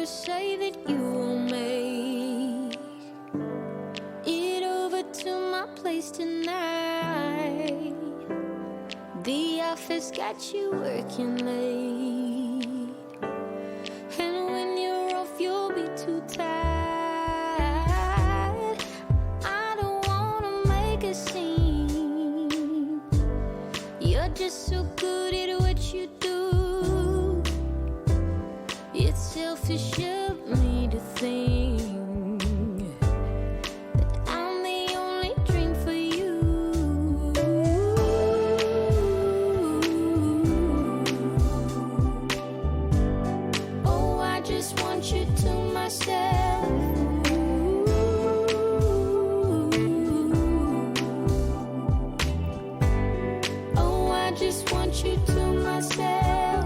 say that you will make it over to my place tonight. The office got you working late, and when you're off you'll be too tired. I don't wanna make a scene. You're just so good at what you do. It's selfish of me to think that I'm the only dream for you. Oh, I just want you to myself. Oh, I just want you to myself.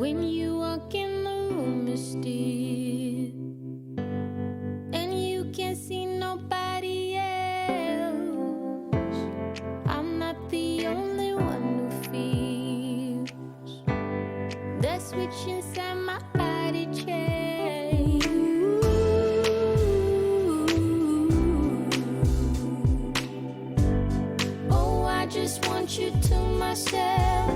When you walk in the room, it's still, and you can't see nobody else. I'm not the only one who feels the switch inside my body change. Oh, I just want you to myself.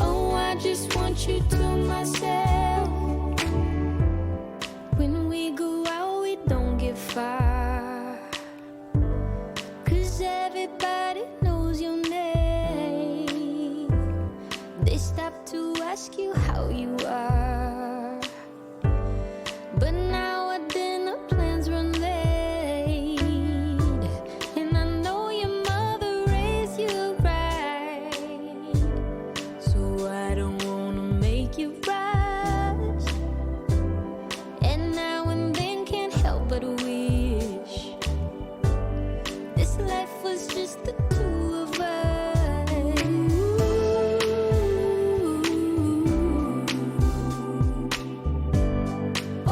Oh, I just want you to myself. When we go out, we don't get far, 'cause everybody knows your name. They stop to ask you how you are, but now our dinner plans run late, and I know your mother raised you right, so I don't wanna make you rush. And now and then can't help but wish this life was just the two of us.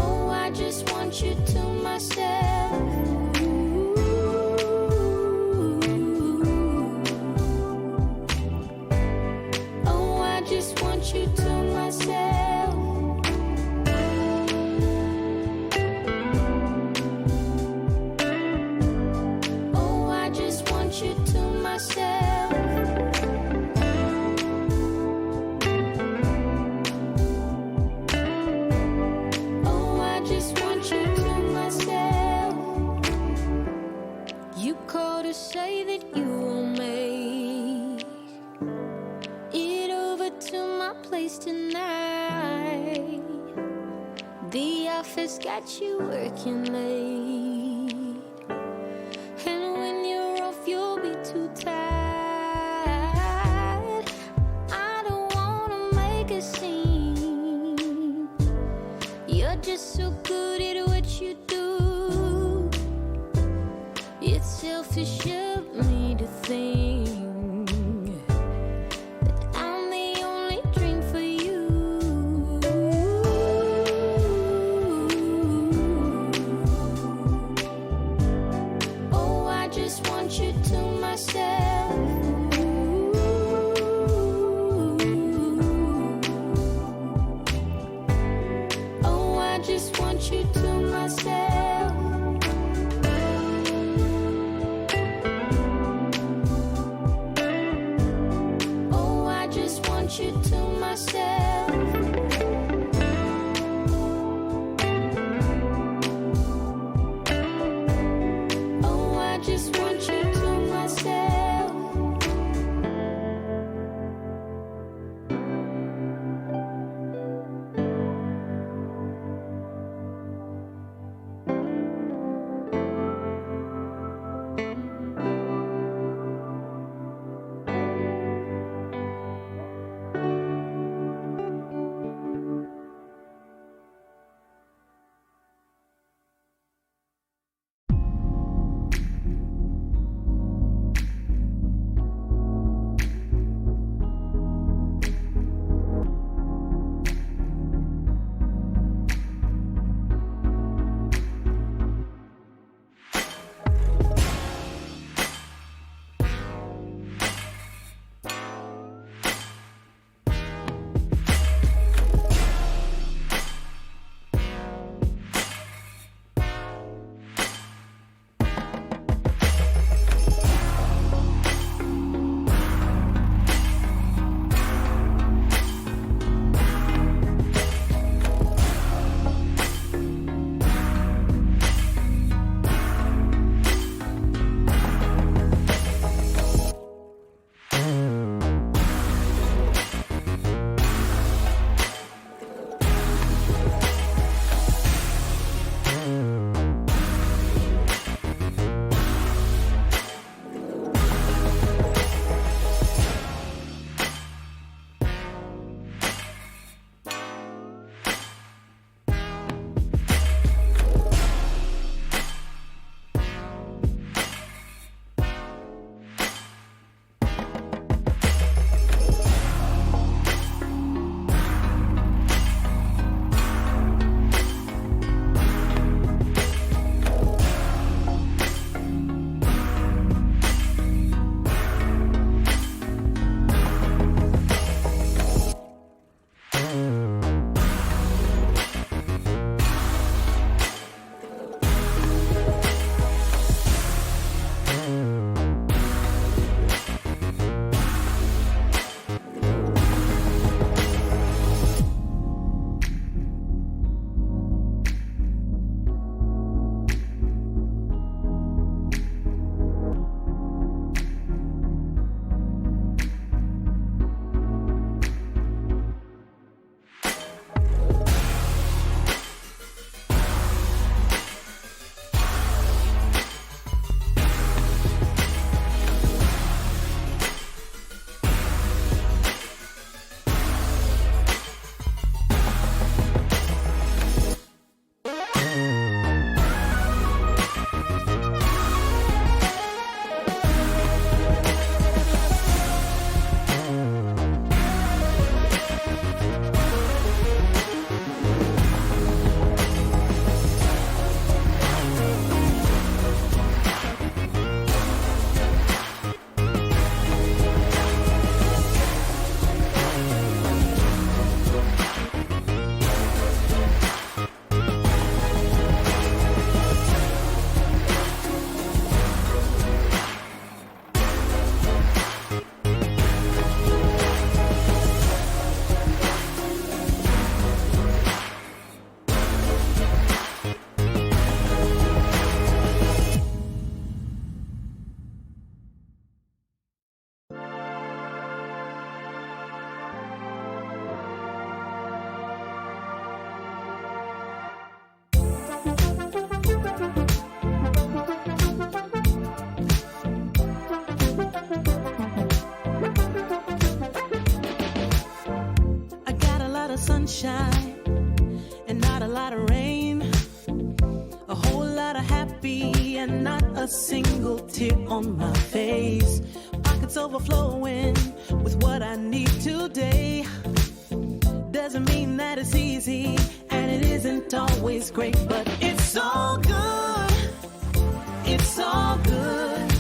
Oh, I just want you to myself. Oh, I just want you to myself. Oh, I just want you to myself. Oh, I just want you to myself. You called to say that you will make it over to my place tonight. The office got you working late, and when you're off, you'll be too tired. I don't wanna make a scene. You're just so good at what you do. It's selfish of me to think that I'm the only dream for you. Oh, I just want you to myself. Oh, I just want you to myself. Oh, I just want you to myself. Oh, I just want you to myself. sunshine and not a lot of rain. A whole lot of happy and not a single tear on my face. Pockets overflowing with what I need today. Doesn't mean that it's easy and it isn't always great, but it's all good. It's all good.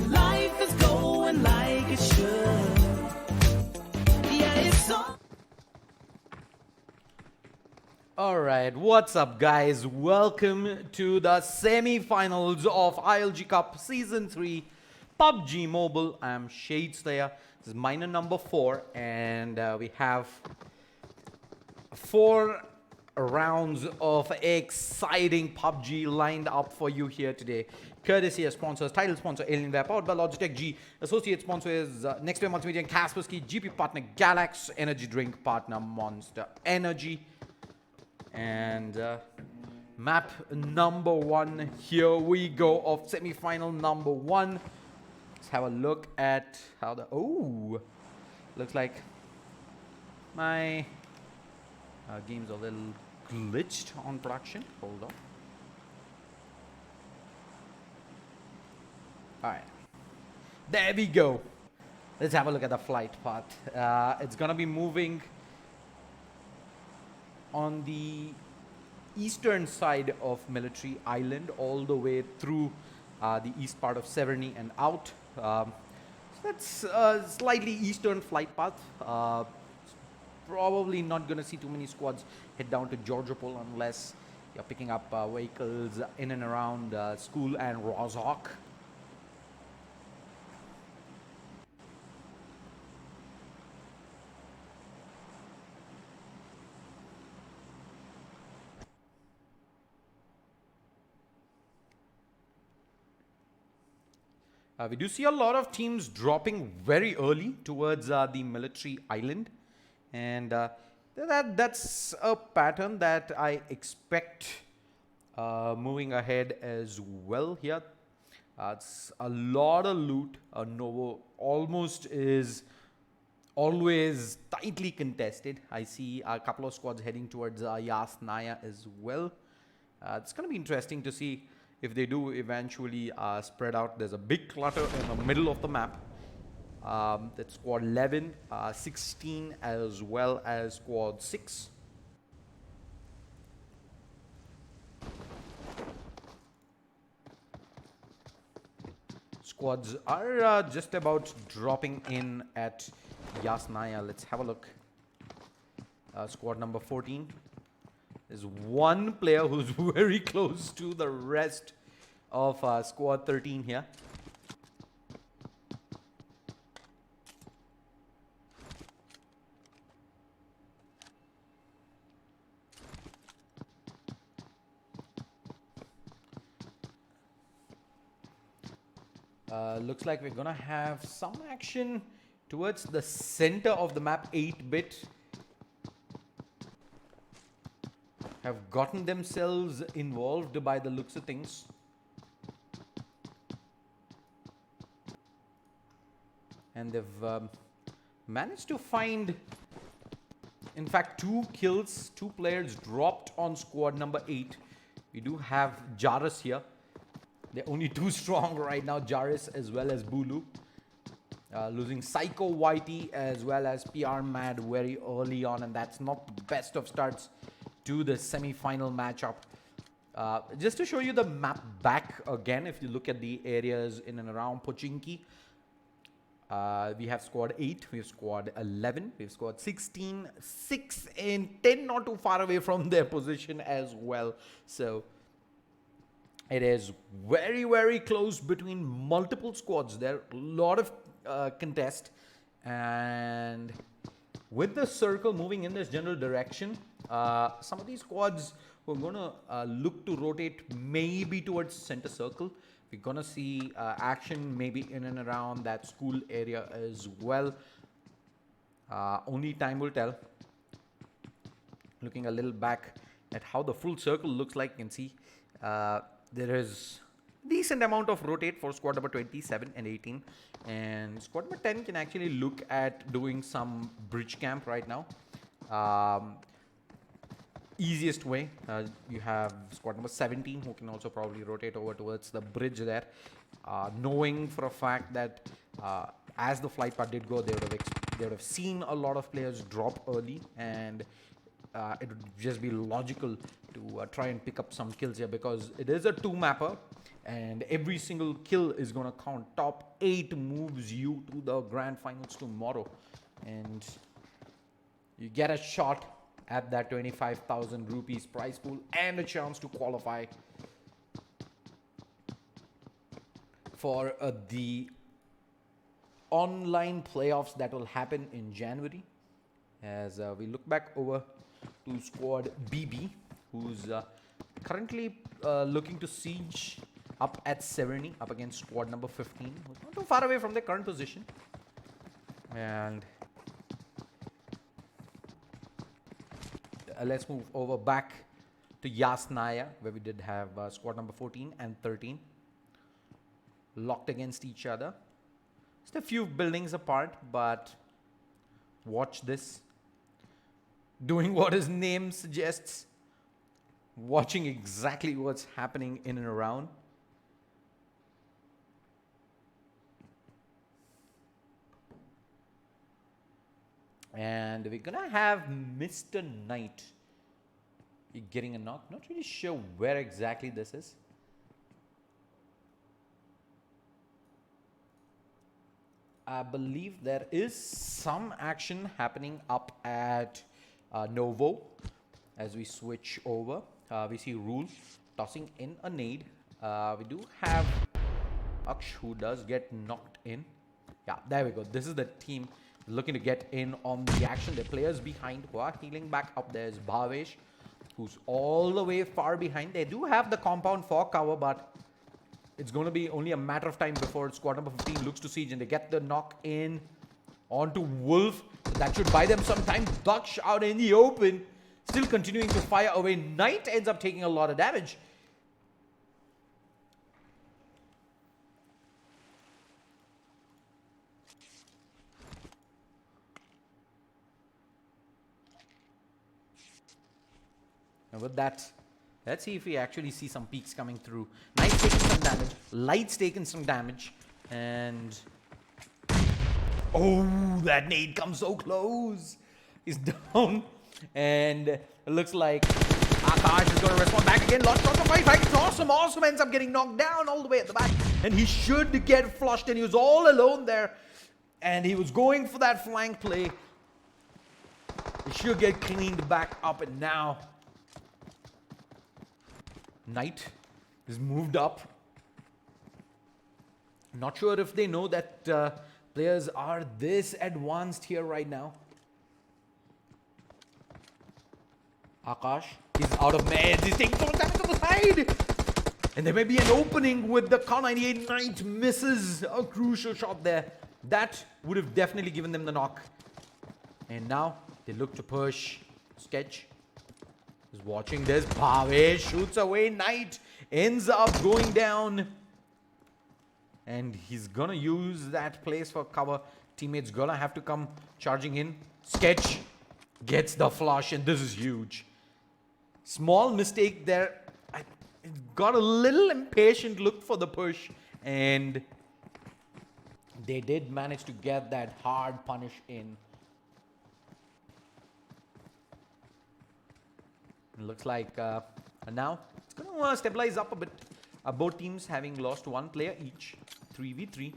Life is going like it should. Yeah, it's all. Alright, what's up guys? Welcome to the semi-finals of ILG Cup Season 3 PUBG Mobile. I'm Shade Slayer. This is minor number 4 and we have 4 rounds of exciting PUBG lined up for you here today. Courtesy of sponsors, title sponsor Alienware, powered by Logitech G. Associate sponsor is Nextwave Multimedia and Kaspersky. GP partner Galax. Energy drink partner Monster Energy. And map number 1, here we go, of semi-final number 1. Let's have a look at how the, looks like my game's a little glitched on production. Hold on. Alright, there we go. Let's have a look at the flight path. It's gonna be moving on the eastern side of Military Island all the way through the east part of Severny and out. So that's a slightly eastern flight path. Probably not going to see too many squads head down to Georgiopol unless you're picking up vehicles in and around School and Rozhok. We do see a lot of teams dropping very early towards the Military Island, and that's a pattern that I expect moving ahead as well here. It's a lot of loot. Novo almost is always tightly contested. I see a couple of squads heading towards Yasnaya as well. It's going to be interesting to see if they do eventually spread out. There's a big clutter in the middle of the map. That's squad 11, 16, as well as squad 6. Squads are just about dropping in at Yasnaya. Let's have a look. Squad number 14. There's one player who's very close to the rest of squad 13 here. Looks like we're gonna have some action towards the center of the map. 8-bit have gotten themselves involved by the looks of things. And they've managed to find, in fact, 2 kills. 2 players dropped on squad number 8. We do have Jaris here. They're only 2 strong right now, Jaris as well as Bulu. Losing Psycho Whitey as well as PR Mad very early on, and that's not the best of starts to the semi-final matchup. Just to show you the map back again, if you look at the areas in and around Pochinki, we have squad 8, we have squad 11, we have squad 16, 6 and 10 not too far away from their position as well. So it is very, very close between multiple squads. There are a lot of contest, and with the circle moving in this general direction, some of these squads who are going to look to rotate maybe towards center circle. We're going to see action maybe in and around that school area as well. Only time will tell. Looking a little back at how the full circle looks like, you can see there is decent amount of rotate for squad number 27 and 18, and squad number 10 can actually look at doing some bridge camp right now. Easiest way, you have squad number 17 who can also probably rotate over towards the bridge there, knowing for a fact that as the flight path did go, they would have seen a lot of players drop early, and it would just be logical to try and pick up some kills here, because it is a 2-mapper and every single kill is going to count. Top 8 moves you to the grand finals tomorrow, and you get a shot at that 25,000 rupees prize pool and a chance to qualify for the online playoffs that will happen in January. As we look back over to squad BB, who's currently looking to siege up at 70 up against squad number 15, who's not too far away from their current position. And let's move over back to Yasnaya, where we did have squad number 14 and 13 locked against each other. Just a few buildings apart, but watch this. Doing what his name suggests. Watching exactly what's happening in and around. And we're gonna have Mr. Knight getting a knock. Not really sure where exactly this is. I believe there is some action happening up at Novo. As we switch over, we see Rule tossing in a nade. We do have Aksh, who does get knocked in. Yeah, there we go. This is the team looking to get in on the action. The players behind who are healing back up. There's Bhavesh, who's all the way far behind. They do have the compound for cover, but it's going to be only a matter of time before squad number 15 looks to siege, and they get the knock in onto Wolf. That should buy them some time. Daksh out in the open, still continuing to fire away. Knight ends up taking a lot of damage. And with that, let's see if we actually see some peaks coming through. Knight's taking some damage. Light's taking some damage. And oh, that nade comes so close. He's down. And it looks like Akash is going to respond back again. Lot shots of fight. It's awesome. Awesome ends up getting knocked down all the way at the back. And he should get flushed. And he was all alone there. And he was going for that flank play. He should get cleaned back up. And now Knight is moved up. Not sure if they know that players are this advanced here right now. Akash is out of meds. He's taking so much damage on the side. And there may be an opening with the Kar 98. Knight misses a crucial shot there. That would have definitely given them the knock. And now they look to push. Sketch is watching this. Bhavesh shoots away. Knight ends up going down. And he's gonna use that place for cover. Teammates gonna have to come charging in. Sketch gets the flush, and this is huge. Small mistake there. I got a little impatient look for the push, and they did manage to get that hard punish in. It looks like now it's going to stabilize up a bit. Both teams having lost one player each. 3v3.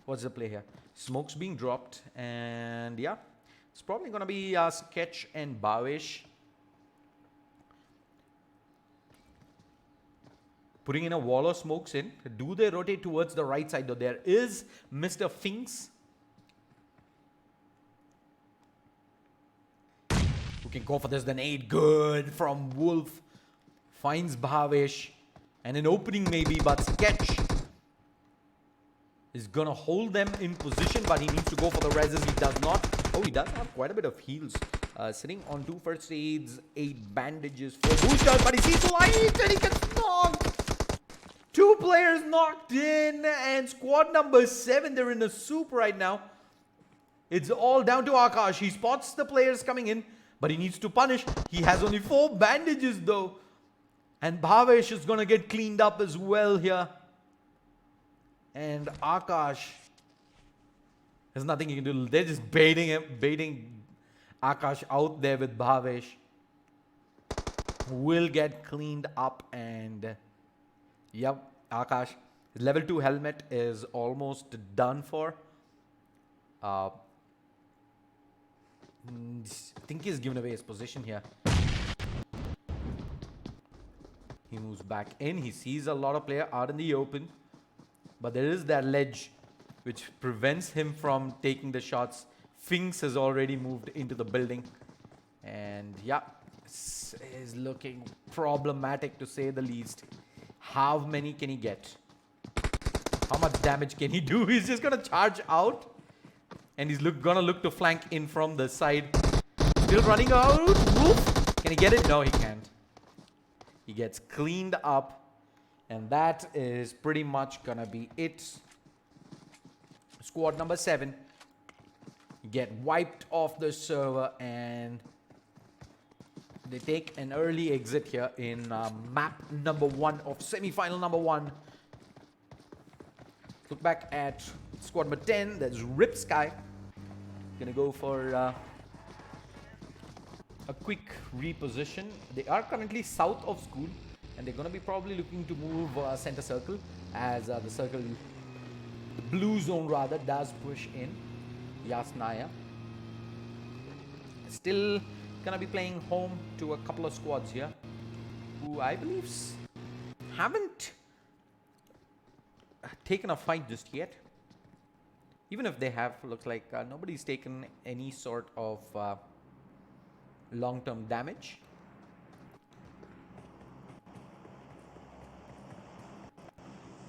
What's the play here? Smoke's being dropped. And yeah, it's probably going to be Sketch and Bhavesh putting in a wall of smokes in. Do they rotate towards the right side though? There is Mr. Finks, who can go for this. The nade, good from Wolf. Finds Bhavesh. And an opening maybe, but Sketch is gonna hold them in position, but he needs to go for the reses. He does not. Oh, he does have quite a bit of heals. Sitting on 2 first aids, 8 bandages, 4 boosters, but he sees light and he gets knocked. 2 players knocked in, and squad number 7, they're in a soup right now. It's all down to Akash. He spots the players coming in, but he needs to punish. He has only 4 bandages though. And Bhavesh is going to get cleaned up as well here. And Akash, there's nothing he can do. They're just baiting Akash out there with Bhavesh. Will get cleaned up, and yep, Akash, his level 2 helmet is almost done for. I think he's given away his position here. He moves back in. He sees a lot of players out in the open, but there is that ledge which prevents him from taking the shots. Finks has already moved into the building, and yeah, this is looking problematic to say the least. How many can he get? How much damage can he do? He's just gonna charge out, and he's gonna look to flank in from the side. Still running out. Whoop. Can he get it? No, he can't. He gets cleaned up, and that is pretty much gonna be it. Squad number 7 get wiped off the server, and they take an early exit here in map number 1 of semi-final number 1. Look back at squad number 10. There's Rip Sky. Gonna go for a quick reposition. They are currently south of school, and they're gonna be probably looking to move center circle, as the circle, the blue zone rather, does push in. Yasnaya still gonna be playing home to a couple of squads here, who I believe haven't taken a fight just yet. Even if they have, looks like nobody's taken any sort of long-term damage.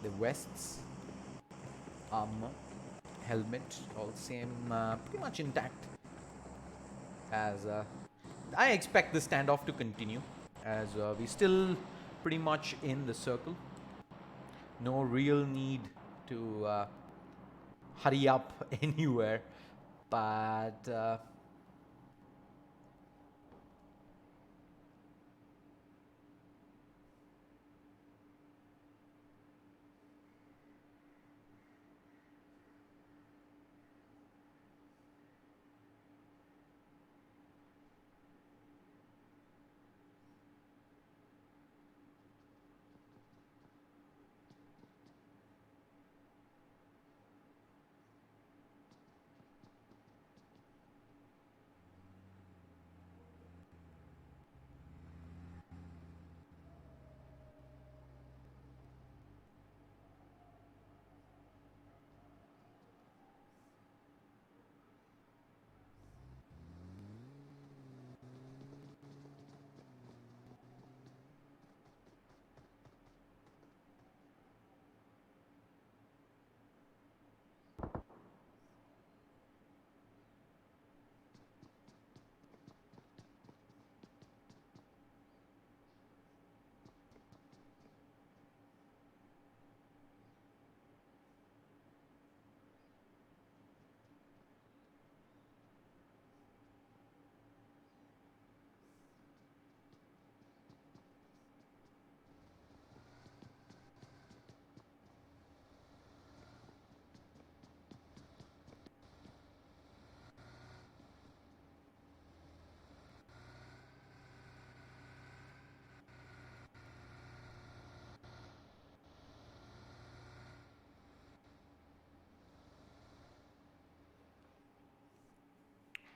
The West's armor, helmet, all same, pretty much intact. As I expect the standoff to continue, as we still pretty much in the circle. No real need to hurry up anywhere, but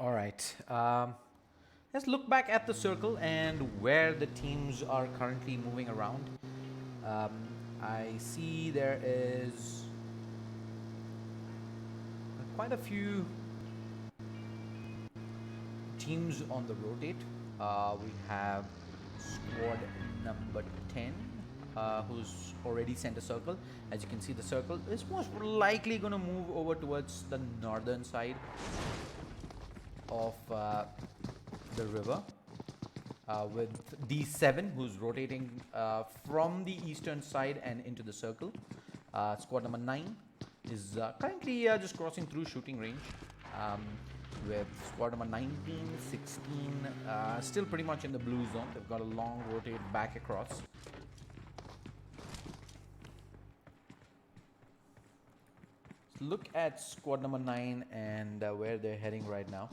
all right. Let's look back at the circle and where the teams are currently moving around. I see there is quite a few teams on the rotate. We have squad number 10, who's already sent a circle. As you can see, the circle is most likely going to move over towards the northern side of the river, with D7, who's rotating from the eastern side and into the circle. Squad number 9 is currently just crossing through shooting range. with squad number 19, 16, still pretty much in the blue zone. They've got a long rotate back across. Look at squad number 9 and where they're heading right now.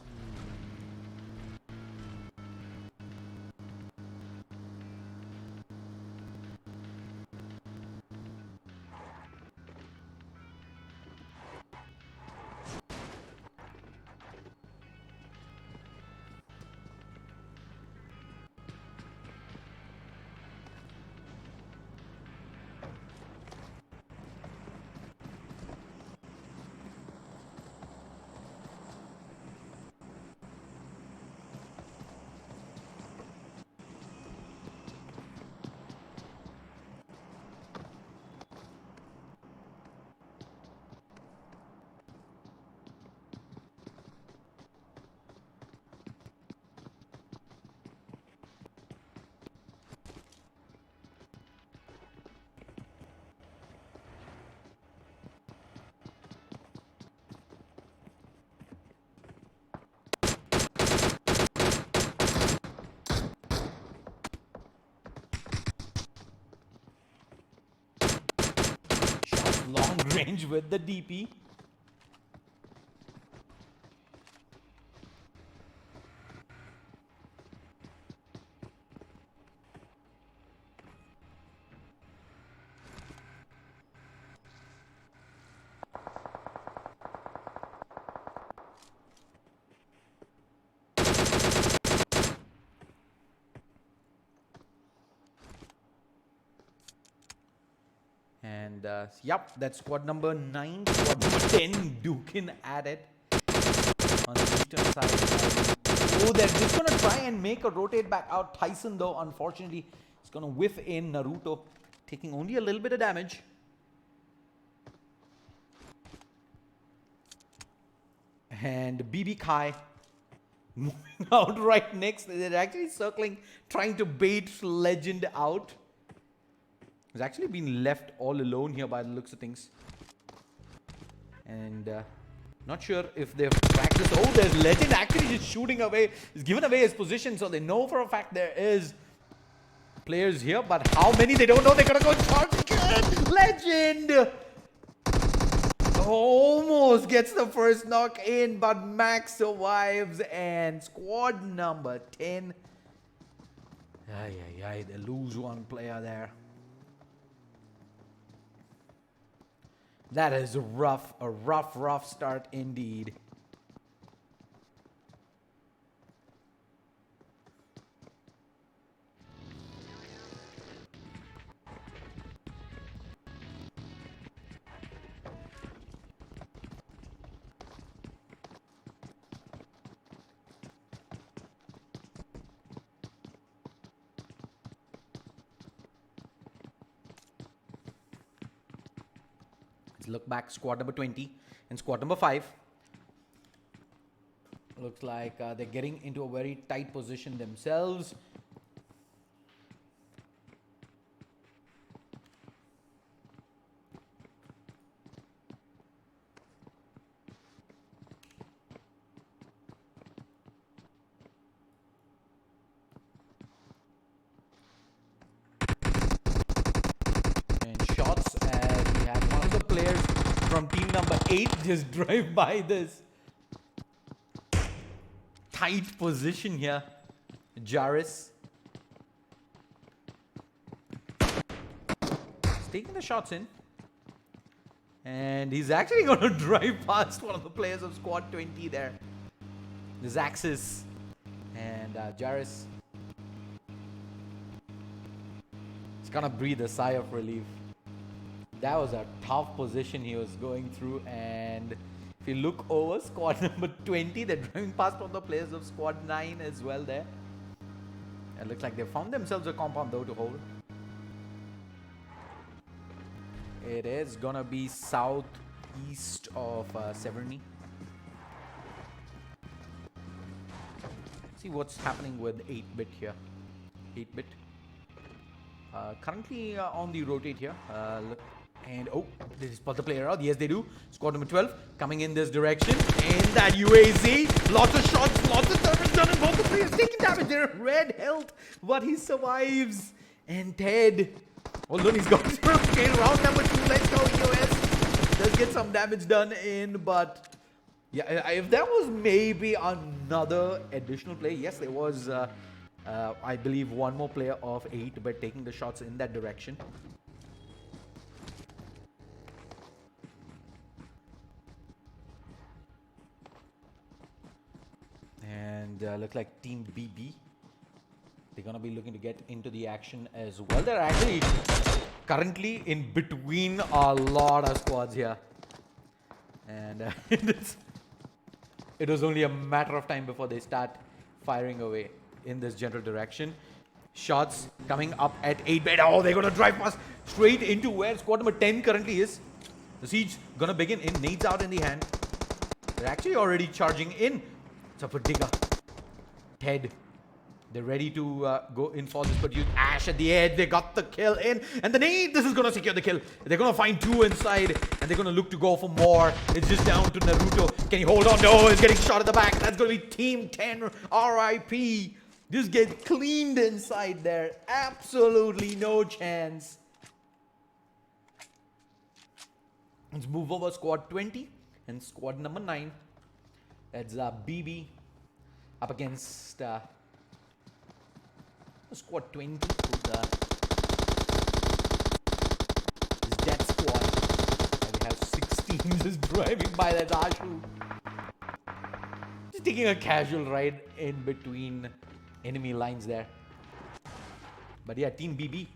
Long range with the DP. And yep, that's squad number 9, squad number 10, Dukin at it on the eastern side. Oh, they're just going to try and make a rotate back out. Tyson, though, unfortunately, is going to whiff in. Naruto taking only a little bit of damage. And BB Kai moving out right next. They're actually circling, trying to bait Legend out. He's actually been left all alone here by the looks of things. And not sure if they've practiced. Oh, there's Legend actually just shooting away. He's given away his position, so they know for a fact there is players here. But how many? They don't know. They're going to go charge again. Legend! Almost gets the first knock in, but Max survives. And squad number 10. They lose one player there. That is a rough start indeed. Look back, squad number 20 and squad number 5. Looks like they're getting into a very tight position themselves. From team number 8 just drive by this tight position here. Jaris he's taking the shots in, and he's actually going to drive past one of the players of squad 20 there. This Axis and Jaris is going to breathe a sigh of relief. That was a tough position he was going through, and if you look over, squad number 20, they're driving past one of the players of squad 9 as well there. It looks like they found themselves a compound though to hold. It is gonna be southeast of Severny. See what's happening with 8-bit here. 8-bit. Currently on the rotate here. Look And oh, they spot the player out. Yes, they do. Squad number 12 coming in this direction. In that UAZ. Lots of shots, lots of damage done, and both the players taking damage. They're red health, but he survives. And Ted, although he's got 0. Okay, round number 2. Let's go, EOS. Does get some damage done in, but yeah, if there was maybe another additional play, yes, there was, I believe, one more player of 8, but taking the shots in that direction. And look like Team BB. They're going to be looking to get into the action as well. They're actually currently in between a lot of squads here. And it was only a matter of time before they start firing away in this general direction. Shots coming up at 8-bit. Oh, they're going to drive past straight into where squad number 10 currently is. The siege going to begin in. Nades out in the hand. They're actually already charging in. It's up for Digger. Ted. They're ready to go in for this, but use Ash at the edge. They got the kill in. And the nade, this is going to secure the kill. They're going to find 2 inside, and they're going to look to go for more. It's just down to Naruto. Can he hold on? No, he's getting shot at the back. That's going to be Team 10 RIP. Just get cleaned inside there. Absolutely no chance. Let's move over squad 20 and squad number 9. That's BB up against squad 20, who's this death squad. And we have 16 just driving by that Ashu. Just taking a casual ride in between enemy lines there. But yeah, Team BB.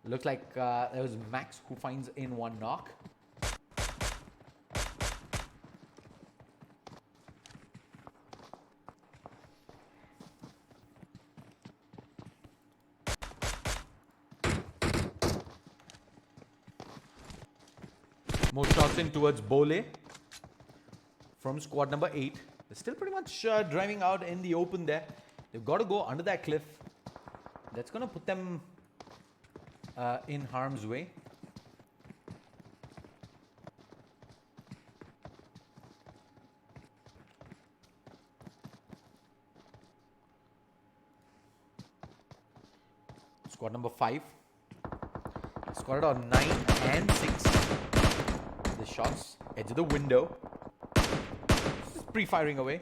Looks like there was Max who finds in 1 knock. More shots in towards Bole from squad number 8. They're still pretty much driving out in the open there. They've got to go under that cliff. That's going to put them in harm's way. Squad number 5. Squad on 9 and 6. The shots, edge of the window. Just pre-firing away.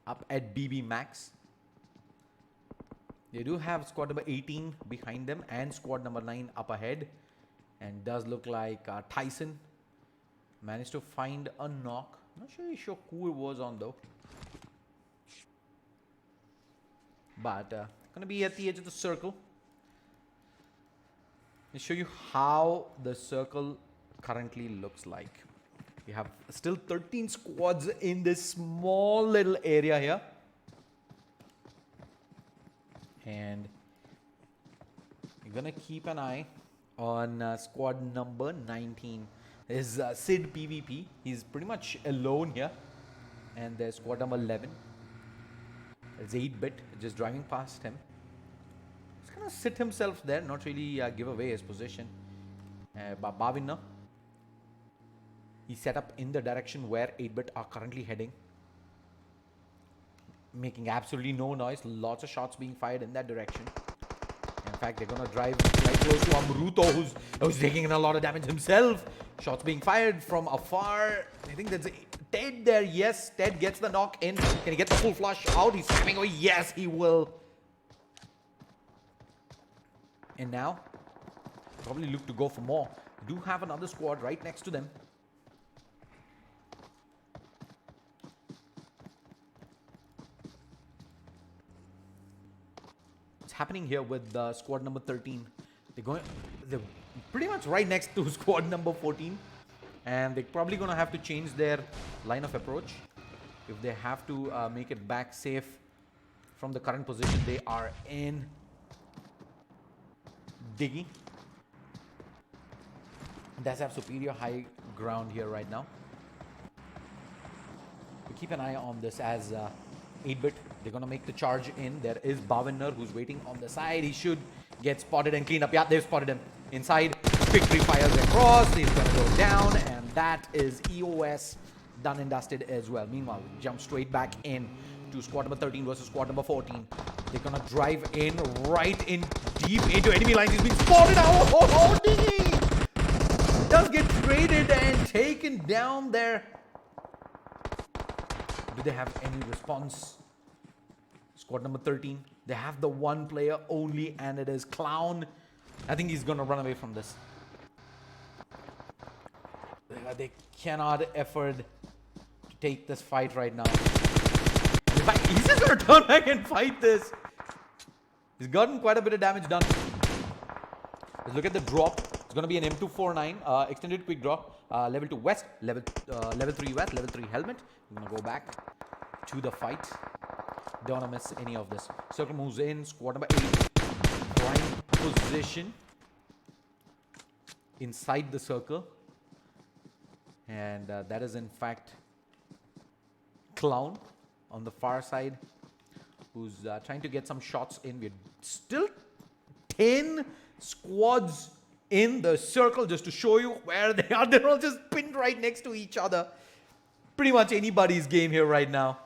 Up at BB Max. They do have squad number 18 behind them and squad number 9 up ahead. And does look like Tyson managed to find a knock. Not really sure who it was on though. But gonna be at the edge of the circle. I'll show you how the circle currently looks like. We have still 13 squads in this small little area here. And you're gonna keep an eye on squad number 19. There's Sid PvP. He's pretty much alone here. And there's squad number 11. It's 8-bit, just driving past him. He's gonna sit himself there, not really give away his position. Bavina. He's set up in the direction where 8-bit are currently heading. Making absolutely no noise. Lots of shots being fired in that direction. In fact, they're gonna drive right close to Amruto, who's taking in a lot of damage himself. Shots being fired from afar. I think that's Ted there. Yes, Ted gets the knock in. Can he get the full flush out? He's slamming away. Yes, he will. And now, probably look to go for more. Do have another squad right next to them. What's happening here with squad number 13? They're pretty much right next to squad number 14. And they're probably going to have to change their line of approach if they have to make it back safe from the current position they are in. Diggy does have superior high ground here right now. We keep an eye on this as 8-bit. They're going to make the charge in. There is Bhaviner who's waiting on the side. He should get spotted and cleaned up. Yeah, they've spotted him. Inside, quick fires across. He's going to go down, and that is EOS done and dusted as well. Meanwhile, we jump straight back in to squad number 13 versus squad number 14. They're going to drive in right in deep into enemy lines. He's being spotted out. Oh, Diggy does get traded and taken down there. Do they have any response? Squad number 13. They have the one player only, and it is Clown. I think he's going to run away from this. They cannot afford to take this fight right now. In fact, he's just going to turn back and fight this. He's gotten quite a bit of damage done. Let's look at the drop. It's going to be an M249 extended quick draw. Level 2 west, level 3 west, level 3 helmet. We're going to go back to the fight. Don't want to miss any of this. Circle moves in. Squad number 8. Prime position inside the circle. And that is in fact Clown on the far side, who's trying to get some shots in. We're still 10 squads in the circle, just to show you where they are. They're all just pinned right next to each other. Pretty much anybody's game here right now.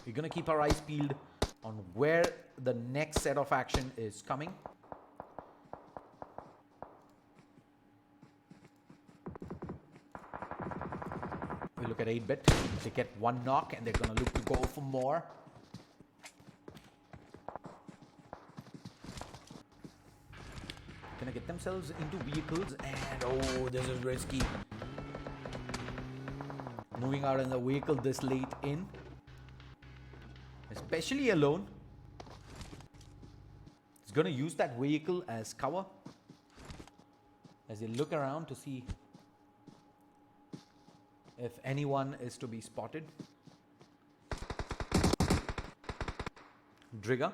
We're going to keep our eyes peeled on where the next set of action is coming. We look at 8-bit. They get one knock and they're going to look to go for more. Gonna get themselves into vehicles, and oh, this is risky. Moving out in the vehicle this late in, especially alone. He's gonna use that vehicle as cover as they look around to see if anyone is to be spotted. Drigger.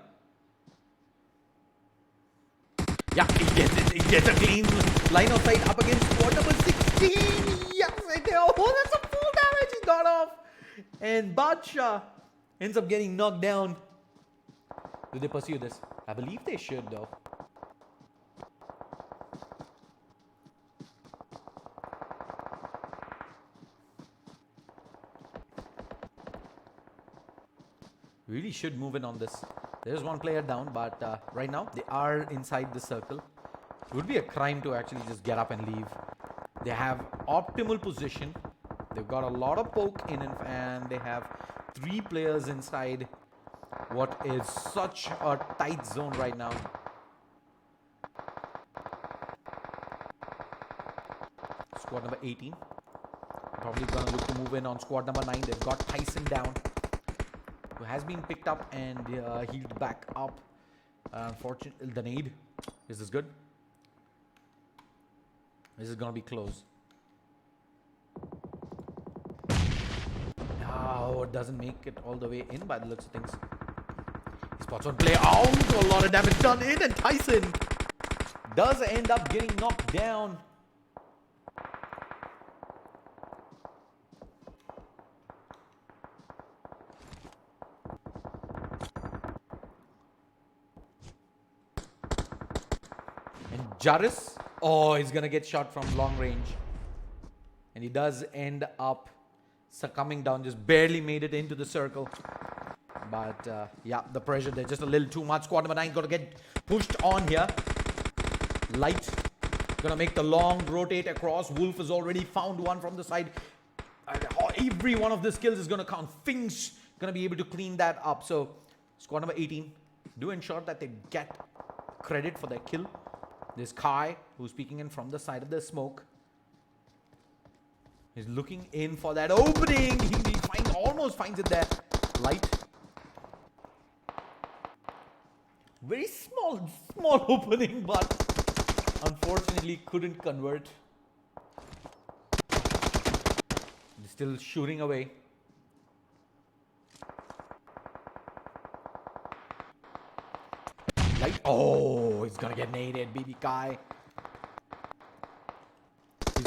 Yeah, he gets it. He gets a clean line of sight up against squad number 16. Yes, oh, that's a full damage he got off. And Badshah ends up getting knocked down. Do they pursue this? I believe they should, though. Really should move in on this. There's one player down, but right now they are inside the circle. It would be a crime to actually just get up and leave. They have optimal position. They've got a lot of poke in, and they have 3 players inside what is such a tight zone right now. Squad number 18. Probably gonna look to move in on squad number 9. They've got Tyson down, who has been picked up and healed back up. Unfortunately, the nade. Is this good? This is going to be close. Oh, it doesn't make it all the way in by the looks of things. He spots one play out. A lot of damage done in, and Tyson does end up getting knocked down. Jaris, oh, he's gonna get shot from long range, and he does end up succumbing down. Just barely made it into the circle, but yeah, the pressure there just a little too much. Squad number 9 gonna get pushed on here. Light gonna make the long rotate across. Wolf has already found one from the side. Every one of the skills is gonna count. Fink's gonna be able to clean that up. So squad number 18 do ensure that they get credit for their kill. There's Kai, who's peeking in from the side of the smoke. He's looking in for that opening. He almost finds it there. Light. Very small opening, but unfortunately couldn't convert. He's still shooting away. Light. Oh, he's gonna get naded. BB Kai. He's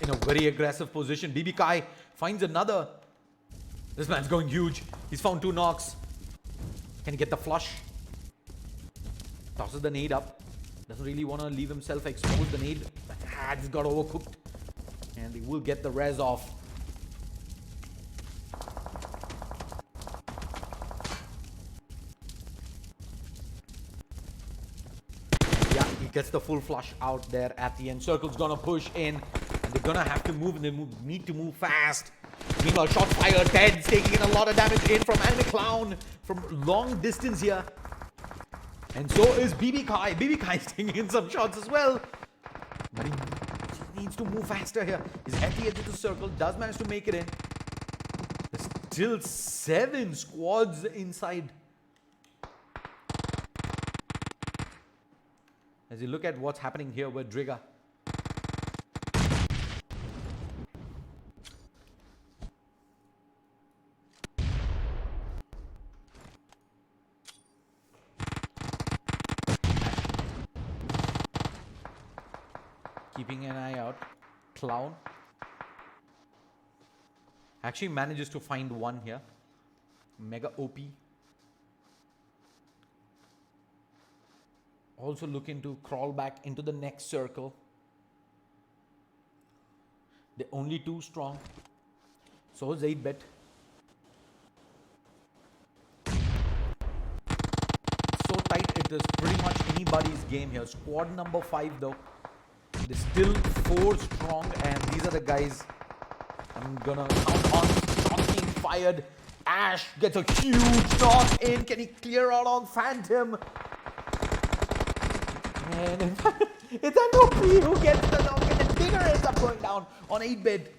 in a very aggressive position. BB Kai finds another. This man's going huge. He's found 2 knocks. Can he get the flush? Tosses the nade up. Doesn't really want to leave himself exposed. The nade just got overcooked. And he will get the res off. Yeah, he gets the full flush out there at the end. Circle's gonna push in. And they're gonna have to move, and they need to move fast. Meanwhile, shot fired. Ted's taking in a lot of damage in from Anime Clown from long distance here. And so is BB Kai. BB Kai is taking in some shots as well. But he needs to move faster here. He's at the edge of the circle. Does manage to make it in. There's still 7 squads inside. As you look at what's happening here with Driga. Keeping an eye out. Clown actually manages to find one here. Mega OP. Also looking to crawl back into the next circle. They're only 2 strong. So is 8-bit. So tight, it is pretty much anybody's game here. Squad number 5 though. They're still 4 strong, and these are the guys I'm gonna count on. Shots being fired. Ash gets a huge knock in. Can he clear out on Phantom? And it's NOP who gets the knock, and the Digger ends up going down on 8-bit.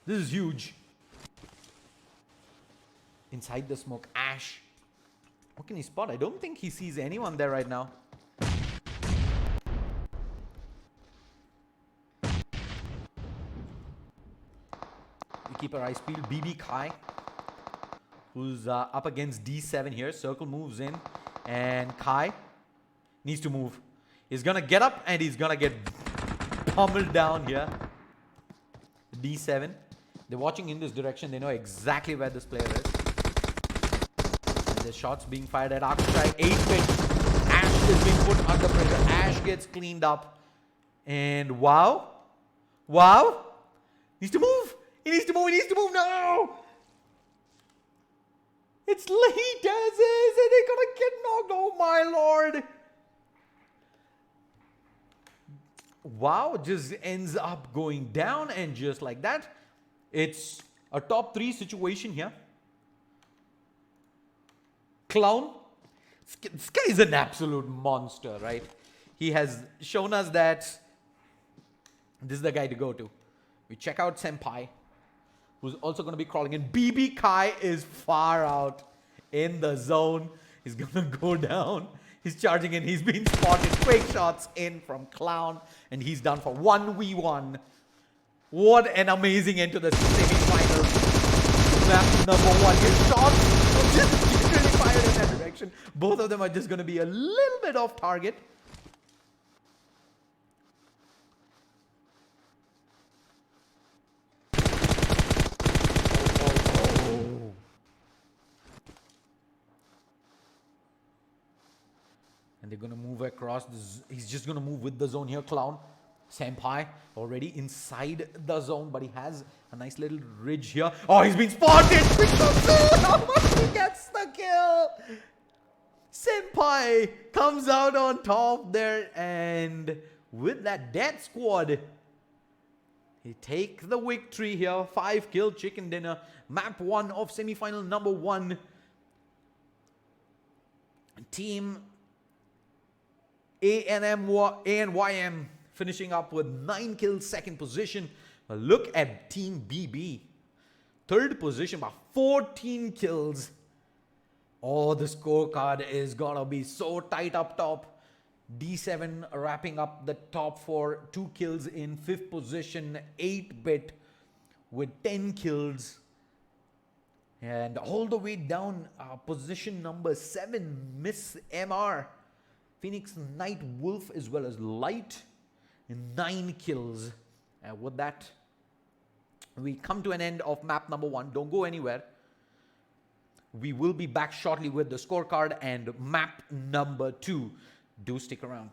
This is huge. Inside the smoke, Ash. What can he spot? I don't think he sees anyone there right now. Keep our eyes peeled. BB Kai, who's up against D7 here. Circle moves in, and Kai needs to move. He's gonna get up, and he's gonna get pummeled down here. D7. They're watching in this direction. They know exactly where this player is. And the shots being fired at Arcstrike. 8-bit. Ash is being put under pressure. Ash gets cleaned up, and wow, needs to move. He needs to move. He needs to move. No! It's late as is, and they're gonna get knocked. Oh my lord! Wow, just ends up going down, and just like that, it's a top 3 situation here. Clown. This guy is an absolute monster, right? He has shown us that this is the guy to go to. We check out Senpai, who's also going to be crawling in. BB Kai is far out in the zone. He's going to go down. He's charging in. He's been spotted. Quick shots in from Clown. And he's done for 1v1. What an amazing end to the semi-finals. Map number 1. His shots just really fired in that direction. Both of them are just going to be a little bit off target. And they're going to move across. He's just going to move with the zone here. Clown. Senpai already inside the zone, but he has a nice little ridge here. Oh, he's been spotted. How much he gets the kill. Senpai comes out on top there. And with that death squad, he takes the victory here. 5 kill chicken dinner. Map 1 of semi-final number 1. Team ANYM finishing up with 9 kills, 2nd position. Look at Team BB. 3rd position by 14 kills. Oh, the scorecard is gonna be so tight up top. D7 wrapping up the top 4. 2 kills in 5th position. 8-bit with 10 kills. And all the way down, position number 7, Miss MR. Phoenix Night Wolf as well as Light. 9 kills. And with that, we come to an end of map number 1. Don't go anywhere. We will be back shortly with the scorecard and map number 2. Do stick around.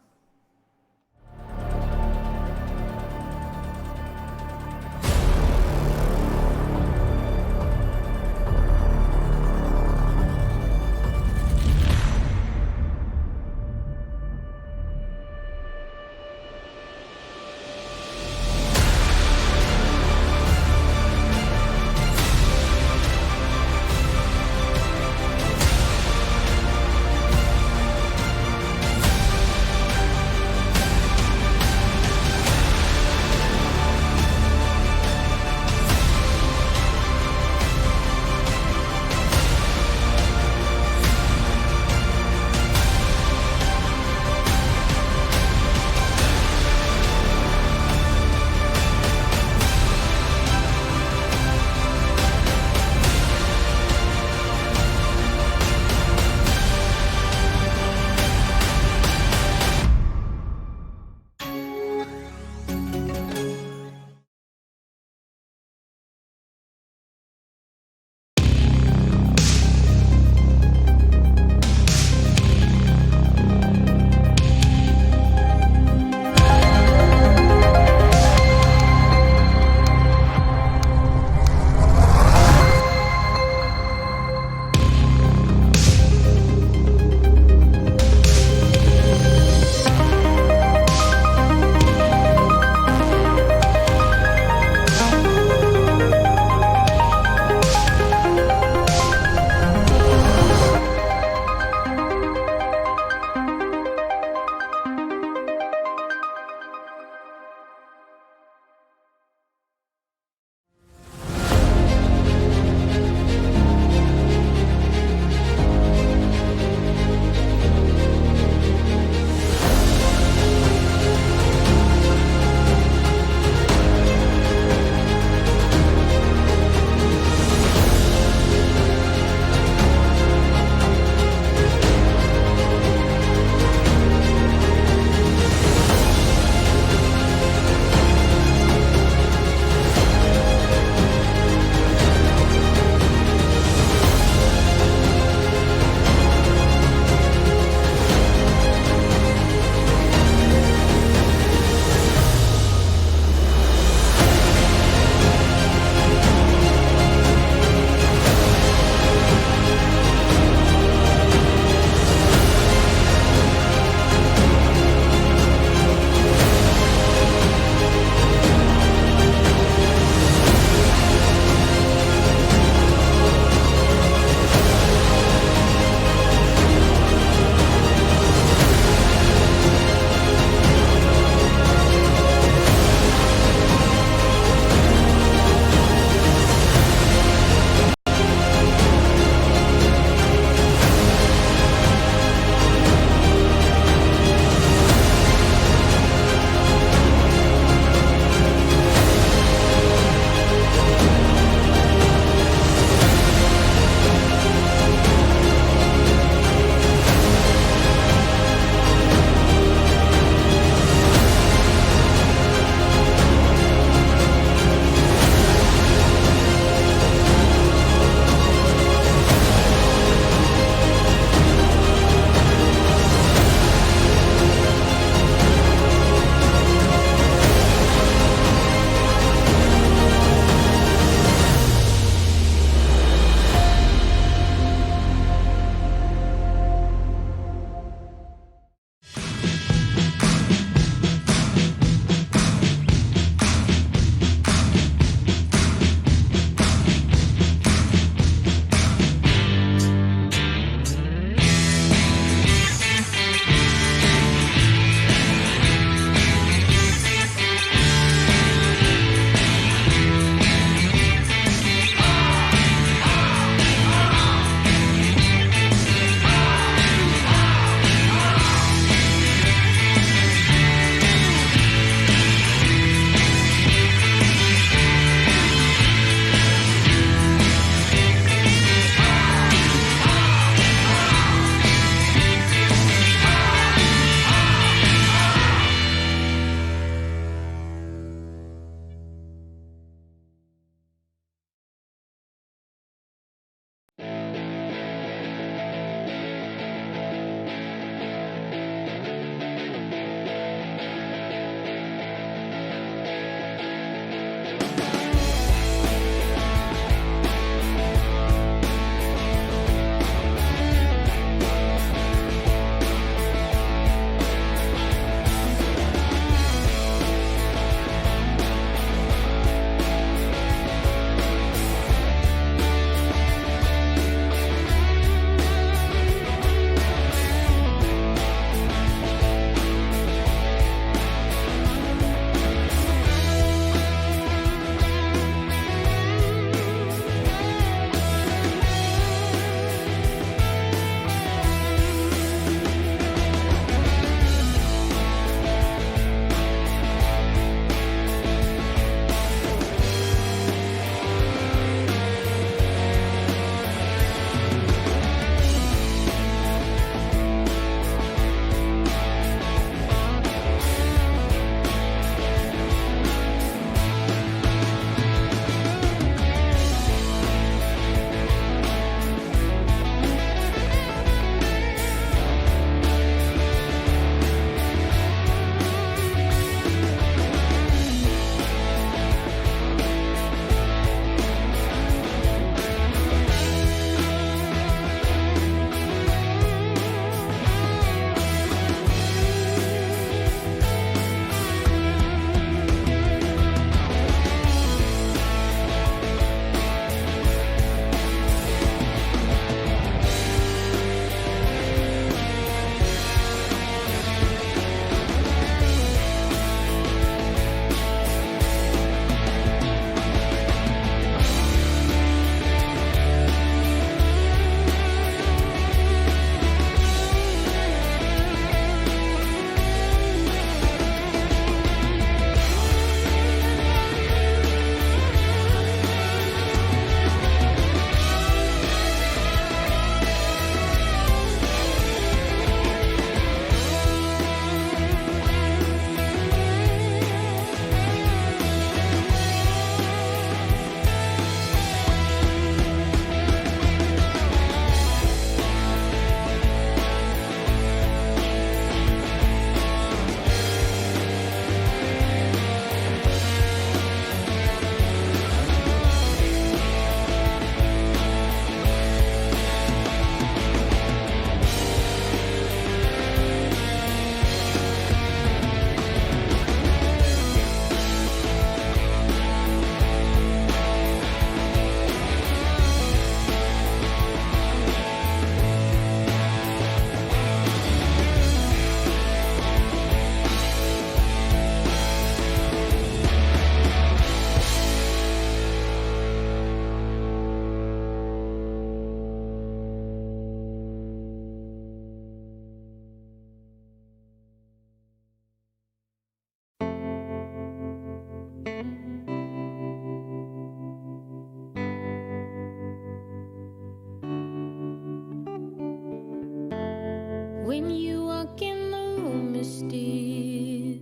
When you walk in the room, it's still,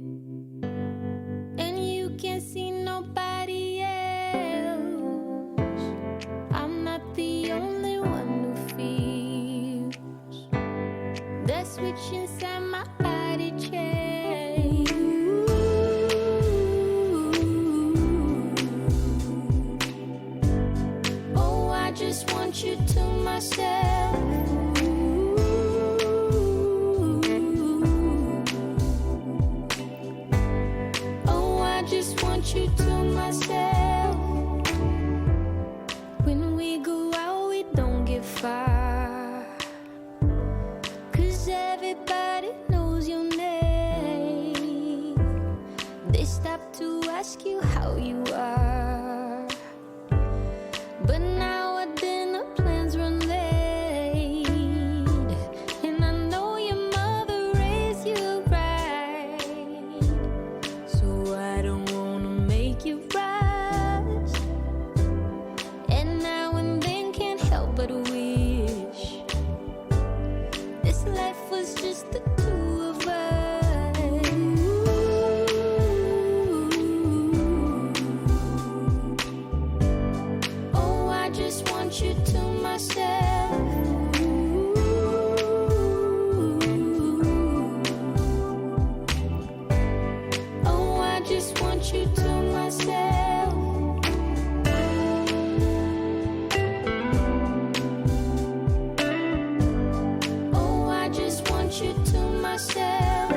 and you can't see nobody else. I'm not the only one who feels the switch inside my body change. Oh, I just want you to myself. Oh, I just want you to myself. When we go out, we don't get far, 'cause everybody knows your name. They stop to ask you how you are, but now our dinner plans run late, and I know your mother raised you right, so I don't wanna make you rush. And now and then can't help but wish this life was just the two of us. Oh, I just want you to myself. Oh, I just want you to myself. Oh, I just want you to myself.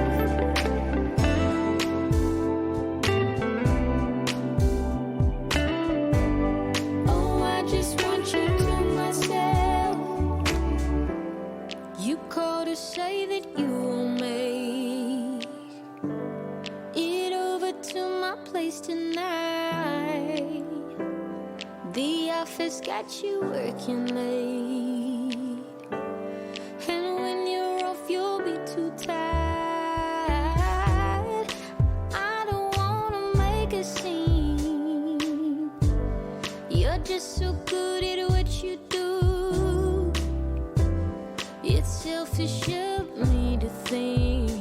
Oh, I just want you to myself. You called to say that you will make it over to my place tonight. The office got you working late, and when you're off, you'll be too tired. I don't wanna make a scene. You're just so good at what you do. It's selfish of me to think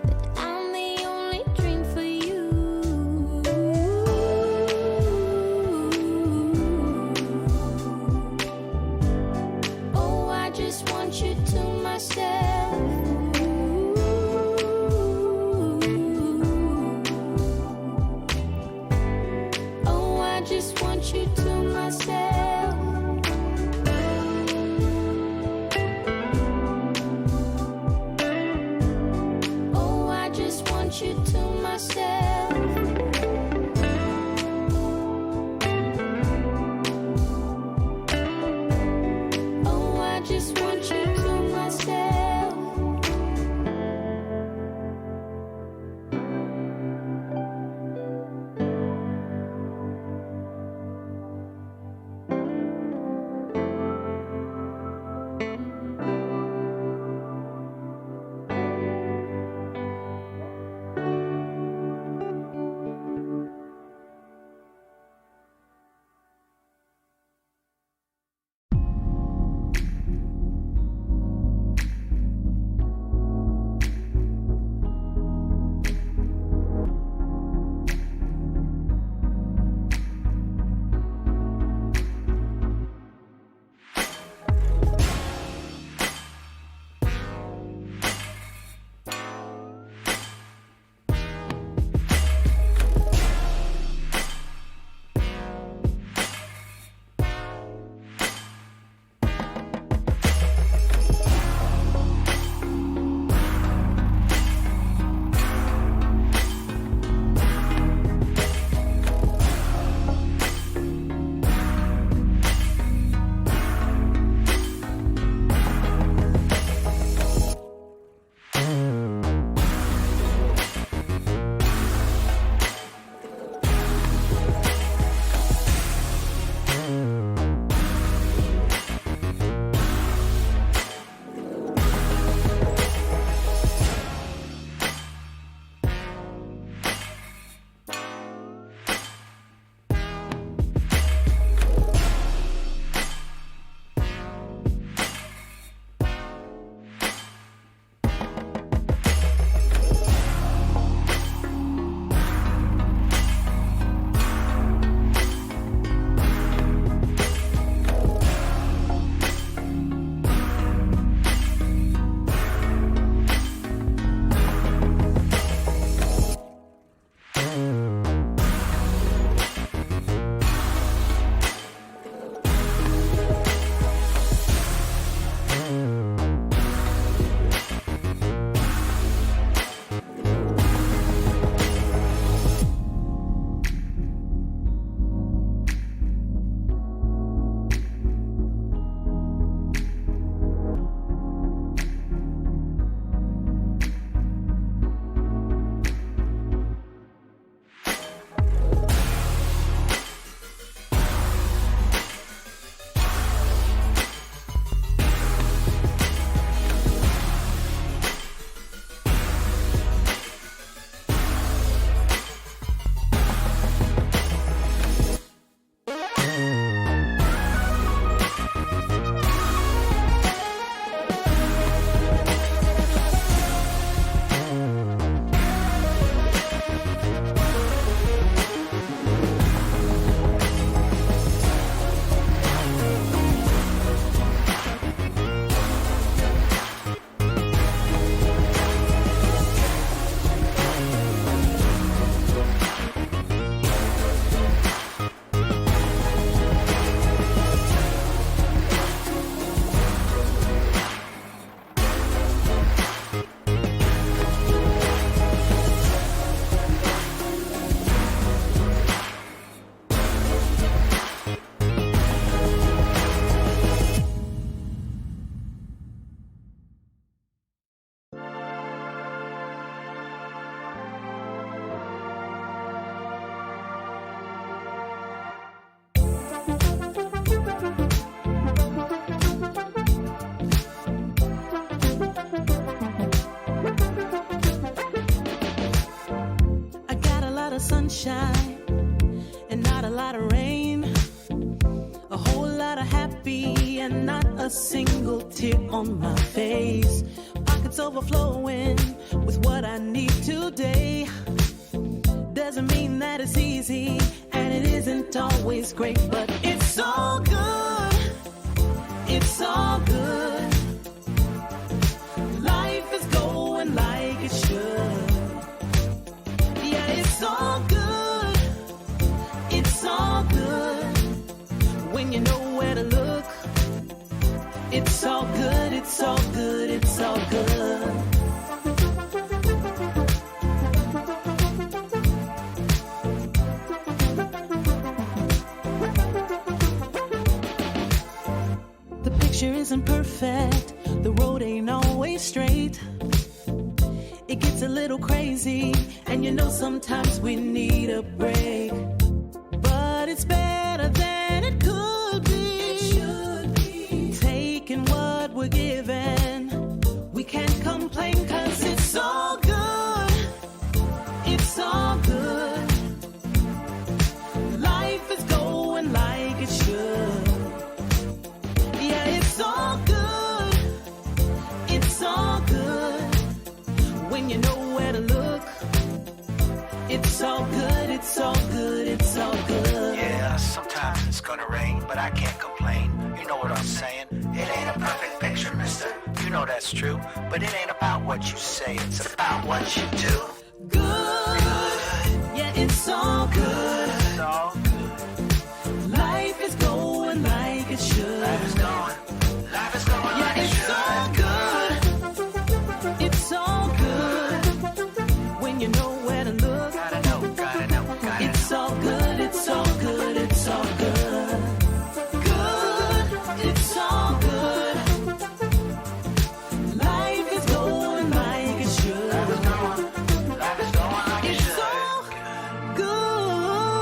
that I'm the only dream for you. Oh, I just want you to myself. Oh, I just want you to myself. sunshine and not a lot of rain. A whole lot of happy and not a single tear on my face. Pockets overflowing with what I need today. Doesn't mean that it's easy, and it isn't always great, but it's all good. It's all good. Life is going like it should. Yeah, it's all good. It's all good. When you know where to look, it's all good. It's all good. It's all good. Isn't perfect, the road ain't always straight. It gets a little crazy, and you know sometimes we need a break. But it's better than it could be. It should be. Taking what we're given, we can't complain, 'cause it's all good. It's all good. Life is going like it should. It's all good. It's all good. When you know where to look, it's all good. It's all good. It's all good. Yeah, sometimes it's gonna rain, but I can't complain. You know what I'm saying? It ain't a perfect picture, mister. You know that's true. But it ain't about what you say, it's about what you do. Good. Yeah, it's all good. It's all good. Life is going like it should. Life is going. Life is going like it it's all should. good. It's all good. When you know where to look, Gotta know, gotta know, gotta it's all good. It's all good. It's all good. Good. It's all good. Life is going like it should. Life is going like it It's should. all good.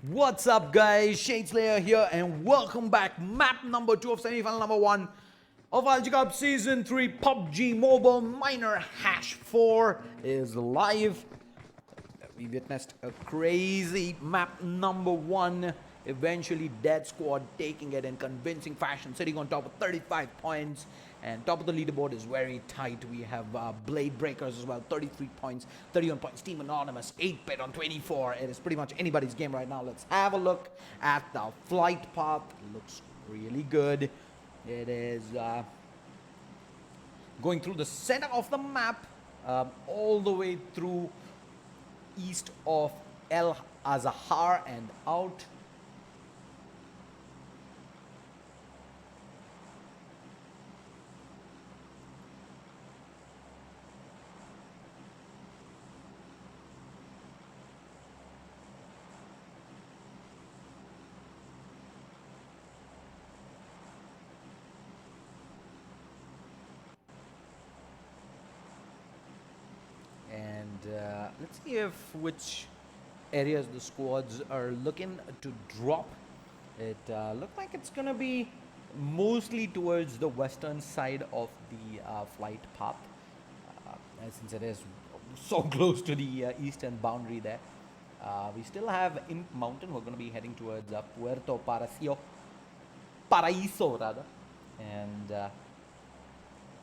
What's up, guys? Shadeslayer here, and welcome back. Map number 2 of semi-final number 1 of ILG Cup Season 3 PUBG Mobile Minor Hash 4 is live. We witnessed a crazy map number 1. Eventually, Dead Squad taking it in convincing fashion, sitting on top of 35 points. And top of the leaderboard is very tight. We have Blade Breakers as well, 33 points, 31 points. Team Anonymous, 8-bit on 24. It is pretty much anybody's game right now. Let's have a look at the flight path. It looks really good. It is going through the center of the map, all the way through east of El Azahar and out. Let's see which areas the squads are looking to drop. It looks like it's gonna be mostly towards the western side of the flight path, since it is so close to the eastern boundary there. We still have Imp Mountain. We're gonna be heading towards Puerto Paraíso rather, and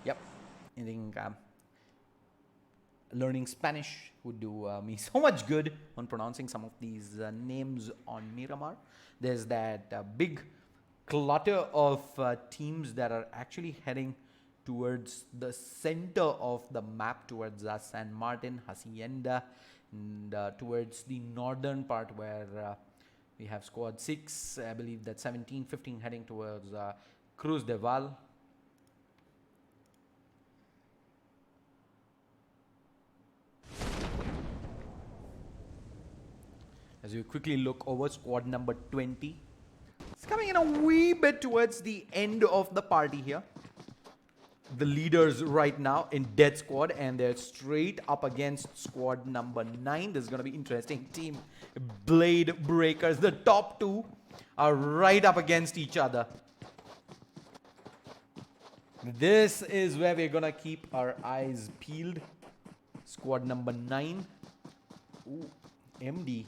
yep, I think learning Spanish would do me so much good on pronouncing some of these names on Miramar. There's that big clutter of teams that are actually heading towards the center of the map, towards San Martin, Hacienda, and towards the northern part where we have squad 6, I believe that 17, 15 heading towards Cruz de Val. As you quickly look over squad number 20, it's coming in a wee bit towards the end of the party here. The leaders right now in Dead Squad, and they're straight up against squad number 9. This is going to be interesting. Team Blade Breakers, the top 2 are right up against each other. This is where we're going to keep our eyes peeled. Squad number 9. Ooh, MD.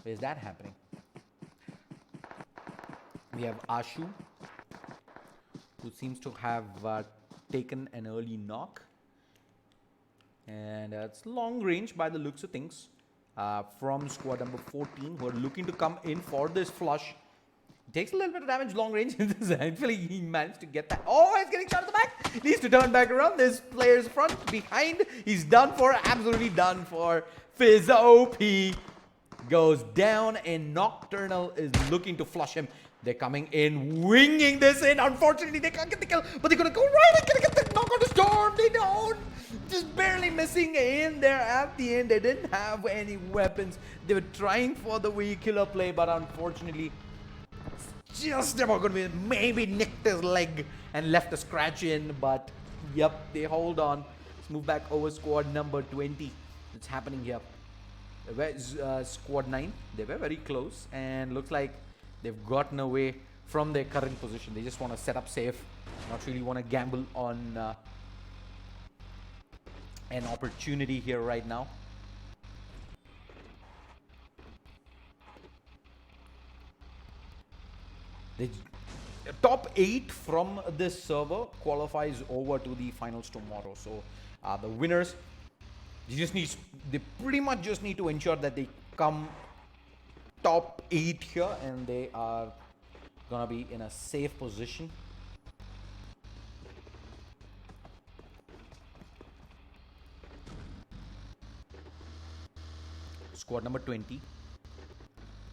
Where's that happening? We have Ashu, who seems to have taken an early knock. And it's long range by the looks of things from squad number 14, who are looking to come in for this flush. Takes a little bit of damage long range. Thankfully, he managed to get that. Oh, he's getting shot at the back. Needs to turn back around. This player's front, behind. He's done for. Absolutely done for. Fizz OP goes down, and Nocturnal is looking to flush him. They're coming in, winging this in. Unfortunately, they can't get the kill, but they're going to go right and get the knock on the storm. They don't. Just barely missing in there at the end. They didn't have any weapons. They were trying for the vehicular play, but unfortunately, just about going to be maybe nicked his leg and left a scratch in. But yep, they hold on. Let's move back over squad number 20. It's happening here. Where's squad 9? They were very close, and looks like they've gotten away from their current position. They just want to set up safe, not really want to gamble on an opportunity here right now. The top 8 from this server qualifies over to the finals tomorrow. So the winners, they pretty much just need to ensure that they come top 8 here, and they are gonna be in a safe position. Squad number 20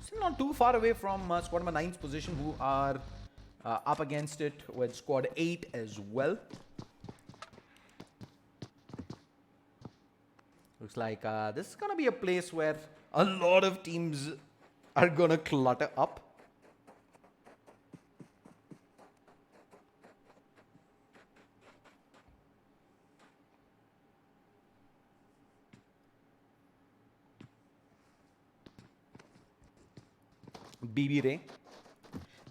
still not too far away from squad number 9's position, who are up against it with squad 8 as well. Looks like this is gonna be a place where a lot of teams are gonna clutter up. BB Ray.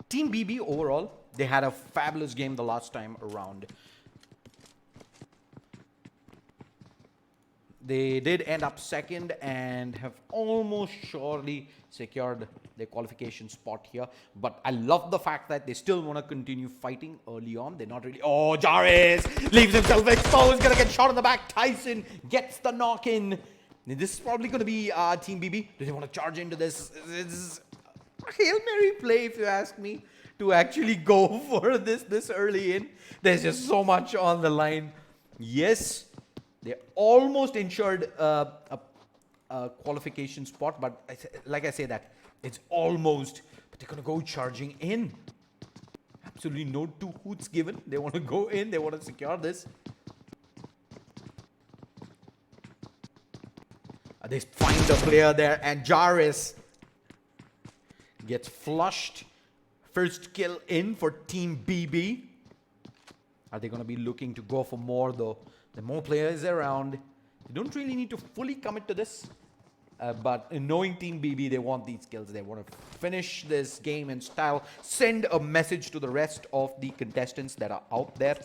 Team BB overall, they had a fabulous game the last time around. They did end up second and have almost surely secured their qualification spot here. But I love the fact that they still want to continue fighting early on. They're not really... Oh, Jarvis leaves himself exposed. Going to get shot in the back. Tyson gets the knock in. This is probably going to be Team BB. Do they want to charge into this? It's a Hail Mary play, if you ask me, to actually go for this early in. There's just so much on the line. Yes, they almost ensured a qualification spot, but like I say that, it's almost, but they're going to go charging in. Absolutely no two hoots given. They want to go in. They want to secure this. They find the player there, and Jarvis gets flushed. First kill in for Team BB. Are they going to be looking to go for more though? The more players around, they don't really need to fully commit to this. But in knowing Team BB, they want these kills. They want to finish this game in style. Send a message to the rest of the contestants that are out there.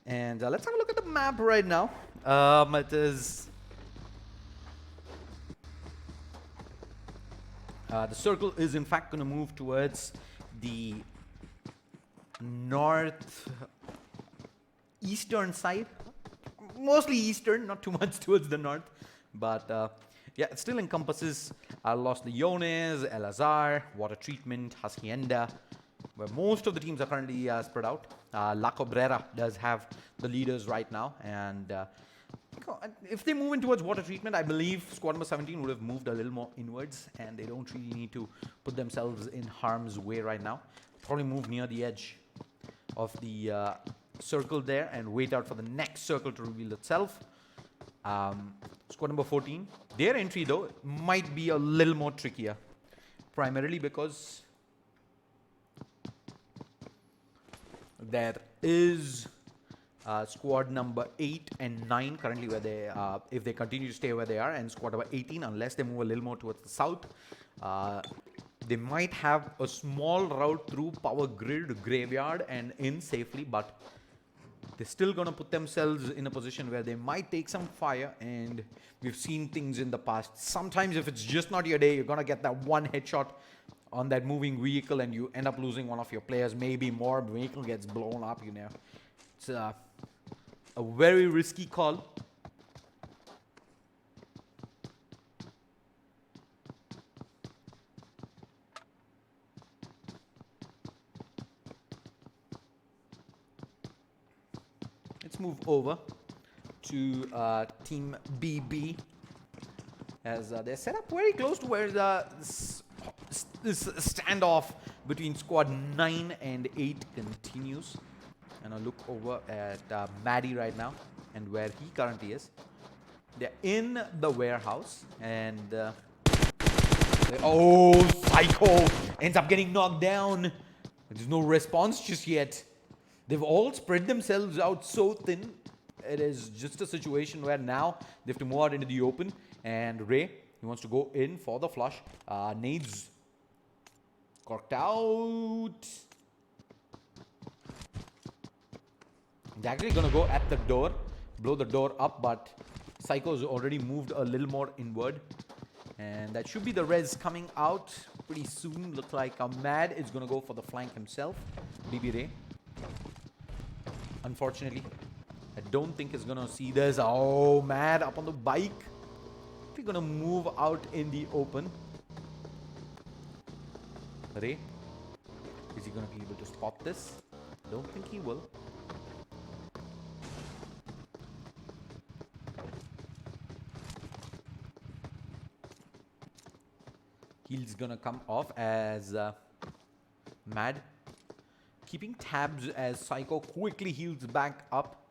And let's have a look at the map right now. It is... the circle is in fact going to move towards the north-eastern side. Mostly eastern, not too much towards the north. But yeah, it still encompasses Los Leones, El Azar, Water Treatment, Hacienda, where most of the teams are currently spread out. La Cabrera does have the leaders right now, and if they move in towards Water Treatment, I believe squad number 17 would have moved a little more inwards, and they don't really need to put themselves in harm's way right now. Probably move near the edge of the circle there and wait out for the next circle to reveal itself. Squad number 14, their entry though might be a little more trickier, primarily because there is squad number 8 and 9 currently where they, if they continue to stay where they are, and squad number 18, unless they move a little more towards the south, they might have a small route through Power Grid, Graveyard, and in safely, but they're still going to put themselves in a position where they might take some fire, and we've seen things in the past. Sometimes if it's just not your day, you're going to get that one headshot on that moving vehicle and you end up losing one of your players, maybe more. The vehicle gets blown up, you know. It's a very risky call. Let's move over to Team BB, as they're set up very close to where this standoff between squad 9 and 8 continues. And I look over at Maddie right now and where he currently is. They're in the warehouse, and oh, Psycho ends up getting knocked down. There's no response just yet. They've all spread themselves out so thin. It is just a situation where now they have to move out into the open. And Ray, he wants to go in for the flush. Nades corked out. He's actually going to go at the door, blow the door up, but Psycho's already moved a little more inward. And that should be the res coming out pretty soon. Looks like Mad is going to go for the flank himself. BB Ray. Unfortunately, I don't think he's going to see this. Oh, Mad up on the bike. We're going to move out in the open. Ray, is he going to be able to spot this? Don't think he will. Heal's gonna come off as Mad keeping tabs as Psycho quickly heals back up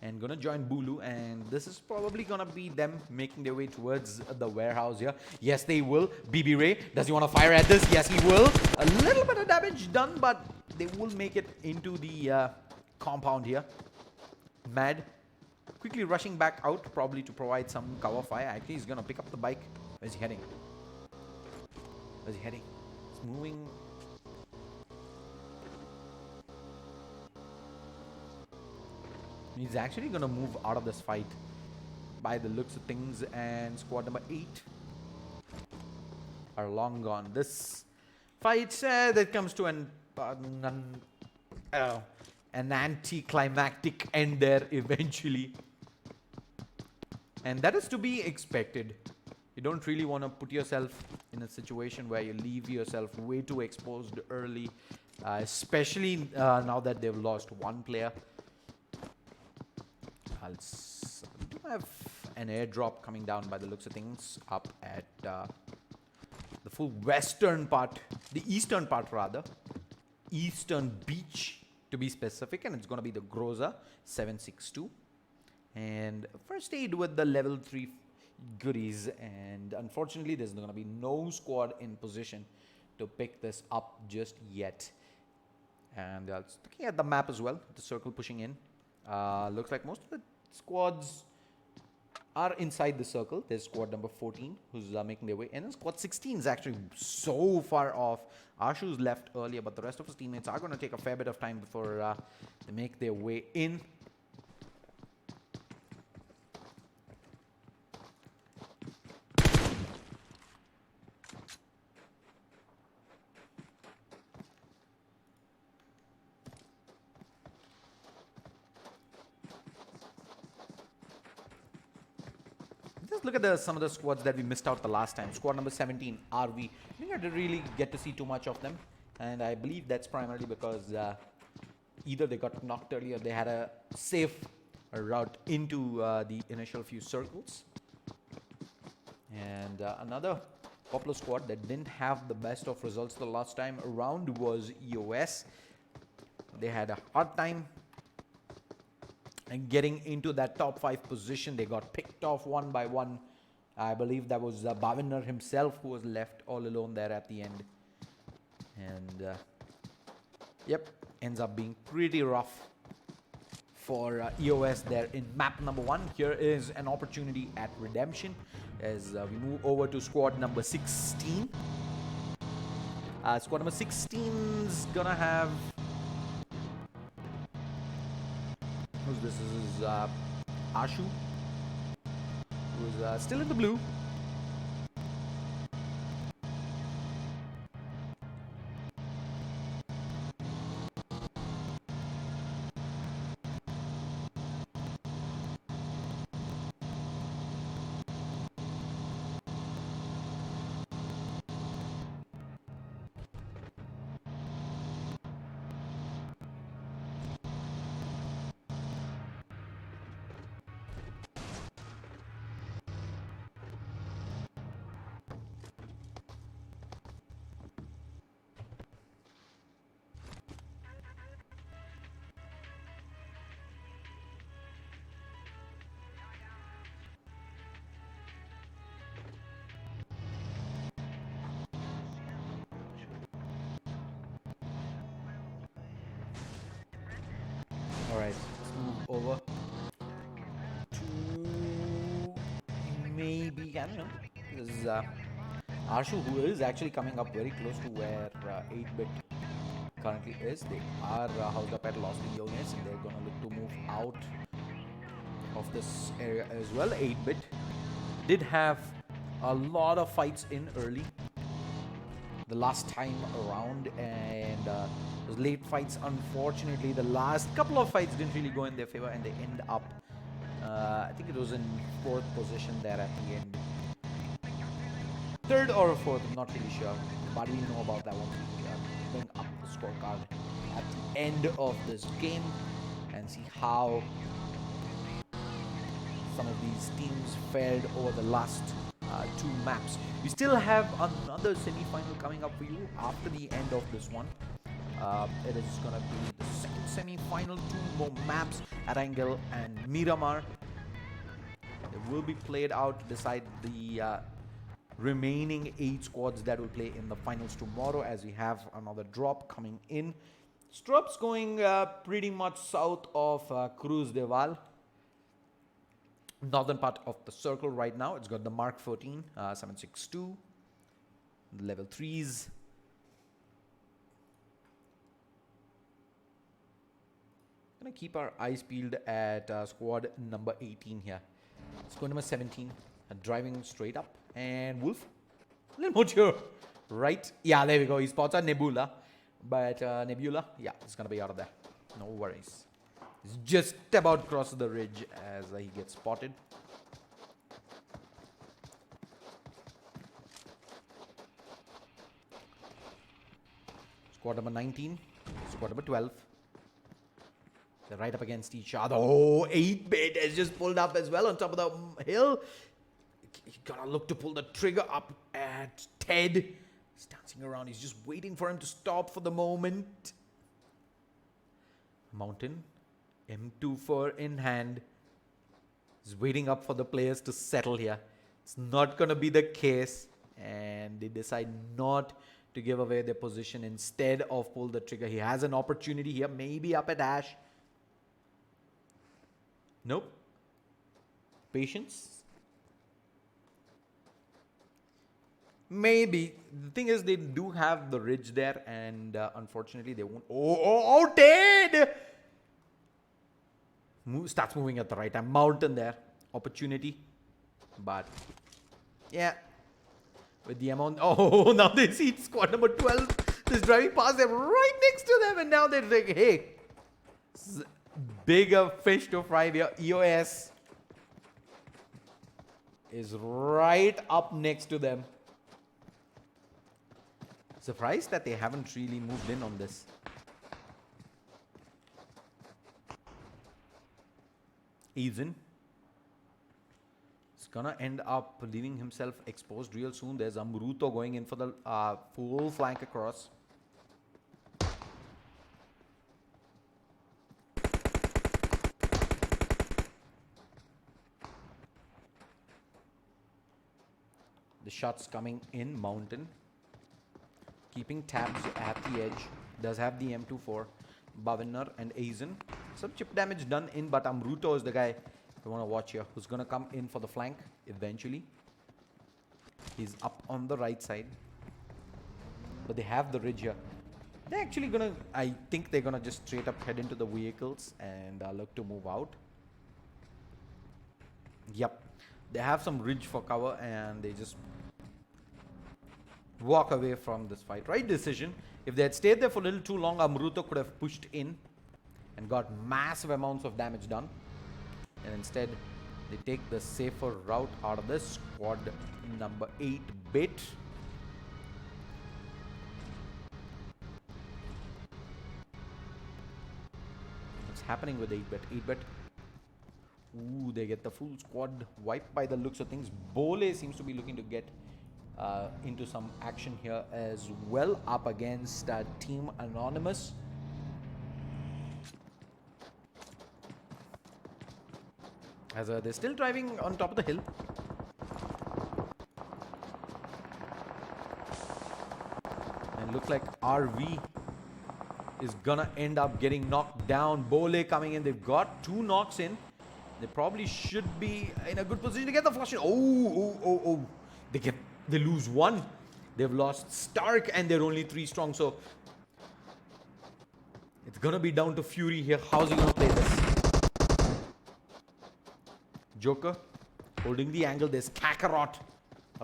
and gonna join Bulu, and this is probably gonna be them making their way towards the warehouse here. Yes, they will. BB Ray, does he want to fire at this? Yes, he will. A little bit of damage done, but they will make it into the compound here. Mad quickly rushing back out, probably to provide some cover fire. Actually, he's gonna pick up the bike. Where's he heading? Where's he heading? He's moving. He's actually going to move out of this fight by the looks of things, and squad number 8 are long gone. This fight that comes to an anticlimactic end there eventually. And that is to be expected. You don't really want to put yourself in a situation where you leave yourself way too exposed early, especially now that they've lost one player. We do have an airdrop coming down by the looks of things up at the full western part, the eastern part rather, eastern beach to be specific, and it's going to be the Groza 762 and first aid with the level 3 goodies, and unfortunately there's going to be no squad in position to pick this up just yet. And looking at the map as well, the circle pushing in, looks like most of the squads are inside the circle. There's squad number 14 who's making their way in, and squad 16 is actually so far off. Ashu's left earlier, but the rest of his teammates are going to take a fair bit of time before they make their way in. Just look at some of the squads that we missed out the last time. Squad number 17, RV. I think I didn't really get to see too much of them, and I believe that's primarily because either they got knocked early or they had a safe route into the initial few circles. And another popular squad that didn't have the best of results the last time around was EOS. They had a hard time and getting into that top 5 position. They got picked off one by one. I believe that was Bhaviner himself who was left all alone there at the end. And yep, ends up being pretty rough for EOS there in map number 1. Here is an opportunity at redemption as we move over to squad number 16. Squad number 16 is gonna have... Who's this? This is Ashu, who's still in the blue. Alright, let's move over to maybe, I don't know, this is Arshu, who is actually coming up very close to where 8-bit currently is. They are housed up at Lost units, and they're going to look to move out of this area as well. 8-bit did have a lot of fights in early the last time around, and those late fights, unfortunately, the last couple of fights didn't really go in their favor, and they end up, I think it was in 4th position there at the end. 3rd or 4th, I'm not really sure, but we know about that one. We bring up the scorecard at the end of this game and see how some of these teams fared over the last two maps. We still have another semi-final coming up for you after the end of this one. It is gonna be the second semi-final, two more maps, Arangel and Miramar. It will be played out to decide the remaining 8 squads that will play in the finals tomorrow, as we have another drop coming in. Strop's going pretty much south of Cruz de Val, northern part of the circle right now. It's got the Mark 14, 762, level 3s. Gonna keep our eyes peeled at squad number 18 here. Squad number 17, driving straight up. And Wolf, a little more to right. Yeah, there we go. He spots a Nebula. But Nebula, yeah, it's going to be out of there. No worries. He's just about crosses the ridge as he gets spotted. Squad number 19, squad number 12. They're right up against each other. Oh, 8-bit has just pulled up as well on top of the hill. You gotta look to pull the trigger up at Ted. He's dancing around. He's just waiting for him to stop for the moment. Mountain, M24 in hand. He's waiting up for the players to settle here. It's not gonna be the case. And they decide not to give away their position. Instead of pull the trigger. He has an opportunity here. Maybe up at Ash. Nope. Patience. Maybe. The thing is, they do have the ridge there, and unfortunately, they won't. Oh, Ted! Starts moving at the right time. Mountain there. Opportunity. But, yeah. With the amount. Oh, now they see squad number 12. Just driving past them right next to them, and now they're like, hey, bigger fish to fry here. EOS is right up next to them. Surprised that they haven't really moved in on this. Aizen is gonna end up leaving himself exposed real soon. There's Amruto going in for the full flank across. The shots coming in. Mountain keeping tabs at the edge. Does have the M24. Bavinar and Aizen. Some chip damage done in, but Amruto is the guy you want to watch here, who's going to come in for the flank eventually. He's up on the right side. But they have the ridge here. They're actually going to, I think they're going to just straight up head into the vehicles and look to move out. Yep. They have some ridge for cover and they just walk away from this fight. Right decision. If they had stayed there for a little too long, Amruto could have pushed in and got massive amounts of damage done. And instead, they take the safer route out of this. Squad number 8-bit. What's happening with 8-bit? 8-bit. Ooh, they get the full squad wiped by the looks of things. Bole seems to be looking to get into some action here as well, up against Team Anonymous. As they're still driving on top of the hill. And look like RV is gonna end up getting knocked down. Bole coming in. They've got 2 knocks in. They probably should be in a good position to get the flush in. Oh. They lose 1. They've lost Stark and they're only 3 strong. So it's gonna be down to Fury here. How's he gonna play this? Joker holding the angle. There's Kakarot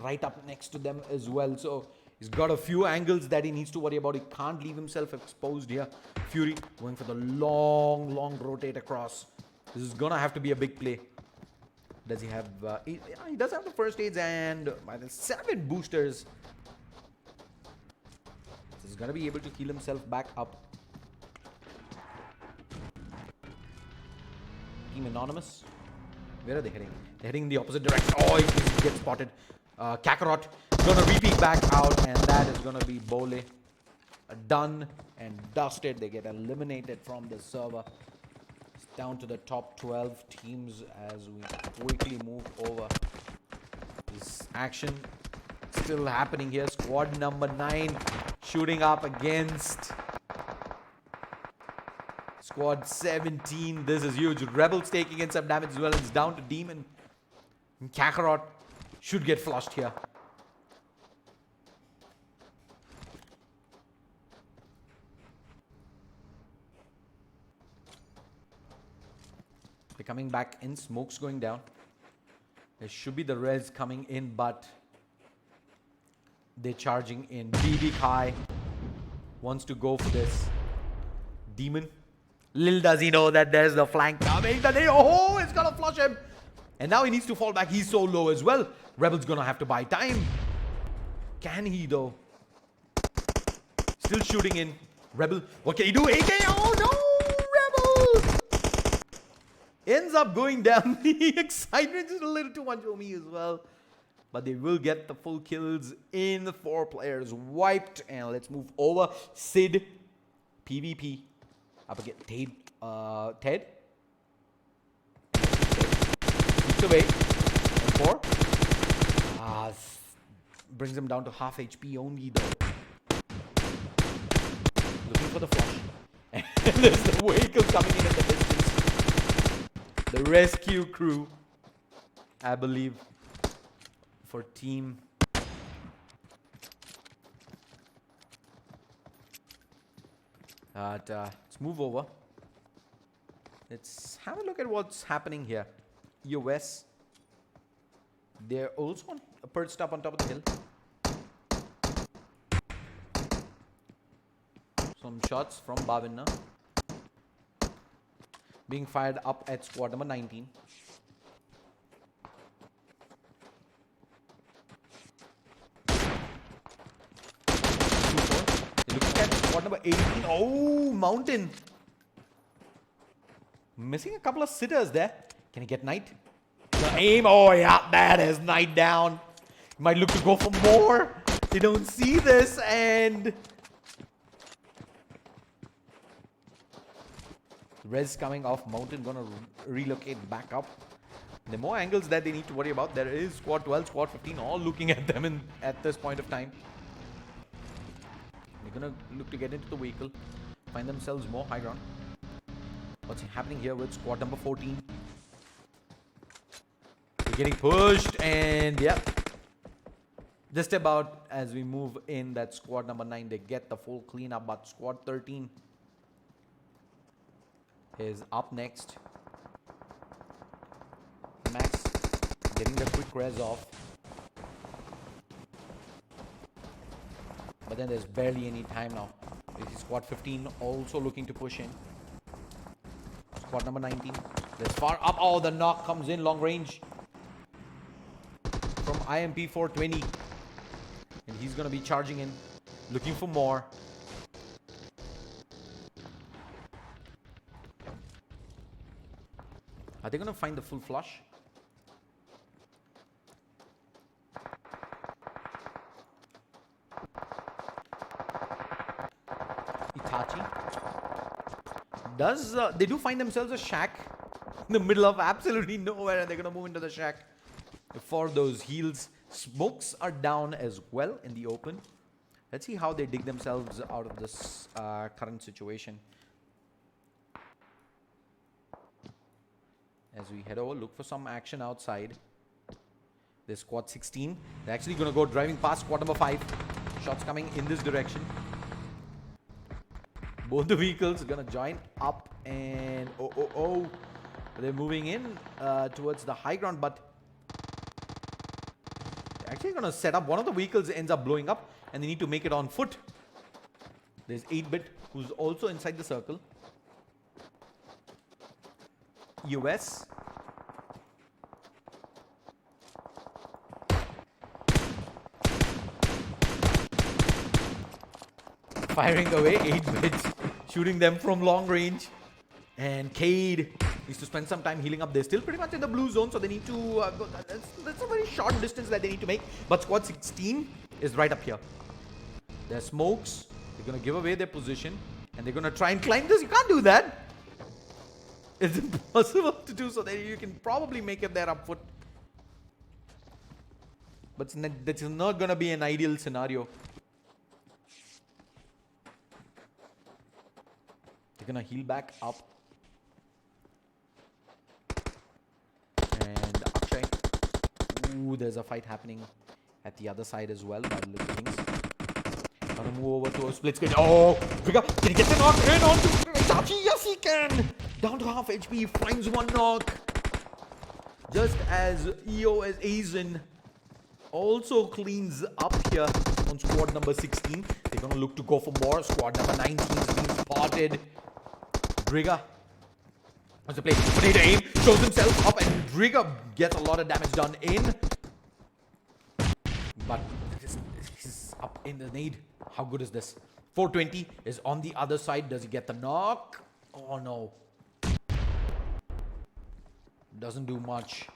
right up next to them as well. So he's got a few angles that he needs to worry about. He can't leave himself exposed here. Fury going for the long rotate across. This is gonna have to be a big play. Does he have... he does have the first aids and the 7 boosters. So he's gonna be able to heal himself back up. Team Anonymous. Where are they heading? They're heading in the opposite direction. Oh, he gets spotted. Kakarot gonna repeat back out, and that is gonna be Bole. Done and dusted. They get eliminated from the server. It's down to the top 12 teams as we quickly move over. This action still happening here. Squad number 9 shooting up against Squad 17. This is huge. Rebels taking in some damage as well. It's down to Demon. And Kakarot should get flushed here. They're coming back in. Smoke's going down. There should be the res coming in, but they're charging in. BB Kai wants to go for this. Demon. Little does he know that there's the flank coming. Oh, it's gonna flush him. And now he needs to fall back. He's so low as well. Rebel's gonna have to buy time. Can he though? Still shooting in. Rebel. What can he do? AK. Oh no! Rebel! Ends up going down. The excitement is a little too much for me as well. But they will get the full kills in. 4 players wiped. And let's move over. Sid. PvP. Up again. Ted. Keeps away. And 4. Brings him down to half HP only though. Looking for the flush. And there's the vehicle coming in at the distance. The rescue crew, I believe, for team. Let's move over. Let's have a look at what's happening here. US. They're also perched up on top of the hill. Some shots from Bavinna. Being fired up at squad number 19. Looking at squad number 18. Oh, Mountain. Missing a couple of sitters there. Can he get Knight? The aim. Oh, yeah, that is Knight down. He might look to go for more. They don't see this, and res coming off Mountain, gonna relocate back up. The more angles that they need to worry about. There is squad 12, squad 15 all looking at them at this point of time. They're gonna look to get into the vehicle, find themselves more high ground. What's happening here with squad number 14? They're getting pushed, and yeah, just about as we move in that squad number 9, they get the full cleanup, but squad 13 is up next. Max getting the quick res off. But then there's barely any time now. This is squad 15 also looking to push in. Squad number 19. There's far up. Oh, the knock comes in long range from IMP 420. And he's going to be charging in, looking for more. Are they going to find the full flush? Itachi. They do find themselves a shack in the middle of absolutely nowhere, and they're going to move into the shack for those heals. Smokes are down as well in the open. Let's see how they dig themselves out of this current situation. As we head over, look for some action outside. There's squad 16. They're actually going to go driving past squad number 5. Shots coming in this direction. Both the vehicles are going to join up, and they're moving in towards the high ground, but they're actually going to set up. One of the vehicles ends up blowing up, and they need to make it on foot. There's 8-bit, who's also inside the circle. US. Firing away 8 bits, shooting them from long range. And Cade needs to spend some time healing up. They're still pretty much in the blue zone, so they need to go. That's a very short distance that they need to make. But squad 16 is right up here. There's smokes. They're going to give away their position. And they're going to try and climb this. You can't do that. It's impossible to do so. You can probably make it there up foot. But that's not going to be an ideal scenario. They're going to heal back up. And Akshay. Ooh, there's a fight happening at the other side as well. By the look of things. Gonna move over to a split screen. Oh, Vigga, can he get the knock in onto Itachi? Yes, he can. Down to half HP, finds one knock. Just as EOS Aizen also cleans up here on squad number 16. They're gonna look to go for more. Squad number 19 is being spotted. Drigga wants to play potato aim, shows himself up, and Drigga gets a lot of damage done in. But he's up in the nade. How good is this? 420 is on the other side. Does he get the knock? Oh no. Doesn't do much.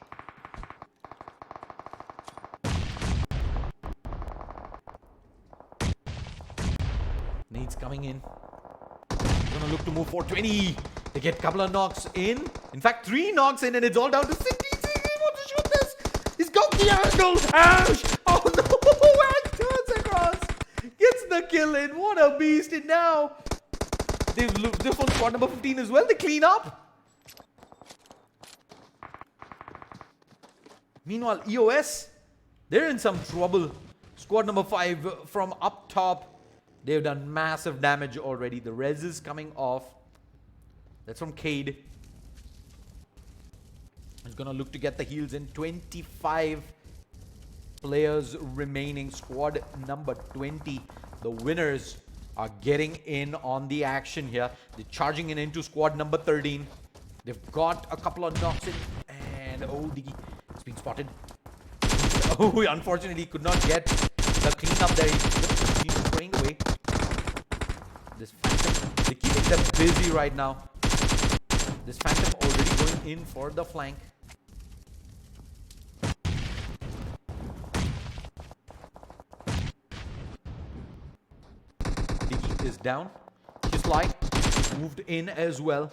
Nade's coming in. Gonna look to move 420. They get a couple of knocks in. In fact, 3 knocks in, and it's all down to 60. He wants to shoot this. He's got the angle. Ash! Oh no! Ash turns across. Gets the kill in. What a beast. And now they've on squad number 15 as well. They clean up. Meanwhile, EOS, they're in some trouble. Squad number 5 from up top. They've done massive damage already. The res is coming off. That's from Cade. He's going to look to get the heals in. 25 players remaining. Squad number 20. The winners are getting in on the action here. They're charging in into squad number 13. They've got a couple of knocks in. And oh, Diggy has been spotted. Oh, unfortunately, could not get the cleanup there. He's spraying away. This Phantom, they're keeping them busy right now. This Phantom already going in for the flank. Diggy is down. Kislai moved in as well.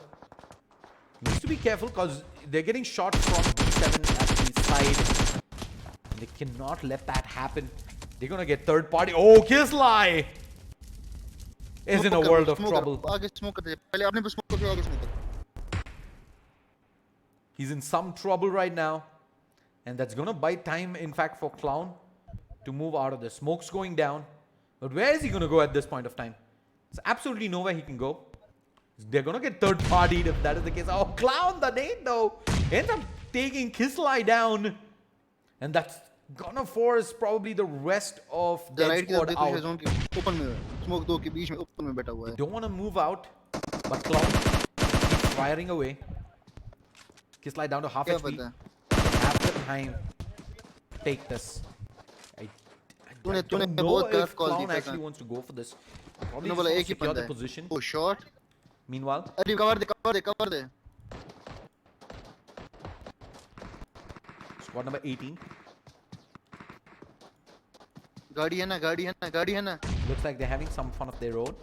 Needs to be careful because they're getting shot from B7 at the side. They cannot let that happen. They're gonna get third party. Oh, Kislai is in a world of trouble. He's in some trouble right now. And that's gonna buy time, in fact, for Clown to move out of this. Smoke's going down. But where is he gonna go at this point of time? There's absolutely nowhere he can go. They're gonna get third partied if that is the case. Oh, Clown, the nade though, ends up taking Kislai down. And that's gonna force probably the rest of the squad out. They don't want to move out, but Clown keeps firing away. Kislai down to half HP. They have the time. Take this. I don't know if Clown actually wants to go for this. Probably just wants to secure the position. Oh, shot. Meanwhile, cover de. squad number 18. गाड़ी है ना Looks like they're having some fun of their own.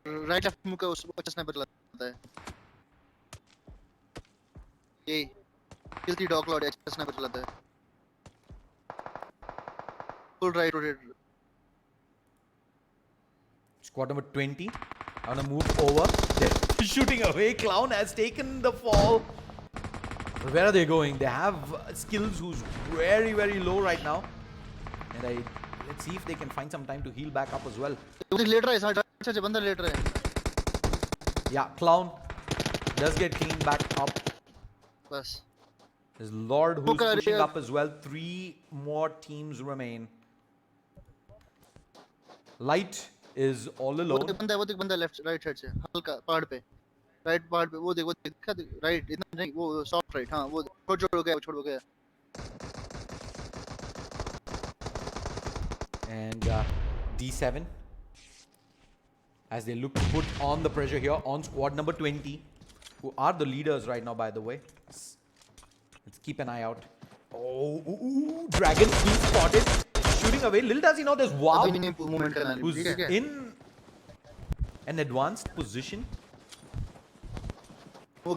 Right left मुंह का उस अच्छा sniper चलाता है ये किल दी डॉग लॉर्ड अच्छा स्नाइपर चलाता है full right rotate Squad number 20. I want to move over. They're shooting away. Clown has taken the fall. But where are they going? They have skills who's very, very low right now. And let's see if they can find some time to heal back up as well. लेट रहा है side अच्छा बंदा late रहा है Yeah, Clown does get cleaned back up. बस There's Lord who's pushing up as well. 3 more teams remain. Light is all alone. वो देख बंदा लेफ्ट राइट साइड से हल्का पहाड़ पे राइट पहाड़ पे वो देख राइट इतना नहीं वो सॉफ्ट राइट हां वो छोड़ गया And D7 as they look to put on the pressure here on squad number 20. who are the leaders right now, by the way. Let's keep an eye out. Oh, Dragon, he spotted. Shooting away. Little does he know there's Wow, who's in an advanced position. Do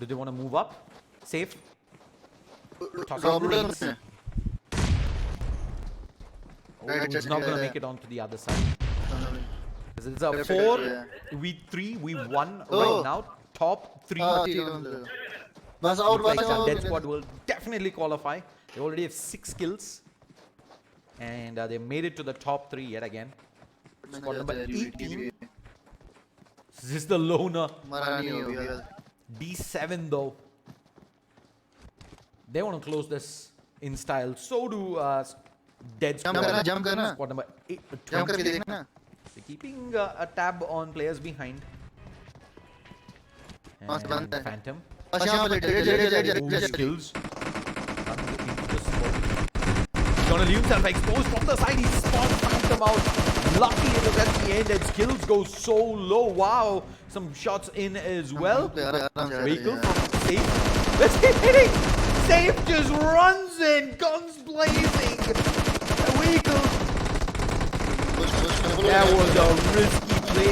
they want to move up? Safe. Toss out grenades. He's not going to make it onto the other side. It's a 4v3. We won right now. Top 3. Looks like that Dead Squad will definitely qualify. They already have 6 kills. And they made it to the top 3 yet again. Squad number 18. This is the loner. D7 though. They want to close this in style. So do Dead Squad. Squad number 20. They're keeping a tab on players behind. And Phantom. Skills. Gonna leave himself exposed from the side. He spawns Phantom out. Lucky it was at the end and skills go so low. Wow. Some shots in as well. Vehicle from Safe. Let's keep hitting. Safe just runs in. Guns blazing. The vehicle. That was a risky play.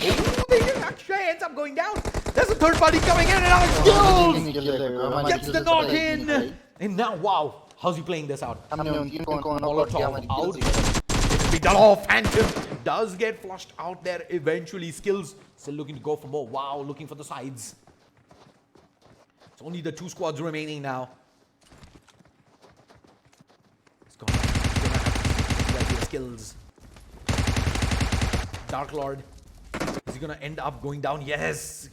And they actually ends up going down. There's a third party coming in and out. Skills. Gets the knock in. And now, wow. How's he playing this out? Molotov out. It's been done. Oh, Phantom does get flushed out there eventually. Skills still looking to go for more. Wow, looking for the sides. It's only the 2 squads remaining now. It's gonna have to Skills. Dark Lord. Is he gonna end up going down? Yes.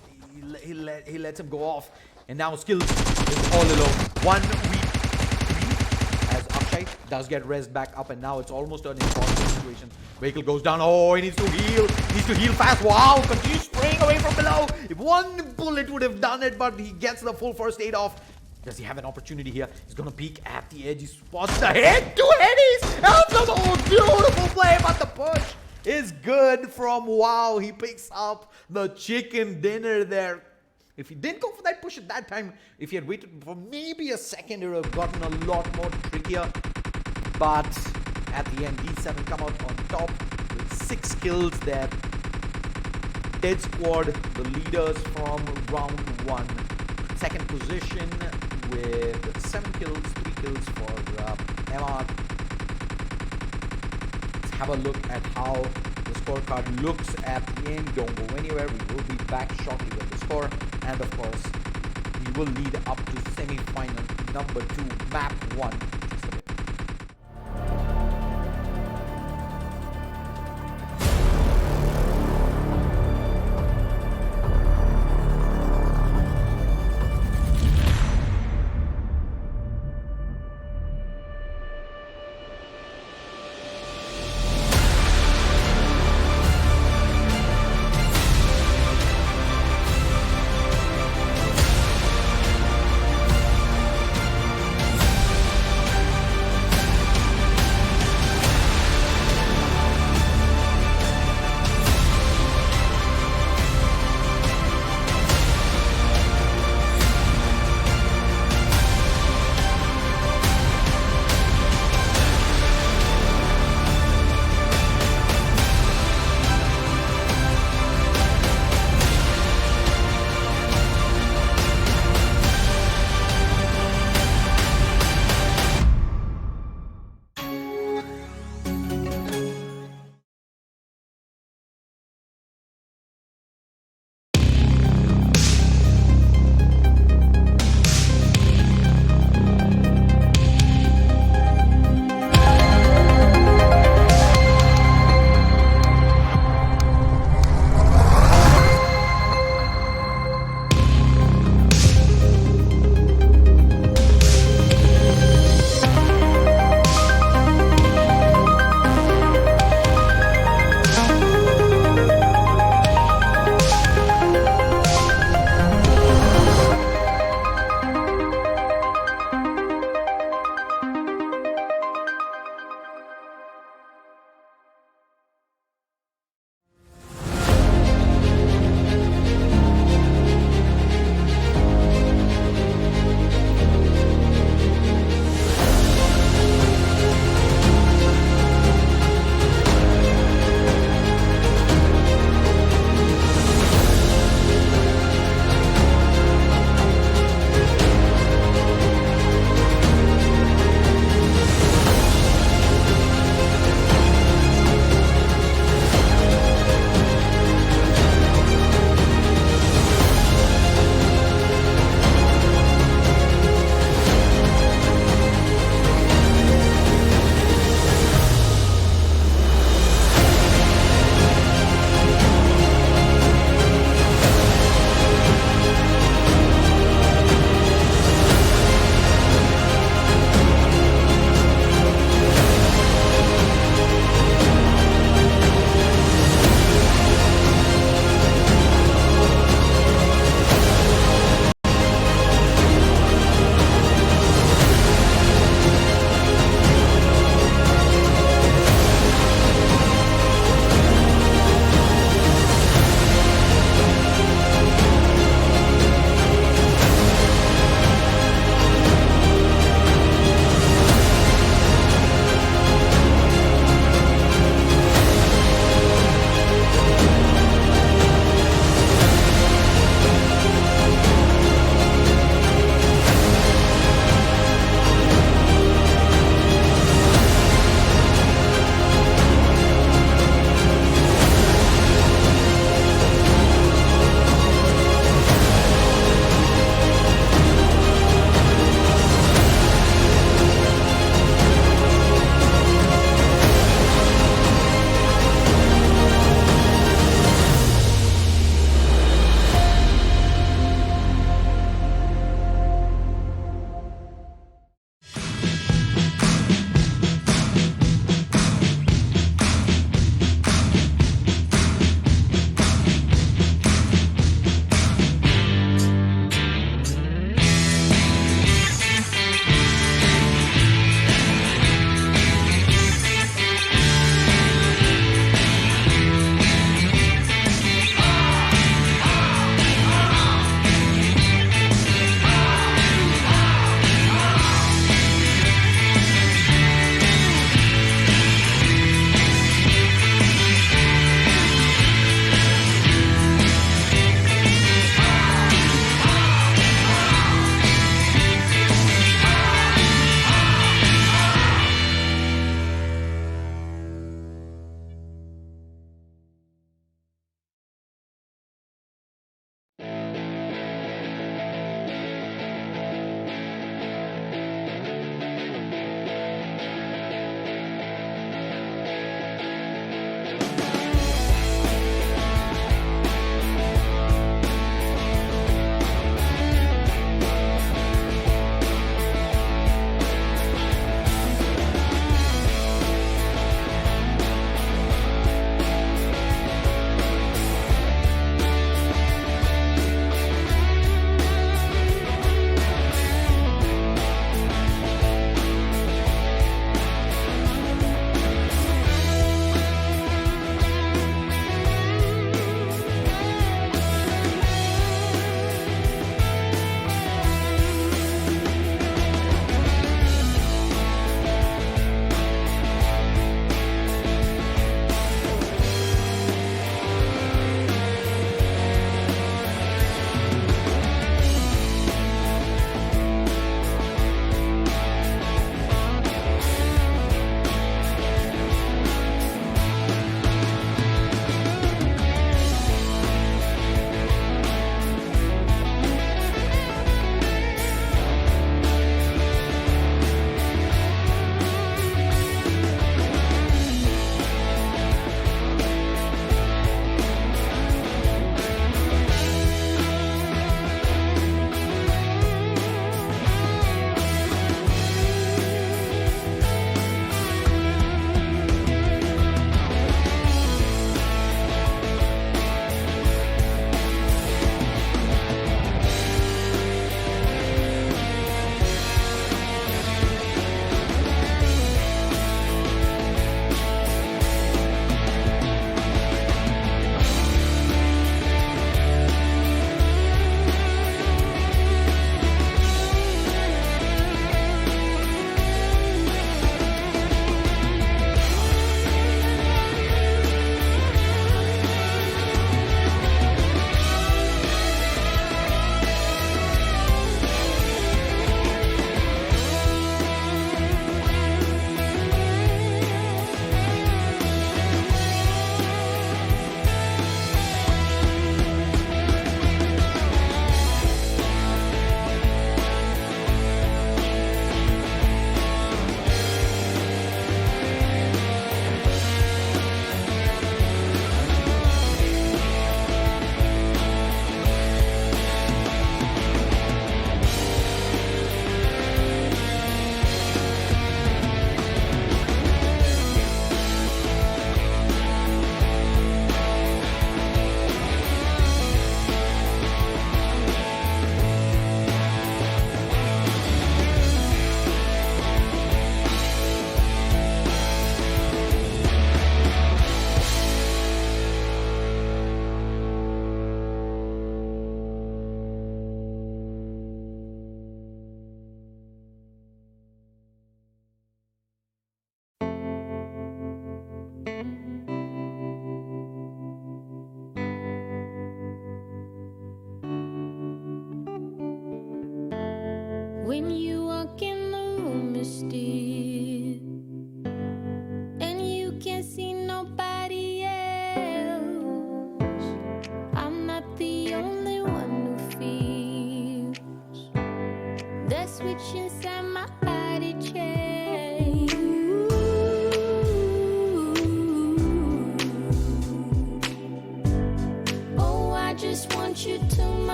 He lets him go off. And now Skills is all alone. 1v3 as Akshay does get rezzed back up, and now it's almost an impossible situation. Vehicle goes down. Oh, he needs to heal. He needs to heal fast. Wow, continues spraying away from below. If one bullet would have done it, but he gets the full first aid off. Does he have an opportunity here? He's gonna peek at the edge. He spots the hit. 2 headies. Oh, beautiful play, but the push is good from Wow. He picks up the chicken dinner there. If he didn't go for that push at that time, if he had waited for maybe a second, it would have gotten a lot more trickier. But at the end, D7 come out on top with 6 kills there. Dead Squad, the leaders from round 1. Second position with 7 kills, 3 kills for MR. Let's have a look at how the scorecard looks at the end. Don't go anywhere. We will be back shortly with the score. And of course, we will lead up to semi-final number 2, map 1. Just a bit.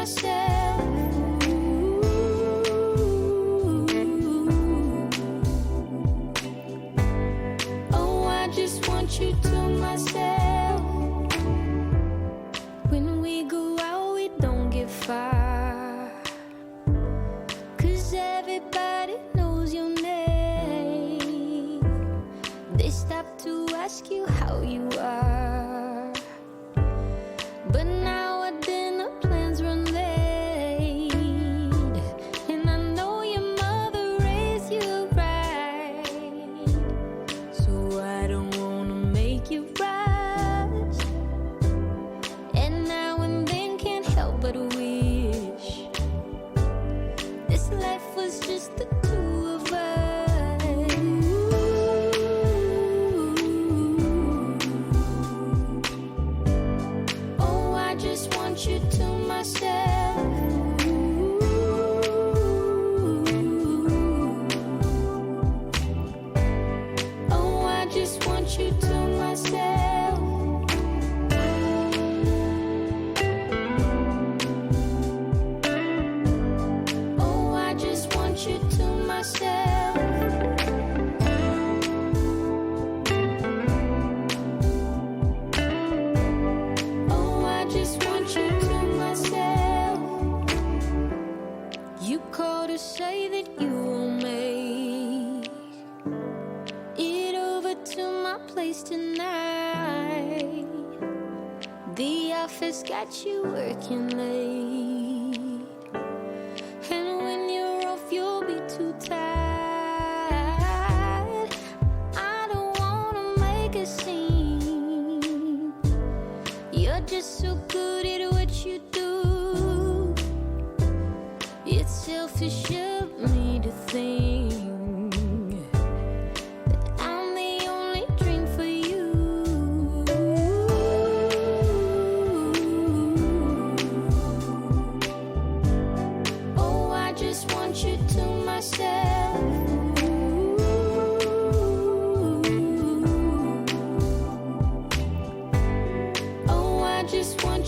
myself. Oh, I just want you to myself. When we go out, we don't get far, 'cause everybody knows your name. They stop to ask you how you are, but now our dinner plans run late, and I know your mother raised you right, so I don't wanna make you rush, and now and then can't help but wish this life was just the two of us. Oh, I just want you to myself. Oh, I just want you to myself. Oh, I just want you to myself. Oh, I just want you to myself. You called to say that you will make it over to my place tonight. The office got you working late, and when you're off, you'll be too tired. I don't wanna make a scene. You're just so good at what you do. It's selfish of me to think that I'm the only dream for you. Oh, I just want you to myself. Oh, I just want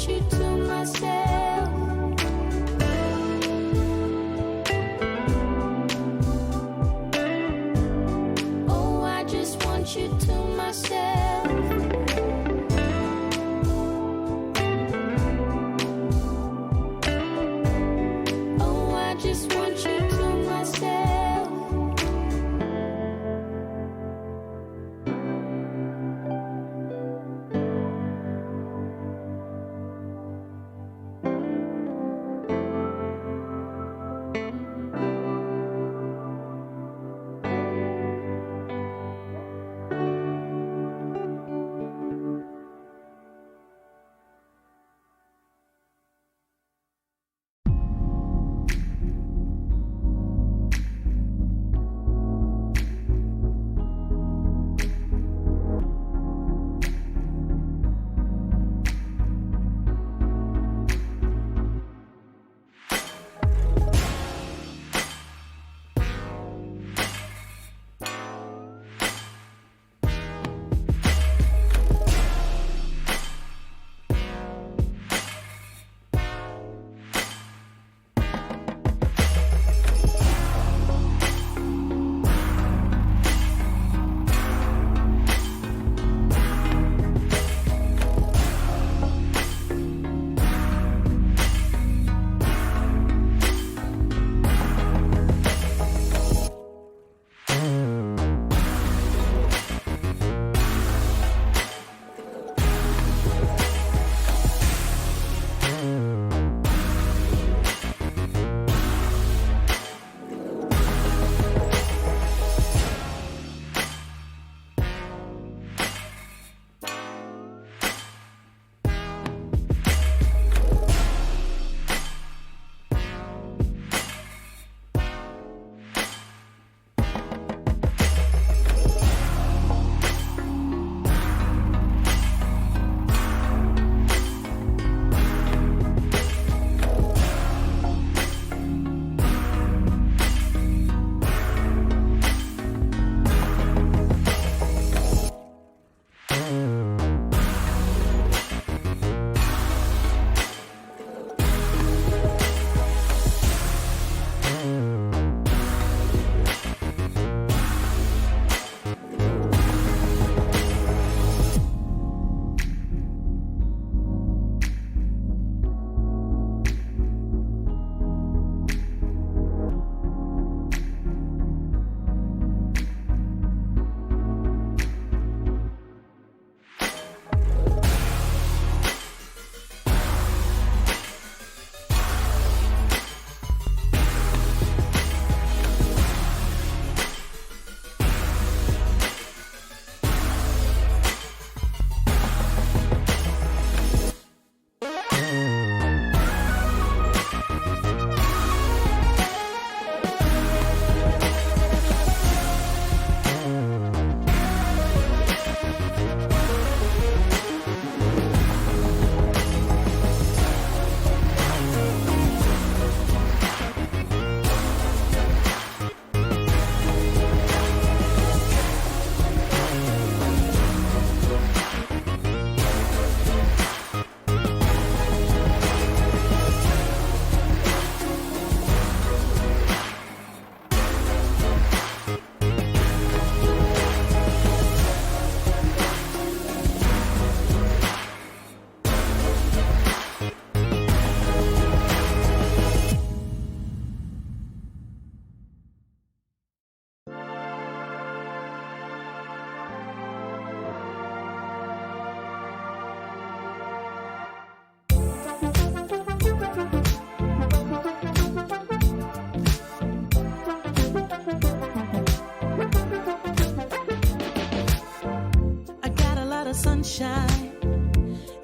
of sunshine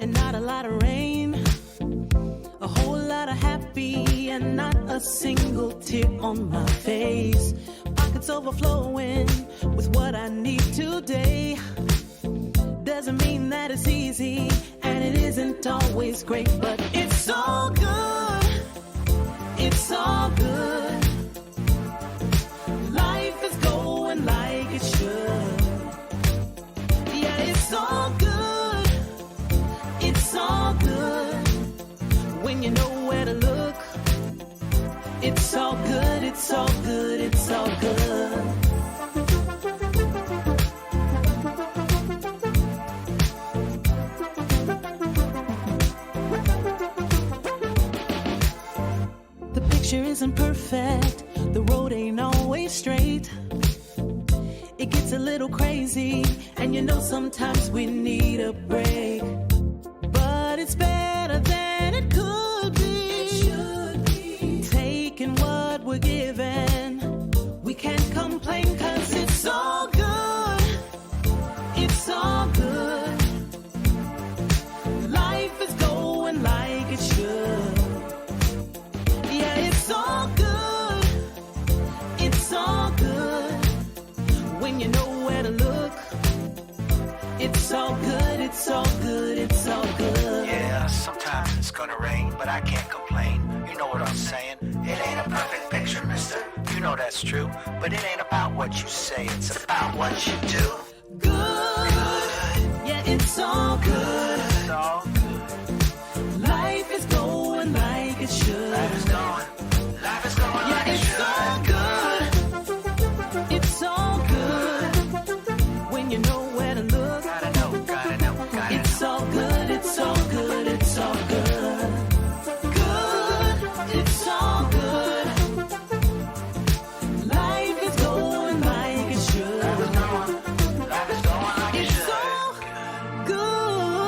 and not a lot of rain. A whole lot of happy and not a single tear on my face. Pockets overflowing with what I need today. Doesn't mean that it's easy, and it isn't always great, but it's all good. It's all good. Life is going like it should. Yeah, it's all good. It's all good. When you know where to look, it's all good. It's all good. It's all good. Isn't perfect, the road ain't always straight. It gets a little crazy, and you know sometimes we need a break. But it's better than it could be. It should be. Taking what we're given, we can't complain, 'cause it's all good. It's all good. Life is going like it should. It's all good. It's all good. When you know where to look, it's all good. It's all good. It's all good. Yeah, sometimes it's gonna rain, but I can't complain. You know what I'm saying? It ain't a perfect picture, mister. You know that's true. But it ain't about what you say, it's about what you do. Good. Yeah, it's all good. It's all good. Life is going like it should. Life is going. Life is going like it it's should. all good. It's all good. When you know where to look, Gotta know, gotta know, gotta it's know. all good. It's all good. It's all good. Good. It's all good. Life is going like it should. Life is going like it It's should. all good.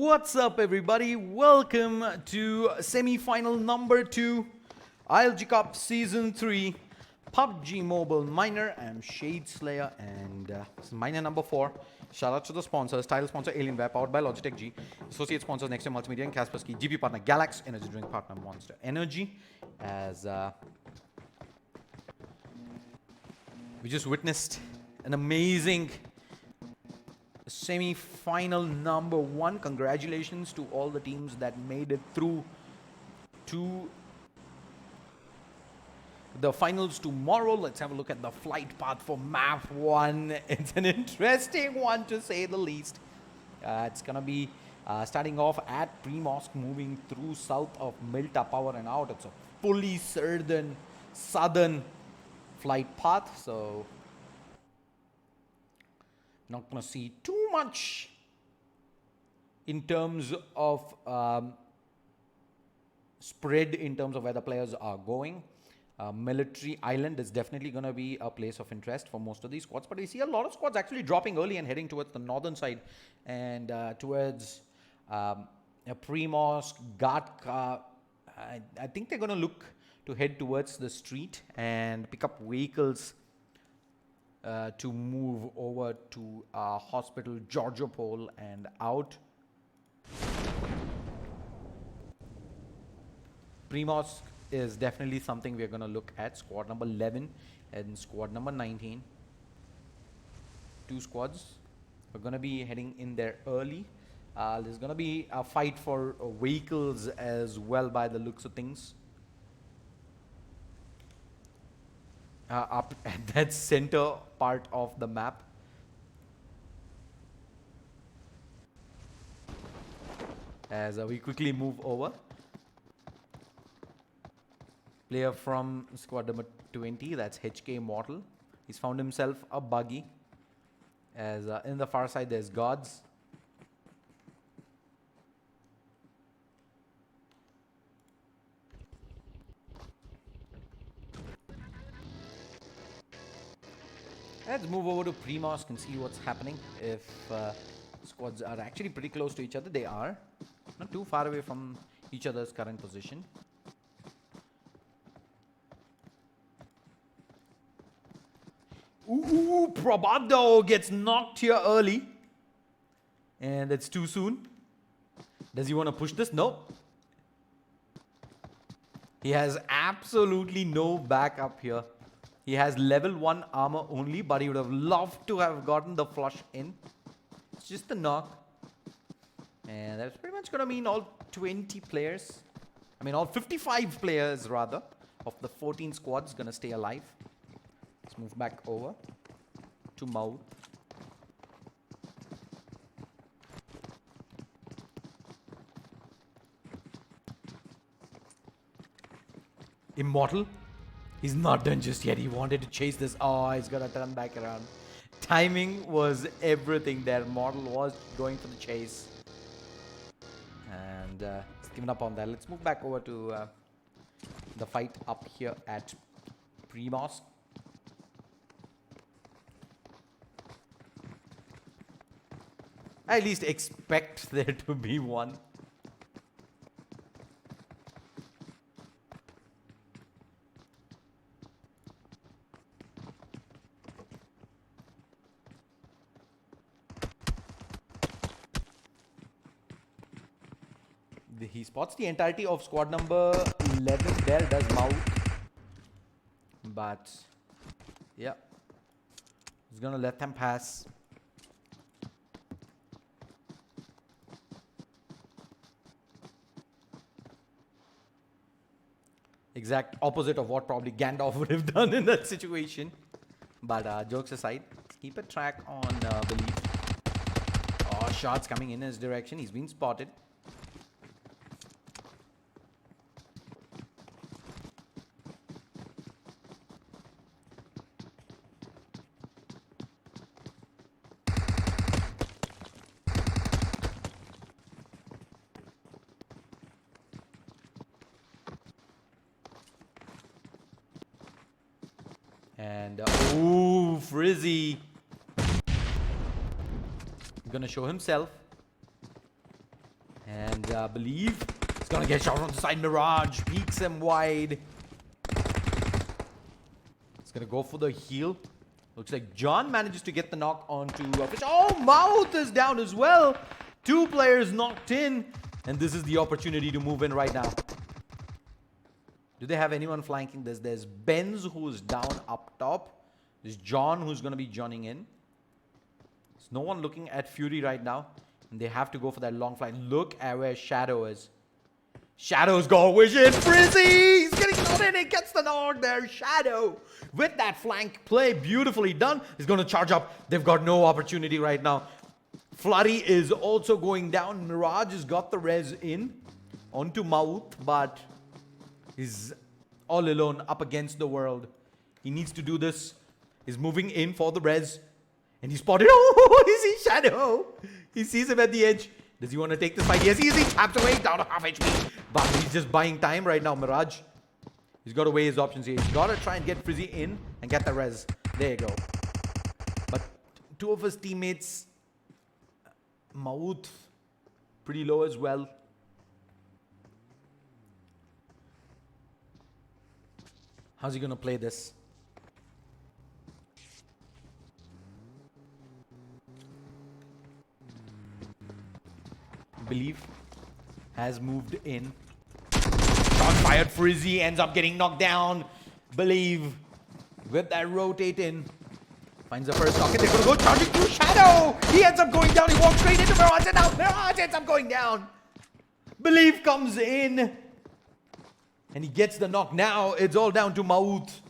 What's up, everybody? Welcome to semi-final number 2, ILG Cup Season 3, PUBG Mobile Miner. I'm Shade Slayer, and this is Miner number 4. Shout out to the sponsors. Title sponsor Alienware, powered by Logitech G. Associate sponsors Next Gen Multimedia and Kaspersky. GP partner Galax. Energy drink partner Monster Energy. As we just witnessed an amazing semi-final number 1. Congratulations to all the teams that made it through to the finals tomorrow. Let's have a look at the flight path for map 1. It's an interesting one, to say the least. It's gonna be starting off at Primorsk, moving through south of Milta Power and out. It's a fully southern flight path, so not going to see too much in terms of spread in terms of where the players are going. Military Island is definitely going to be a place of interest for most of these squads, but we see a lot of squads actually dropping early and heading towards the northern side and towards Primorsk, Gatka. I think they're going to look to head towards the street and pick up vehicles to move over to Hospital Georgiopol and out. Primorsk is definitely something we're going to look at. Squad number 11 and squad number 19. 2 squads. We're going to be heading in there early. There's going to be a fight for vehicles as well by the looks of things. Up at that center part of the map. As we quickly move over. Player from squad number 20, that's HK Mortal. He's found himself a buggy. As in the far side there's Gods. Let's move over to Primorsk and see what's happening. If squads are actually pretty close to each other, they are. Not too far away from each other's current position. Ooh, Probado gets knocked here early. And that's too soon. Does he want to push this? No. He has absolutely no backup here. He has level 1 armor only, but he would have loved to have gotten the flush in. It's just a knock. And that's pretty much going to mean all 20 players, all 55 players rather, of the 14 squads going to stay alive. Let's move back over to Mouth. Immortal. He's not done just yet. He wanted to chase this. Oh, he's got to turn back around. Timing was everything there. Mortal was going for the chase. And he's given up on that. Let's move back over to the fight up here at Primorsk. I at least expect there to be one. He spots the entirety of squad number 11 there, does Mouth. But, yeah. He's going to let them pass. Exact opposite of what probably Gandalf would have done in that situation. But jokes aside, let's keep a track on Belief. Oh, shots coming in his direction. He's been spotted. And, ooh, Frizzy. Gonna show himself. Believe he's gonna get shot on the side. Mirage peeks him wide. He's gonna go for the heal. Looks like John manages to get the knock onto Fish. Oh, Mouth is down as well. 2 players knocked in. And this is the opportunity to move in right now. Do they have anyone flanking this? There's Benz who's down up top. There's John who's going to be joining in. There's no one looking at Fury right now. And they have to go for that long flank. Look at where Shadow is. Shadow's got vision. Frizzy! He's getting knocked in. He gets the knock there. Shadow with that flank play. Beautifully done. He's going to charge up. They've got no opportunity right now. Flurry is also going down. Mirage has got the res in onto Mouth, but he's all alone up against the world. He needs to do this. He's moving in for the res. And he spotted. Oh, he sees Shadow. He sees him at the edge. Does he want to take this fight? Yes, he taps away down to half HP. But he's just buying time right now, Mirage. He's got to weigh his options here. He's got to try and get Frizzy in and get the res. There you go. But 2 of his teammates... Mouth pretty low as well. How's he gonna play this? Believe has moved in. Shot fired. Frizzy ends up getting knocked down. Believe with that rotate in. Finds the first knock and they're going to go charging through Shadow. He ends up going down. He walks straight into Mirage and now Mirage ends up going down. Believe comes in. And he gets the knock. Now it's all down to Mouth.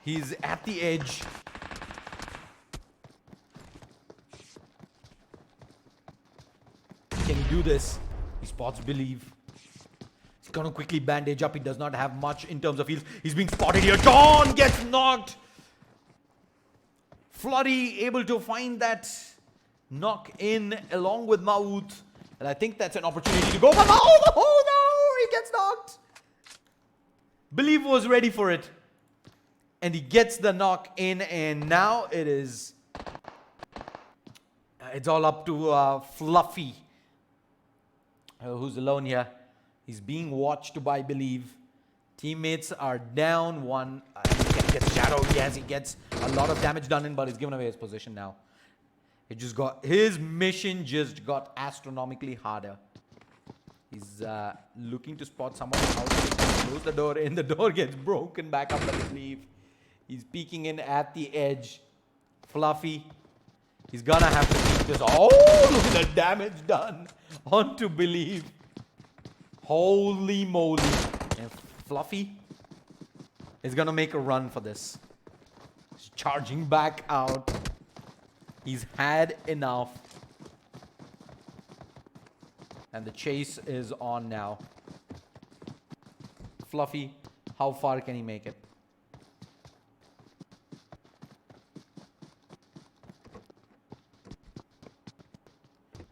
He's at the edge. Can he do this? He spots Believe. He's gonna quickly bandage up. He does not have much in terms of heals. He's being spotted here. John gets knocked. Flurry able to find that knock in along with Mouth. And I think that's an opportunity to go for Mouth. Oh no! He gets knocked. Believe was ready for it. And he gets the knock in. And now it is... it's all up to Fluffy. Who's alone here. He's being watched by Believe. Teammates are down 1. He gets Shadow. Yes, he gets a lot of damage done in, but he's given away his position now. It just got... his mission just got astronomically harder. He's looking to spot someone else. Close the door in. The door gets broken back up by Believe. He's peeking in at the edge. Fluffy. He's gonna have to beat this. Oh, look at the damage done onto Believe. Holy moly. And Fluffy is gonna make a run for this. He's charging back out. He's had enough. And the chase is on now. Fluffy, how far can he make it?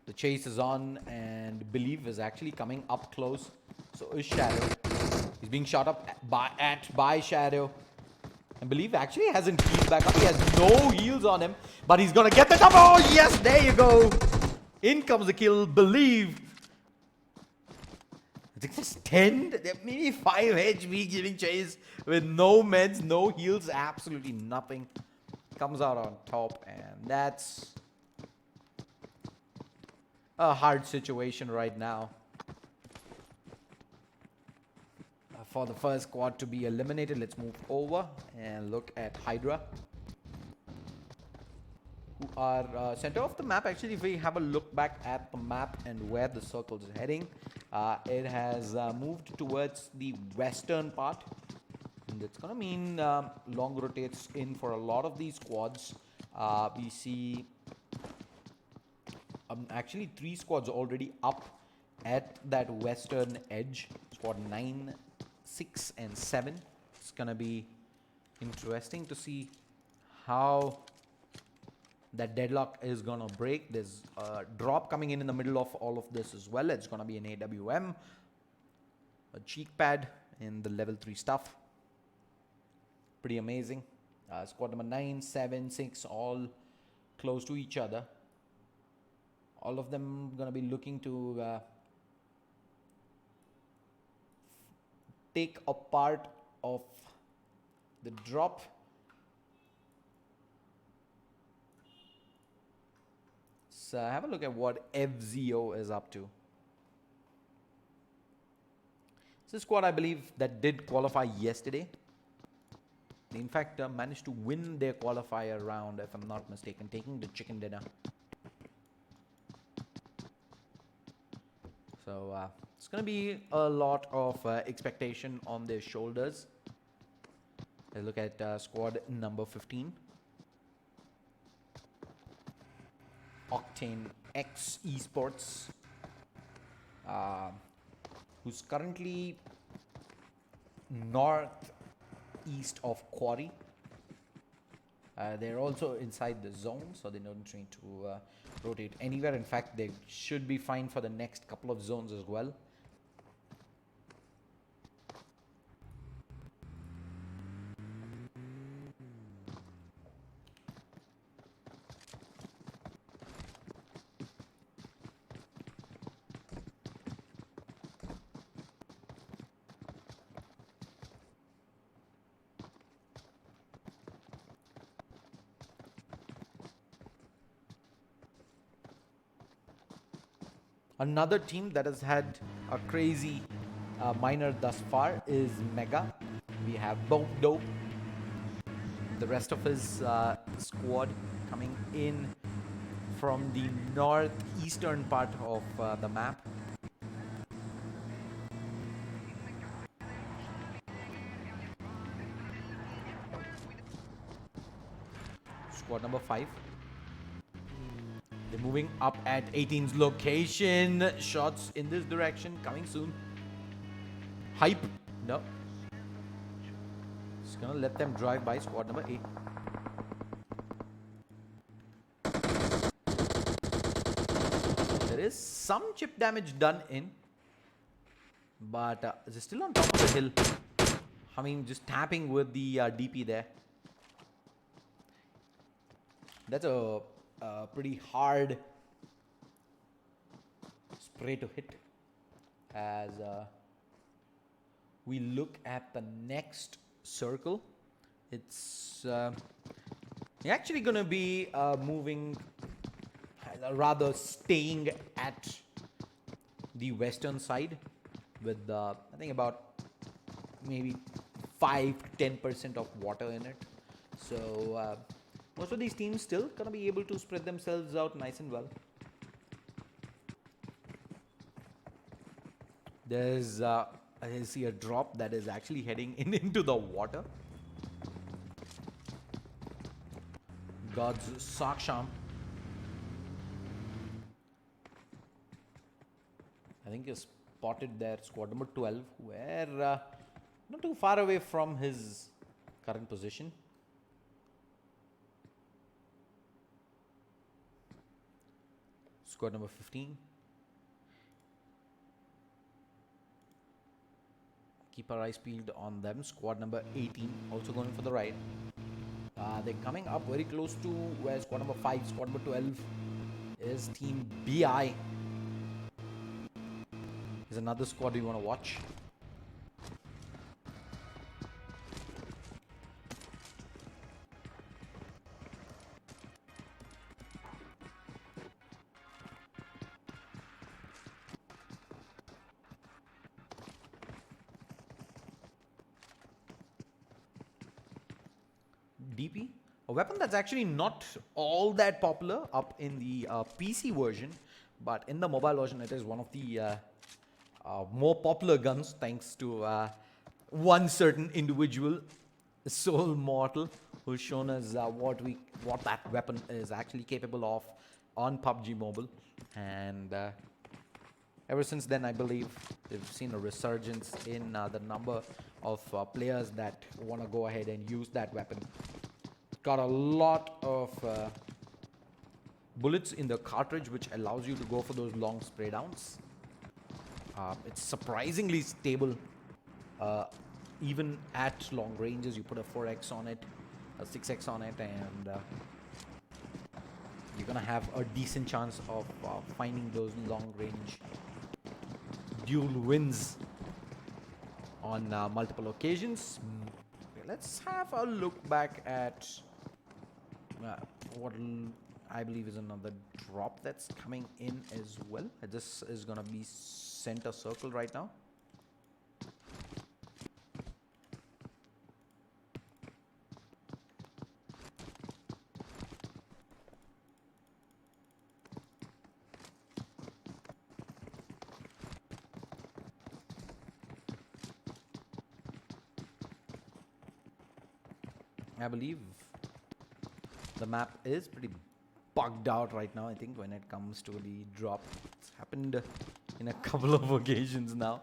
The chase is on and Believe is actually coming up close. So is Shadow. He's being shot up by Shadow. And Believe actually hasn't healed back up. He has no heals on him. But he's gonna get the double. Oh yes, there you go. In comes the kill. Believe. I think there's 10, maybe 5 HP giving chase with no meds, no heals, absolutely nothing. Comes out on top, and that's a hard situation right now. For the first squad to be eliminated, let's move over and look at Hydra, who are center of the map. Actually, if we have a look back at the map and where the circle is heading, it has moved towards the western part. And it's going to mean long rotates in for a lot of these squads. We see actually 3 squads already up at that western edge. Squad 9, 6 and 7. It's going to be interesting to see how that deadlock is going to break. There's a drop coming in the middle of all of this as well. It's going to be an AWM, a cheek pad in the level 3 stuff. Pretty amazing. Squad number 9, 7, 6 all close to each other. All of them gonna be looking to take a part of the drop. So have a look at what FZO is up to. It's a squad, I believe, that did qualify yesterday. They in fact managed to win their qualifier round, if I'm not mistaken, taking the chicken dinner. So it's going to be a lot of expectation on their shoulders. Let's look at squad number 15. Octane X Esports, who's currently northeast of Quarry. They're also inside the zone, so they don't need to rotate anywhere. In fact, they should be fine for the next couple of zones as well. Another team that has had a crazy minor thus far is Mega. We have Dope. The rest of his squad coming in from the northeastern part of the map. Squad number 5. They're moving up at 18's location. Shots in this direction coming soon. Hype. No. Just gonna let them drive by squad number 8. There is some chip damage done in. But they're still on top of the hill. I mean, just tapping with the DP there. That's a pretty hard spray to hit. As we look at the next circle, it's actually going to be moving, rather staying at the western side with I think about maybe 5 to 10% of water in it. So most of these teams still gonna be able to spread themselves out nice and well. There's I see a drop that is actually heading into the water. God's Saksham. I think you spotted there squad number 12, where not too far away from his current position. Squad number 15. Keep our eyes peeled on them. Squad number 18 also going for the ride. They're coming up very close to where squad number 5, squad number 12 is Team BI. There's another squad we want to watch. DP, a weapon that's actually not all that popular up in the PC version, but in the mobile version it is one of the more popular guns, thanks to one certain individual, Soul Mortal, who's shown us what that weapon is actually capable of on PUBG Mobile. And ever since then, I believe they've seen a resurgence in the number of players that want to go ahead and use that weapon. Got a lot of bullets in the cartridge, which allows you to go for those long spray downs. It's surprisingly stable, even at long ranges. You put a 4x on it, a 6x on it, and you're gonna have a decent chance of finding those long range dual wins on multiple occasions. Okay, let's have a look back at what I believe is another drop that's coming in as well. This is gonna be center circle right now. I believe the map is pretty bugged out right now, I think, when it comes to the drop. It's happened in a couple of occasions now.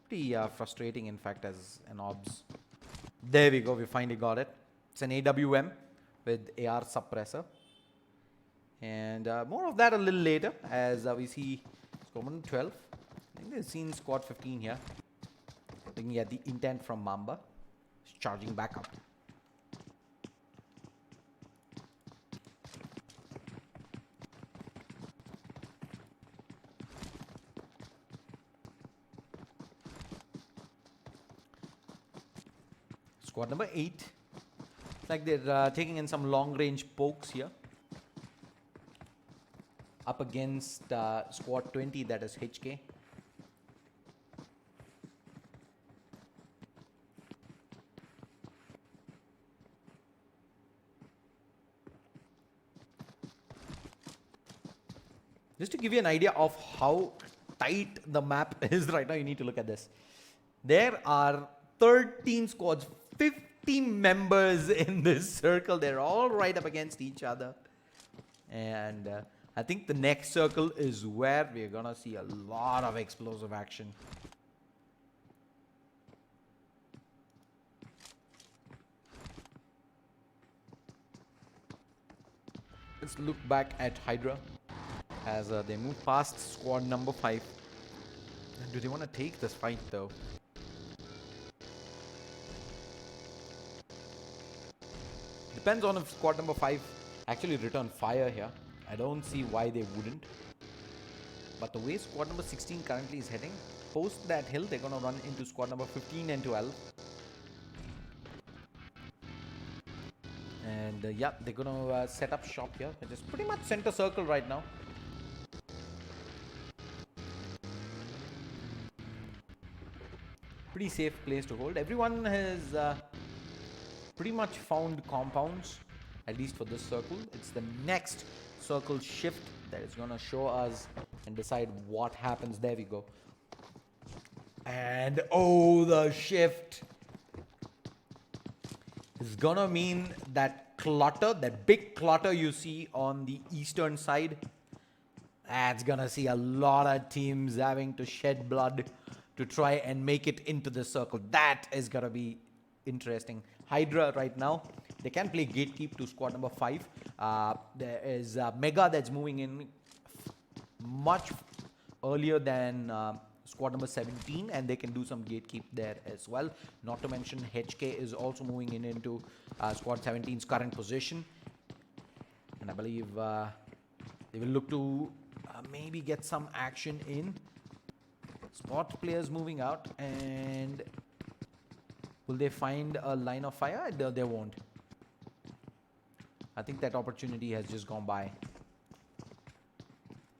Pretty frustrating, in fact, as an obs. There we go, we finally got it. It's an AWM with AR suppressor. And more of that a little later, as we see squad 12. I think they've seen squad 15 here. Looking at the intent from Mamba. It's charging back up. Squad number 8. It's like they're taking in some long range pokes here. Up against squad 20, that is HK. Just to give you an idea of how tight the map is right now, you need to look at this. There are 13 squads, 50 members in this circle. They're all right up against each other. And I think the next circle is where we're going to see a lot of explosive action. Let's look back at Hydra as they move past squad number 5. Do they want to take this fight though? Depends on if squad number 5 actually return fire here. I don't see why they wouldn't. But the way squad number 16 currently is heading, post that hill, they're going to run into squad number 15 and 12. And yeah, they're going to set up shop here, which is pretty much center circle right now. Pretty safe place to hold. Everyone has pretty much found compounds, at least for this circle. It's the next circle shift that is going to show us and decide what happens. There we go. And oh, the shift is going to mean that clutter, that big clutter you see on the eastern side, that's going to see a lot of teams having to shed blood to try and make it into the circle. That is going to be interesting. Hydra right now, they can play gatekeep to squad number 5. There is Mega that's moving in much earlier than squad number 17, and they can do some gatekeep there as well. Not to mention HK is also moving in into squad 17's current position. And I believe they will look to maybe get some action in. Spot players moving out, and will they find a line of fire? They won't. I think that opportunity has just gone by.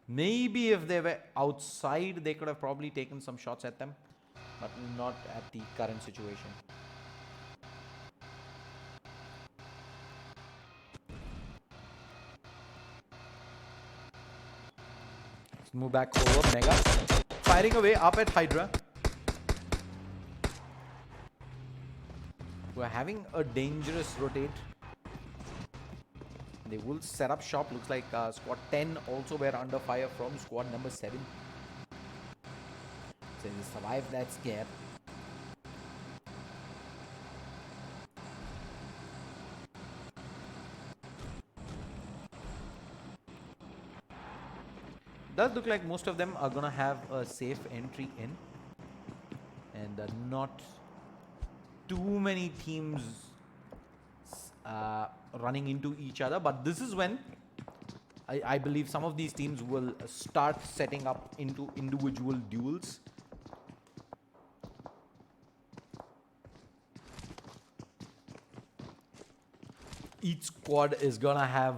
Maybe if they were outside, they could have probably taken some shots at them, but not at the current situation. Let's move back over. Mega firing away up at Hydra. We're having a dangerous rotate. They will set up shop. Looks like squad 10 also were under fire from squad number 7. So they survived that scare. Does look like most of them are gonna have a safe entry in, and not too many teams running into each other. But this is when I believe some of these teams will start setting up into individual duels. Each squad is gonna have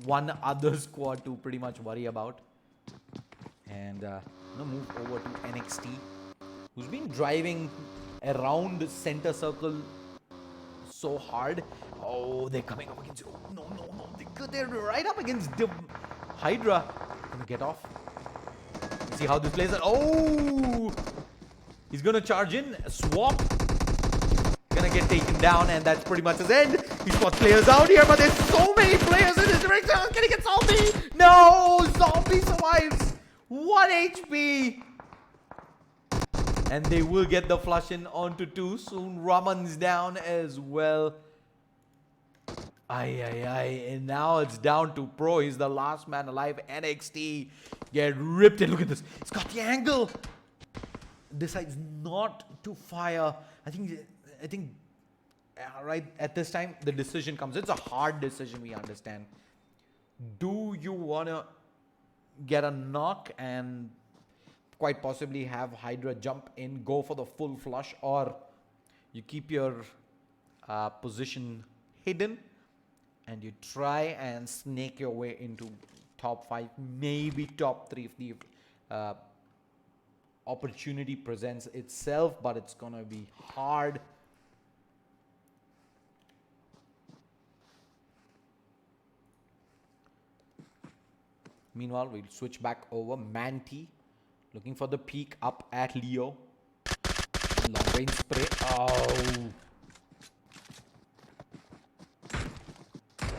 one other squad to pretty much worry about. And I'm gonna move over to NXT, who's been driving around center circle so hard. Oh, they're coming up against... Oh, no. They're right up against the Hydra. Gonna get off. See how this plays out. Oh! He's gonna charge in. Swap. Gonna get taken down, and that's pretty much his end. He's got players out here, but there's so many players in his direction. Can he get Zombie? No! Zombie survives. 1 HP. And they will get the flush in onto 2. Soon Raman's down as well. And now it's down to Pro. He's the last man alive. NXT get ripped. And look at this. He's got the angle. Decides not to fire. I think right at this time the decision comes. It's a hard decision, we understand. Do you want to get a knock and quite possibly have Hydra jump in, go for the full flush, or you keep your position hidden and you try and snake your way into top 5, maybe top 3 if the opportunity presents itself, but it's gonna be hard. Meanwhile, we'll switch back over. Manti looking for the peek up at Leo. Long range spray. Oh.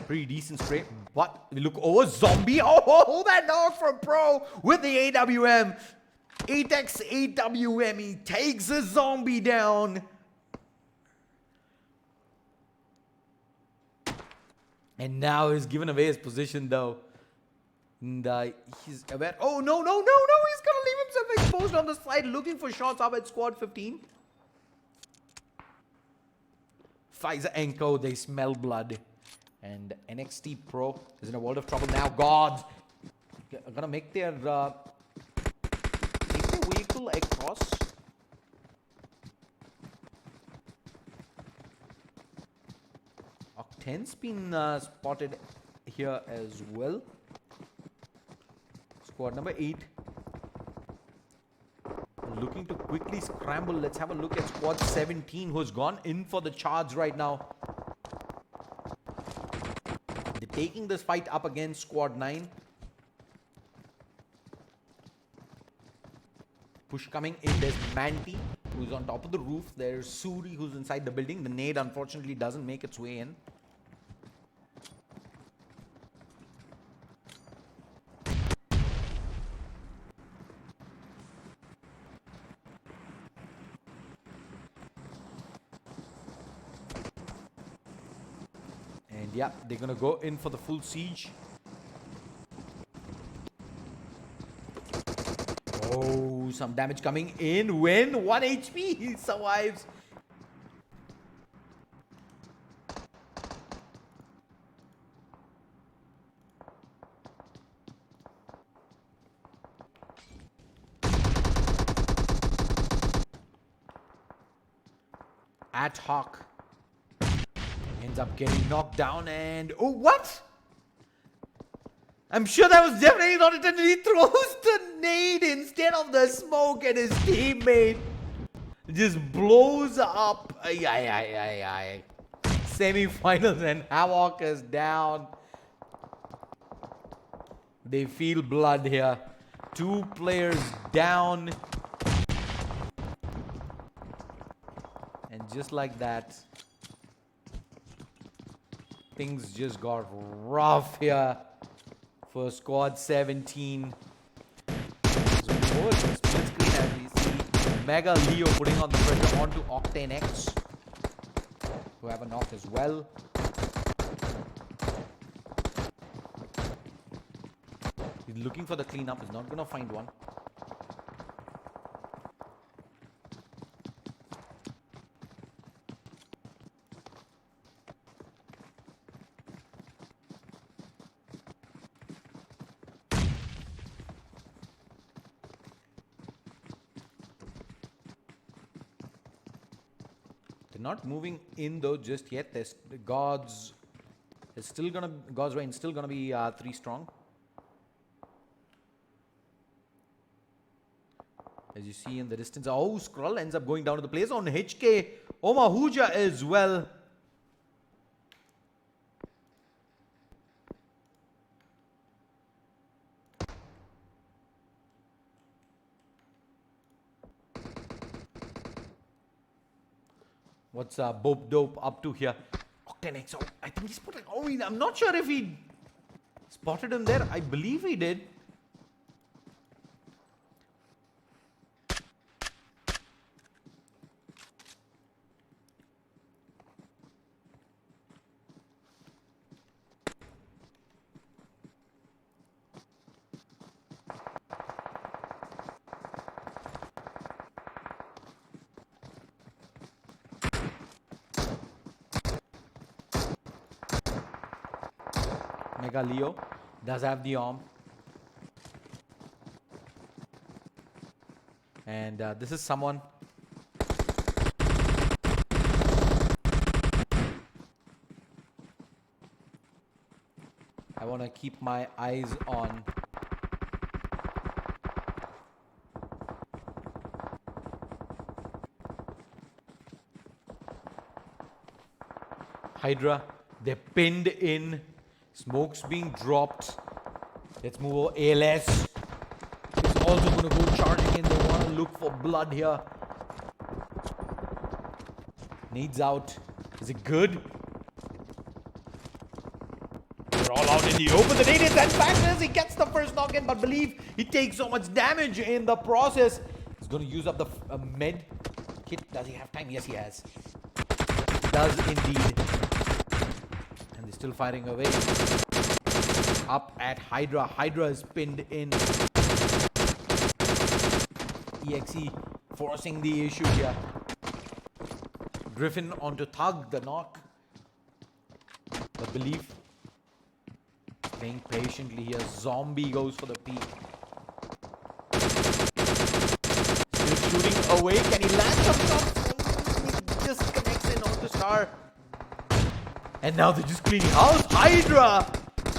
Pretty decent spray. But we look over. Zombie. Oh, that knock from Pro with the AWM. 8x AWM. He takes a zombie down. And now he's given away his position though. And he's aware. Oh, no. He's gonna leave himself exposed on the side, looking for shots up at squad 15. Pfizer Enko, they smell blood. And NXT Pro is in a world of trouble now. Gods are gonna make their vehicle across. Octane's been spotted here as well. Squad number 8 looking to quickly scramble. Let's have a look at squad 17, who's gone in for the charge right now. They're taking this fight up against squad 9. Push coming in. There's Manti, who's on top of the roof. There's Suri, who's inside the building. The nade unfortunately doesn't make its way in. Yeah, they're gonna go in for the full siege. Oh, some damage coming in. When 1 HP, he survives. Ad hoc ends up getting knocked down, and oh, what? I'm sure that was definitely not intended. He throws the nade instead of the smoke, and his teammate just blows up. Semi-finals, and Havoc is down. They feel blood here. 2 players down. And just like that, things just got rough here for squad 17. So forward to split screen as we see Mega Leo putting on the pressure onto Octane X, who have a knock as well. He's looking for the cleanup. He's not gonna find one. Not moving in though just yet. There's the God's Reign still gonna be 3 strong. As you see in the distance. Oh, Skrull ends up going down to the play zone. HK Omahuja as well. What's Bob Dope up to here? Octanex. Oh, I think he's put I'm not sure if he spotted him there. I believe he did. Mega Leo does have the arm. And this is someone. I want to keep my eyes on. Hydra, they're pinned in. Smoke's being dropped. Let's move over. ALS is also going to go charging in. They want to look for blood here. Needs out. Is it good? They're all out in the open. The nade is and factors. He gets the first knock in, but believe he takes so much damage in the process. He's going to use up the med kit. Does he have time? Yes, he has. Does indeed. And they're still firing away. Up at Hydra. Hydra is pinned in. EXE forcing the issue here. Griffin onto Thug, the knock. The belief. Playing patiently here. Zombie goes for the peak. Still shooting away. Can he land some shots? He just connects in onto Star. And now they're just cleaning house. Hydra!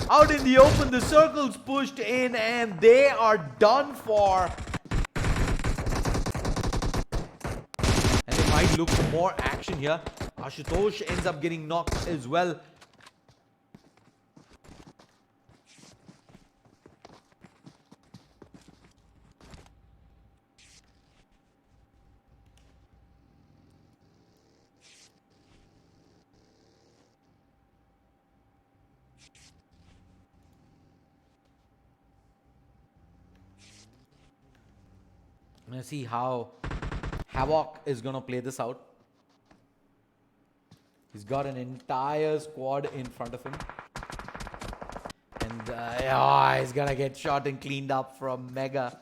Out in the open, the circle's pushed in and they are done for. And they might look for more action here. Ashutosh ends up getting knocked as well. Let's see how Havoc is going to play this out. He's got an entire squad in front of him. And he's going to get shot and cleaned up from Mega.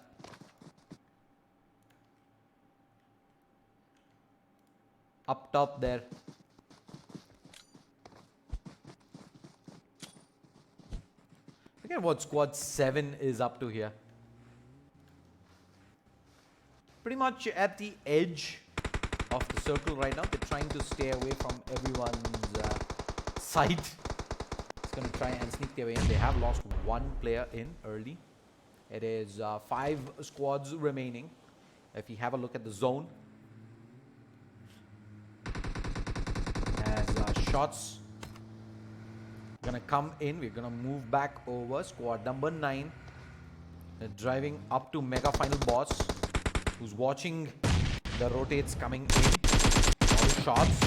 Up top there. Look at what squad 7 is up to here. Pretty much at the edge of the circle right now. They're trying to stay away from everyone's sight. It's going to try and sneak their way in. They have lost 1 player in early. It is 5 squads remaining. If you have a look at the zone. As shots going to come in. We're going to move back over. Squad number 9. They're driving up to Mega Final Boss. Who's watching the rotates coming in. All shots.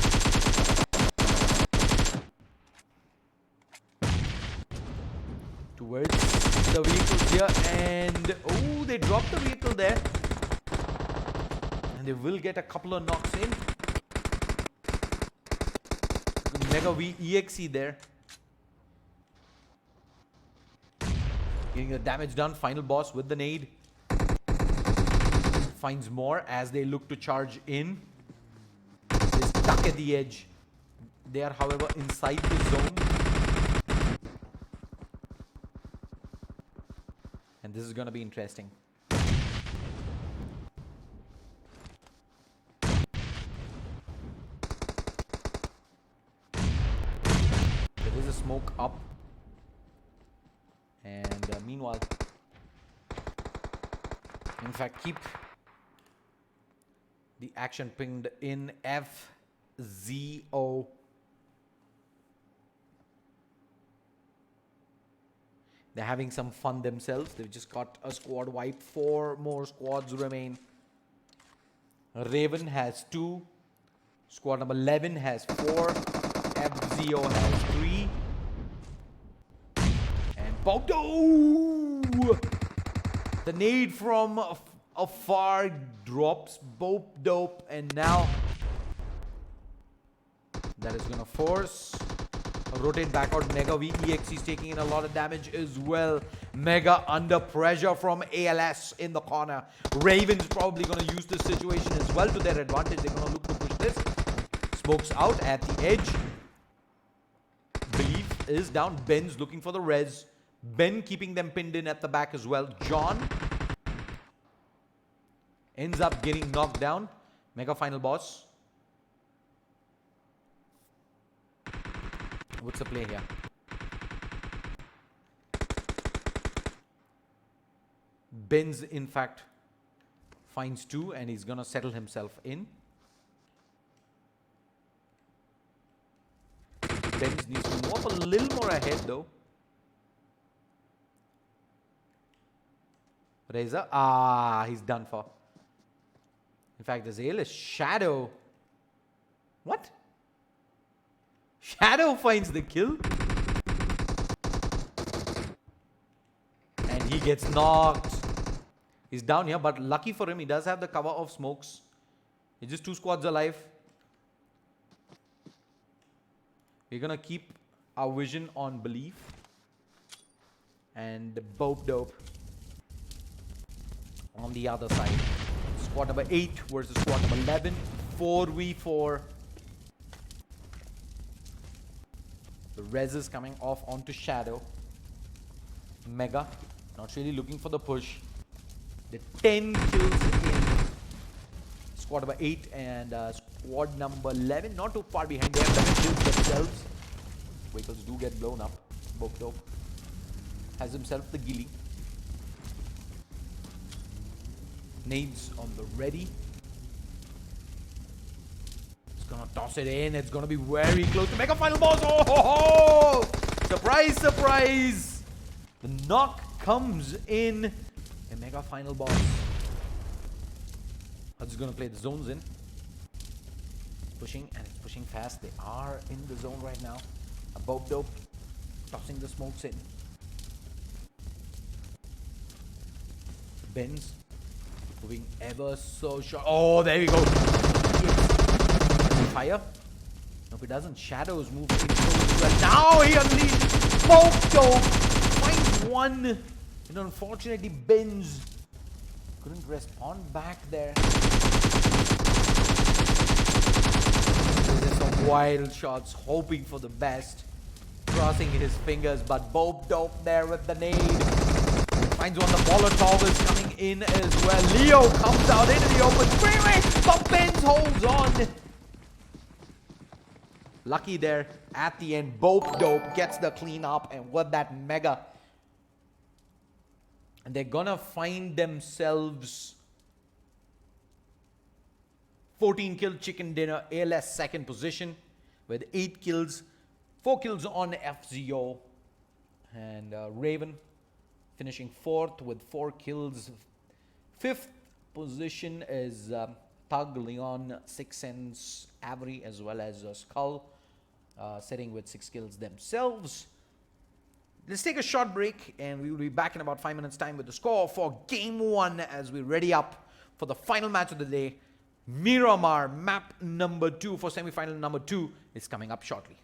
Towards the vehicles here. And oh, they dropped the vehicle there. And they will get a couple of knocks in. Mega V EXE there. Getting the damage done. Final boss with the nade. Finds more as they look to charge in. They're stuck at the edge. They are, however, inside the zone. And this is going to be interesting. smoke up. And meanwhile, in fact, keep the action pinged in FZO. They're having some fun themselves. They've just got a squad wipe. 4 more squads remain. Raven has 2. Squad number 11 has 4. FZO has 3. And Bodo! The nade from afar drops Bope Dope, and now that is gonna force a rotate back out. Mega VEX is taking in a lot of damage as well. Mega under pressure from ALS in the corner. Raven's probably gonna use this situation as well to their advantage. They're gonna look to push this. Smokes out at the edge. Belief is down. Ben's looking for the res. Ben keeping them pinned in at the back as well. John ends up getting knocked down. Mega final boss. What's the play here? Benz, in fact, finds 2 and he's gonna settle himself in. Benz needs to move up a little more ahead though. Razor. He's done for. In fact, the Zale is Shadow. What? Shadow finds the kill. And he gets knocked. He's down here, but lucky for him, he does have the cover of smokes. It's just 2 squads alive. We're gonna keep our vision on Belief. And Bope Dope on the other side. Squad number 8 versus squad number 11. 4v4. The res is coming off onto Shadow. Mega, not really looking for the push. The 10 kills in squad number 8 and squad number 11. Not too far behind. They have 7 kills themselves. Vehicles do get blown up. Bope Dope has himself the ghillie. Nades on the ready. It's gonna toss it in. It's gonna be very close to Mega Final Boss. Oh ho ho! Surprise, surprise! The knock comes in. A Mega Final Boss. I'm just gonna play the zones in. It's pushing and it's pushing fast. They are in the zone right now. A Bope Dope tossing the smokes in. Benz moving ever so short. Oh, there we go. Fire? Nope, it doesn't. Shadows move in close. Well, now he unleashed Bope Dope. Finds 1. And unfortunately, Benz couldn't respond back there. There's some wild shots, hoping for the best. Crossing his fingers, but Bope Dope there with the nade. Finds one. The Molotov is coming in as well. Leo comes out into the open freeway, but Benz holds on. Lucky there at the end. Bope Dope gets the clean up, and with that Mega, and they're gonna find themselves 14 kill chicken dinner. ALS second position with 8 kills, 4 kills on FZO, and Raven finishing 4th with 4 kills. 5th position is Thug, Leon, 6 Sense, Avery, as well as Skull, sitting with 6 kills themselves. Let's take a short break, and we will be back in about 5 minutes' time with the score for Game 1 as we ready up for the final match of the day. Miramar, map number 2 for semi-final number 2 is coming up shortly.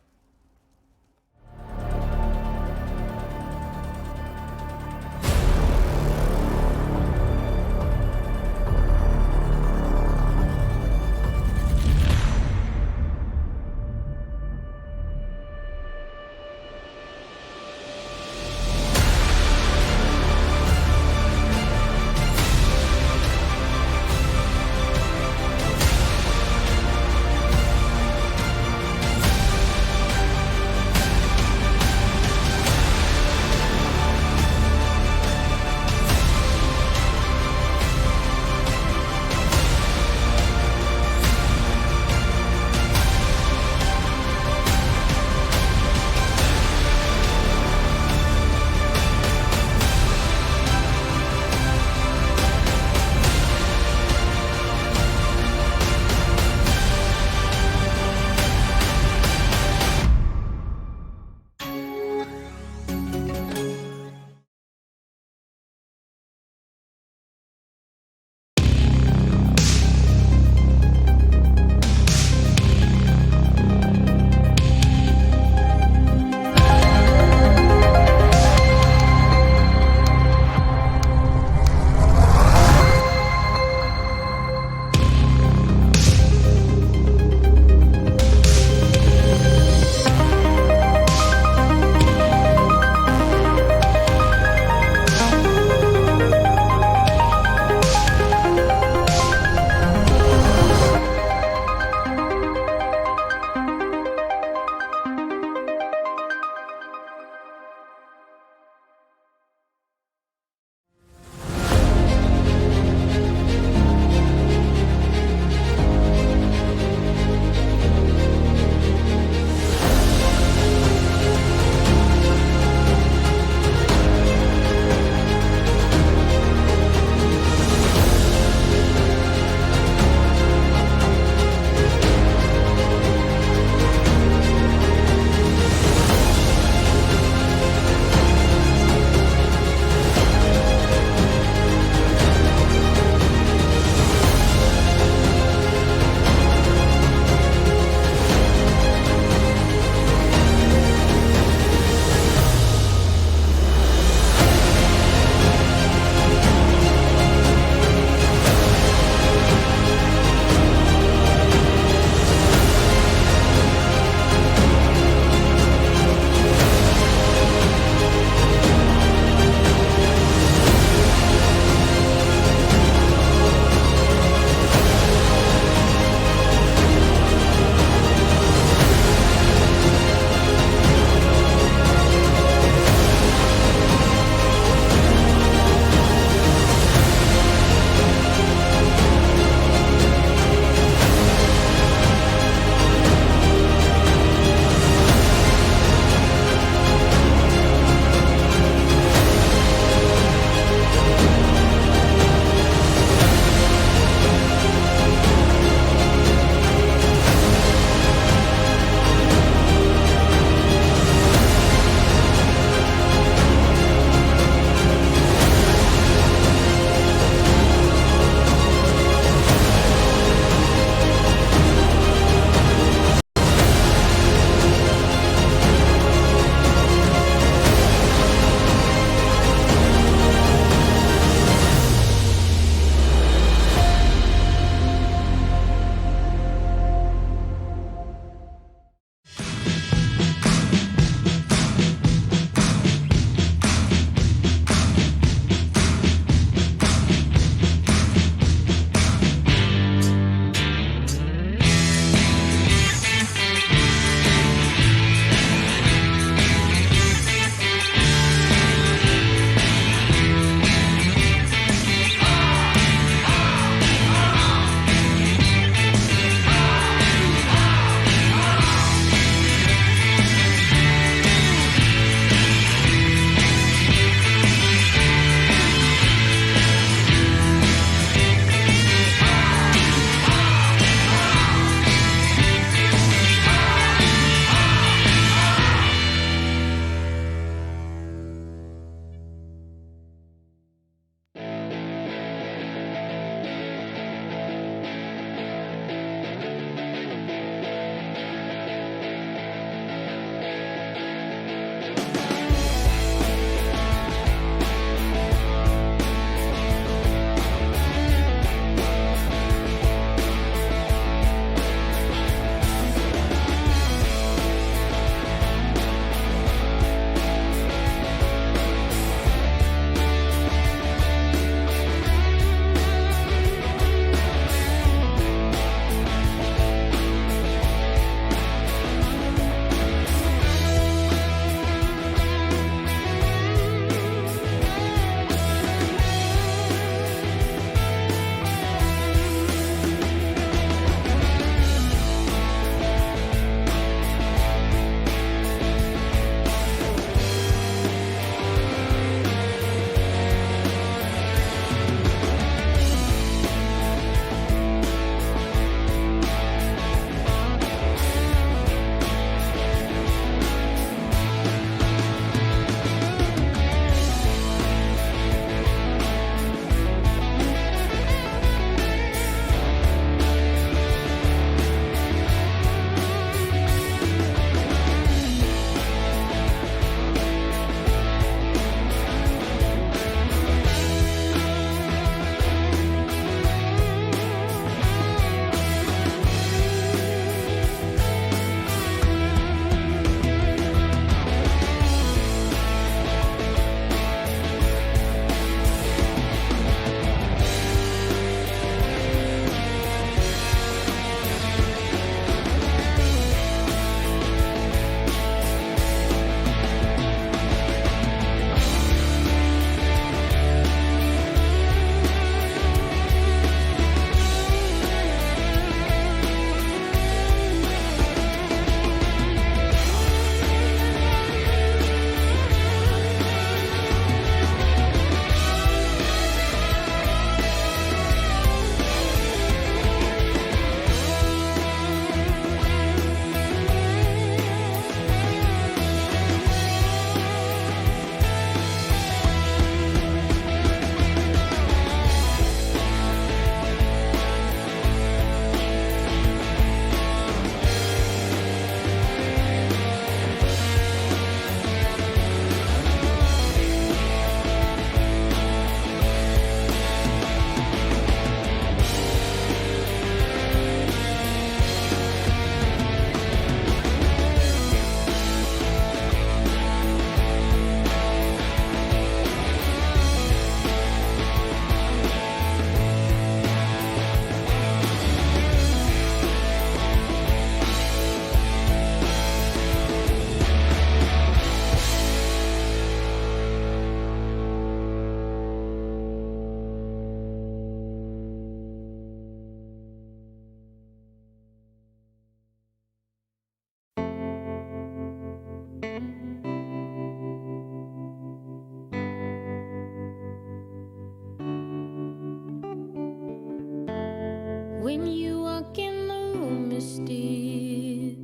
When you walk in the room, you're still,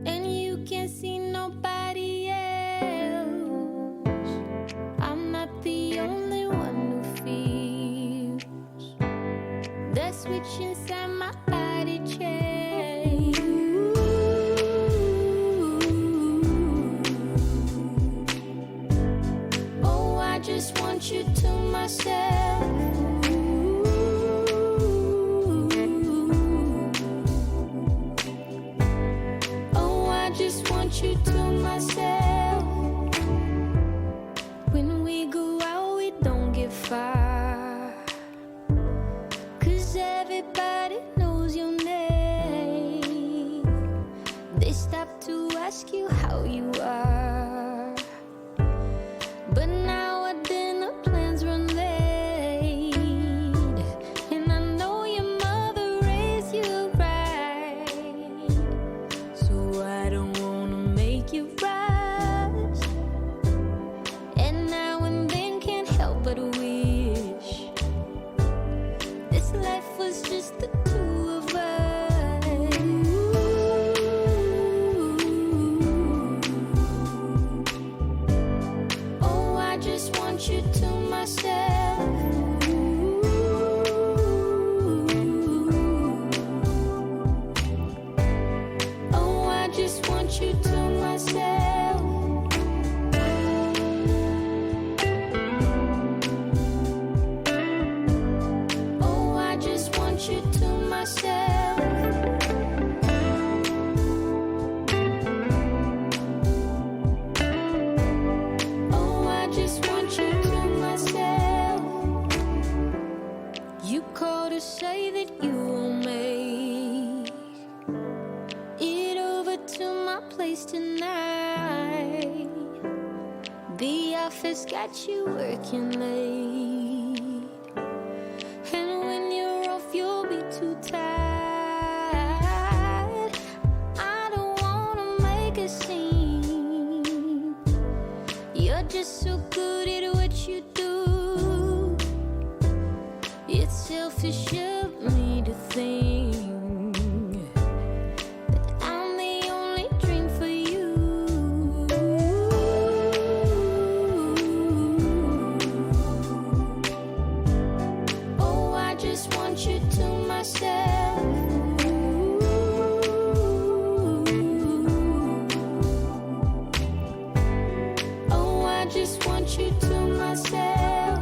and you can't see nobody else. I'm not the only one who feels the switch inside my body change. Oh, I just want you to myself. Oh, I just want you to myself. When we go out, we don't get far, 'cause everybody knows your name. They stop to ask you how you are, but now our dinner plans run late, and I know your mother raised you right, so I don't wanna make you rush. And now and then can't help but wish this life was just the two of us. Oh, I just want you to myself. Oh, I just want you to myself. Oh, I just want you to myself. Oh, I just want you to myself. You call to say that you will make it over to my place tonight. The office got you working late, and when you're off, you'll be too tired. I don't wanna make a scene. You're just so good at what you do. It's selfish of me to think that I'm the only dream for you. Oh, I just want you to myself. Oh, I just want you to myself.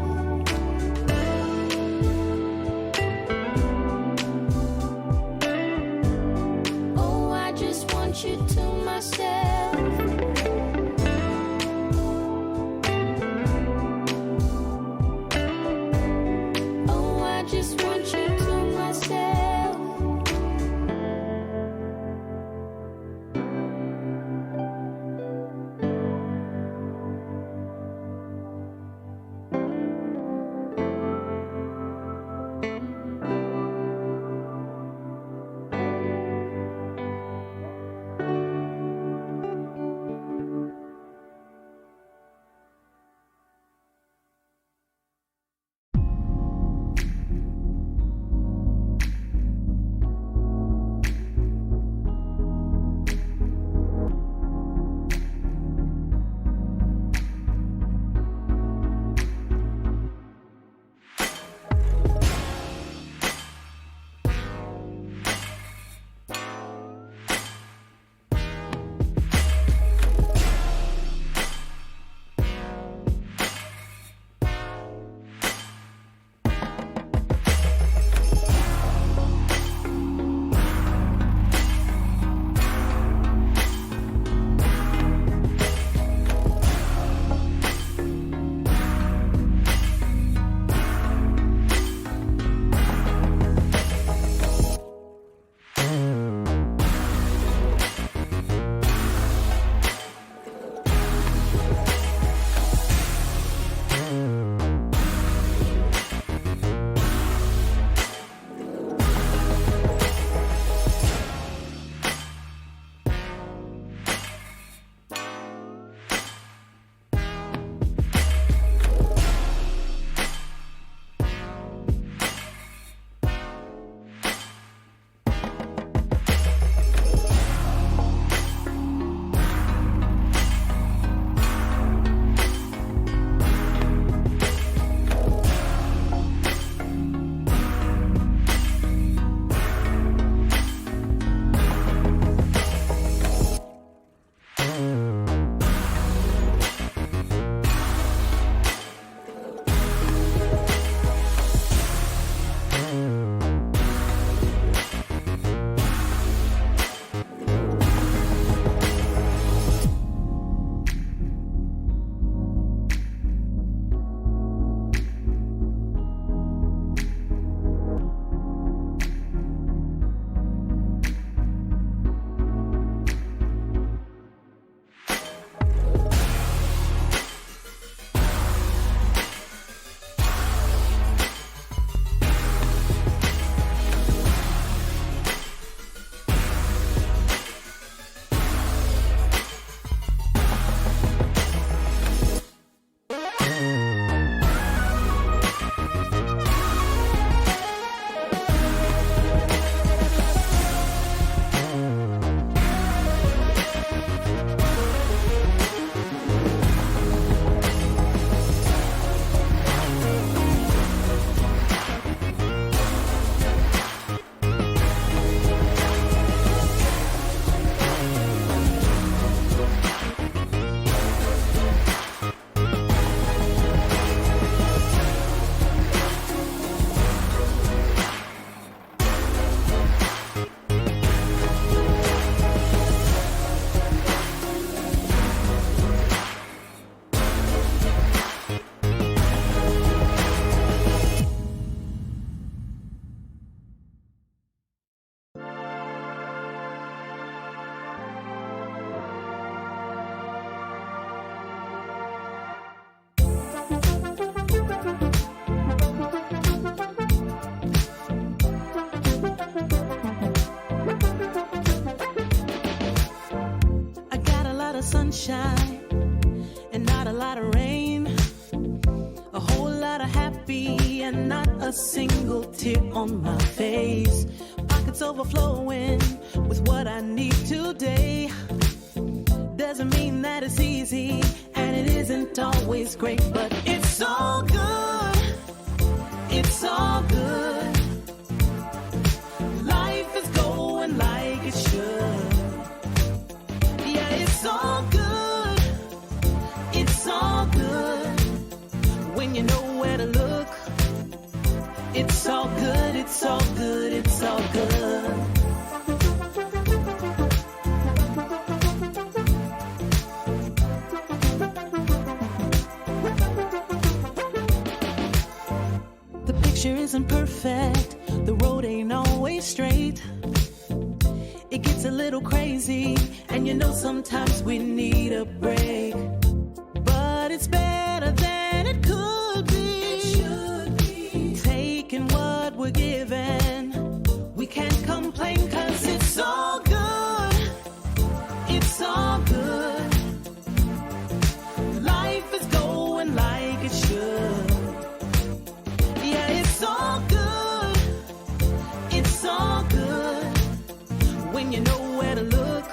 sunshine and not a lot of rain. A whole lot of happy and not a single tear on my face. Pockets overflowing with what I need today. Doesn't mean that it's easy, and it isn't always great, but it's all good. It's all good. Life is going like it should. Yeah, it's all good. It's all good. When you know where to look, it's all good. It's all good. It's all good. The picture isn't perfect, the road ain't always straight. It gets a little crazy, and you know sometimes we need a break. But it's better than it could be. It should be. Taking what we're given, we can't complain, 'cause it's all good. It's all good. Life is going like it should. Yeah, it's all good. It's all good. When you know where to look,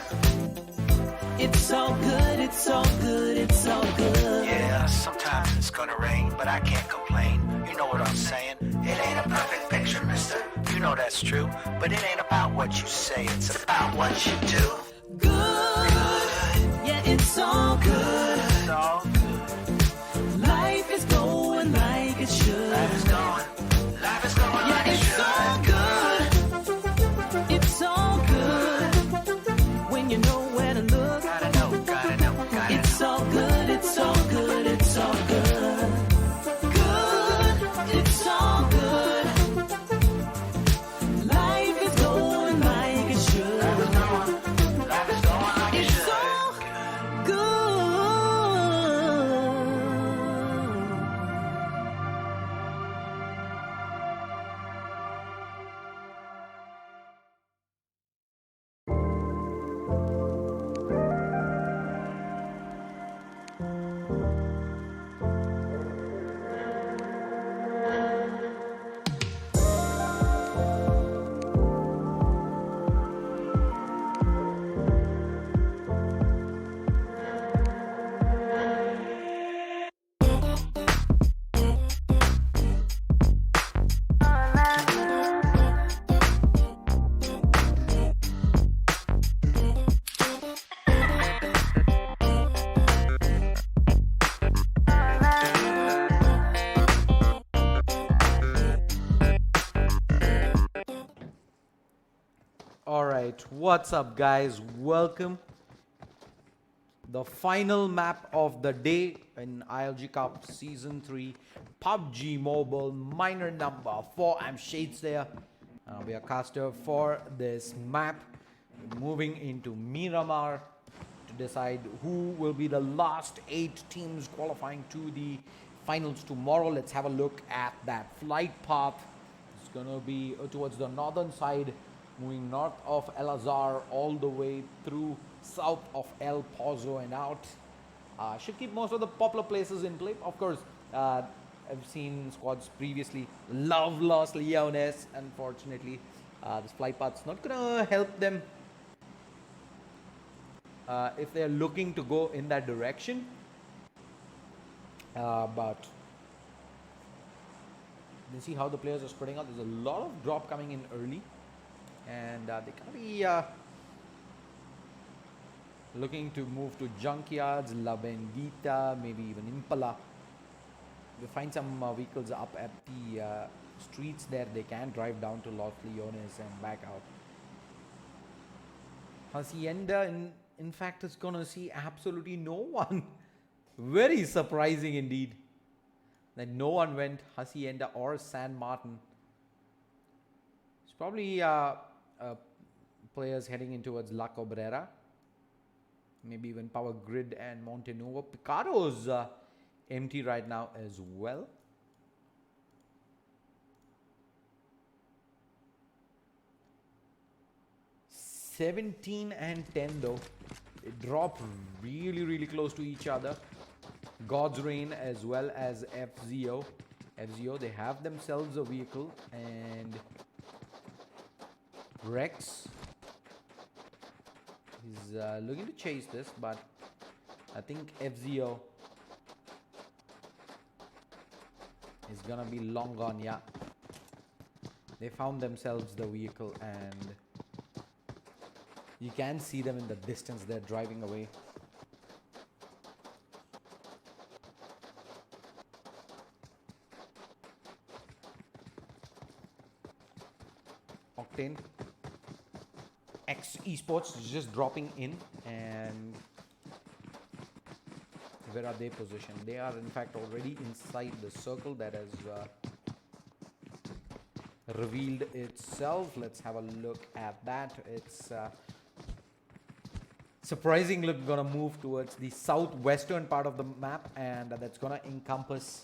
it's all good. It's all good. It's all good. Yeah, sometimes it's gonna rain, but I can't complain. You know what I'm saying? It ain't a perfect picture, mister. You know that's true. But it ain't about what you say, it's about what you do. Good. Yeah, it's all good. It's all good. Life is going like it should. Life is going Yeah, like it it's should. all good. It's all good. When you know where to look, Gotta know, gotta know, gotta it's all good. It's all good. It's all good. Good. It's all good. Life is going like it should. Life is going like it It's should. all good. All right, what's up, guys? Welcome. The final map of the day in ILG Cup Season 3 PUBG Mobile minor number 4. I'm Shades there. I'll be a caster for this map. Moving into Miramar to decide who will be the last 8 teams qualifying to the finals tomorrow. Let's have a look at that flight path. It's going to be towards the northern side, moving north of El Azhar all the way through south of El Pozo and out. Should keep most of the popular places in play. Of course, I've seen squads previously love Los Leones. Unfortunately, this flight path's not gonna help them if they're looking to go in that direction. But you see how the players are spreading out. There's a lot of drop coming in early, and they're gonna be looking to move to Junkyards, La Bendita, maybe even Impala. If they find some vehicles up at the streets there, they can drive down to Los Leones and back out. Hacienda, in fact, is gonna see absolutely no one. Very surprising indeed that no one went Hacienda or San Martin. It's probably players heading in towards La Cabrera, maybe even Power Grid and Montenuvo. Picaro's empty right now as well. (17 and 10) though They drop really close to each other. God's Reign as well as FZO. FZO, they have themselves a vehicle, and Rex, he's looking to chase this, but I think FZO is gonna be long gone. Yeah, they found themselves the vehicle, and you can see them in the distance. They're driving away. Octane X Esports is just dropping in, and where are they positioned? They are in fact already inside the circle that has revealed itself. Let's have a look at that. It's surprisingly gonna move towards the southwestern part of the map, and that's gonna encompass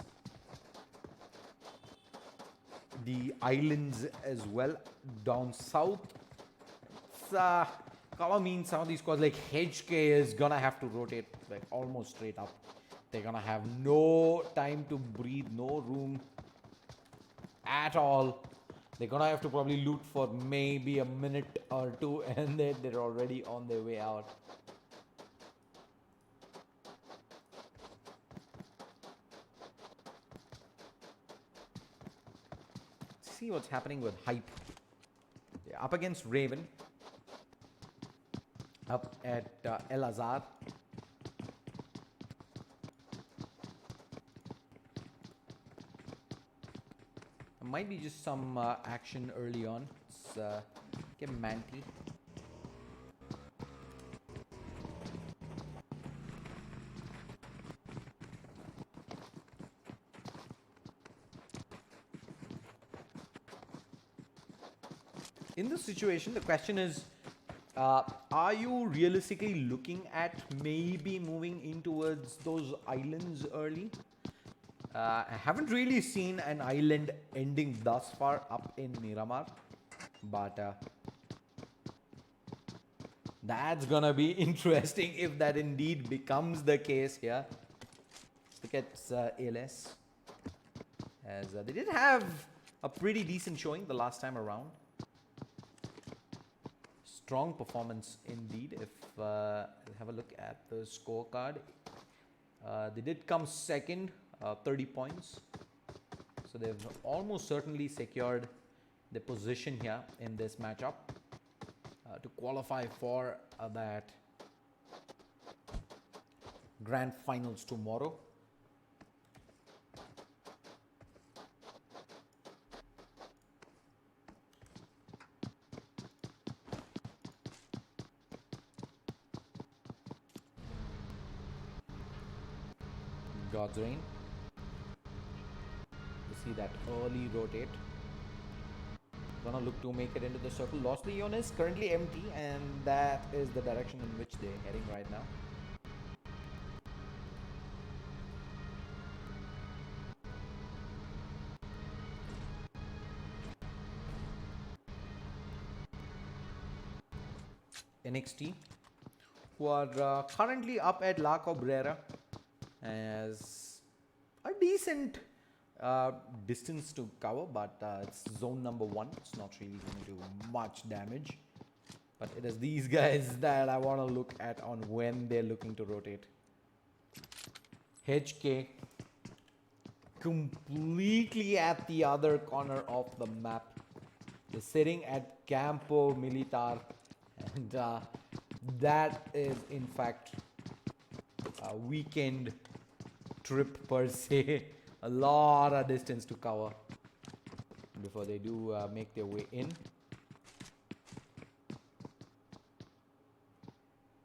the islands as well down south. Cover means some of these squads like HK is gonna have to rotate like almost straight up. They're gonna have no time to breathe, no room at all. They're gonna have to probably loot for maybe a minute or two, and then they're already on their way out. See what's happening with Hype. They're up against Raven. Up at El Azhar. There might be just some action early on. Let's get Manti. In this situation, the question is, are you realistically looking at maybe moving in towards those islands early? I haven't really seen an island ending thus far up in Miramar, but that's gonna be interesting if that indeed becomes the case here. Let's look at ALS, as they did have a pretty decent showing the last time around. Strong performance indeed. If have a look at the scorecard, they did come second, 30 points. So they've almost certainly secured the position here in this matchup to qualify for that grand finals tomorrow. God's Reign. You see that early rotate. Gonna look to make it into the circle. Lost Leon is currently empty, and that is the direction in which they're heading right now. NXT, who are currently up at La Cabrera, as a decent distance to cover, but it's zone number 1. It's not really going to do much damage, but it is these guys that I want to look at on when they're looking to rotate. HK completely at the other corner of the map. They're sitting at Campo Militar, and that is in fact a weekend trip per se. A lot of distance to cover before they do make their way in.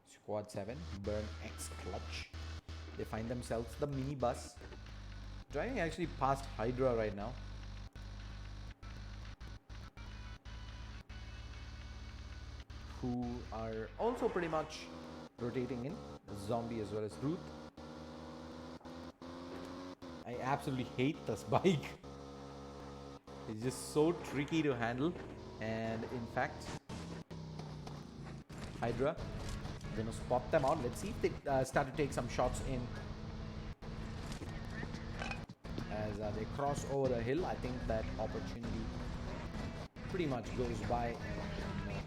Squad 7, Burn X Clutch. They find themselves the minibus. Driving actually past Hydra right now. Who are also pretty much rotating in. Zombie as well as Ruth. I absolutely hate this bike. It's just so tricky to handle, and in fact Hydra Gonna spot them out. Let's see if they start to take some shots in. As they cross over the hill, I think that opportunity pretty much goes by. And,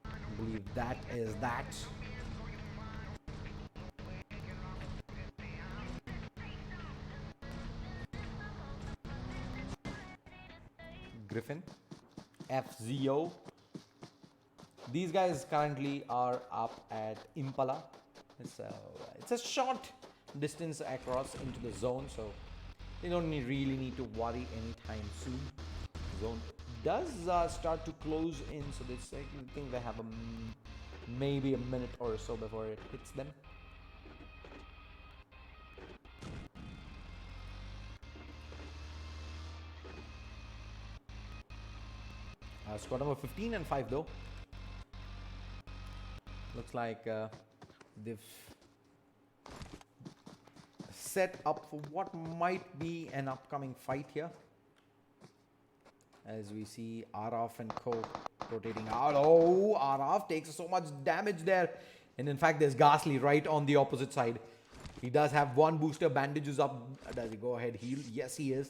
I believe that is that. Griffin, FZO. These guys currently are up at Impala. It's a short distance across into the zone, so they don't really need to worry anytime soon. Zone does start to close in, so they think they have maybe a minute or so before it hits them. Squad number 15 and 5 though. Looks like they've set up for what might be an upcoming fight here. As we see Araf and Co rotating out. Oh, Araf takes so much damage there. And in fact, there's Ghastly right on the opposite side. He does have one booster, bandages up. Does he go ahead, heal? Yes, he is.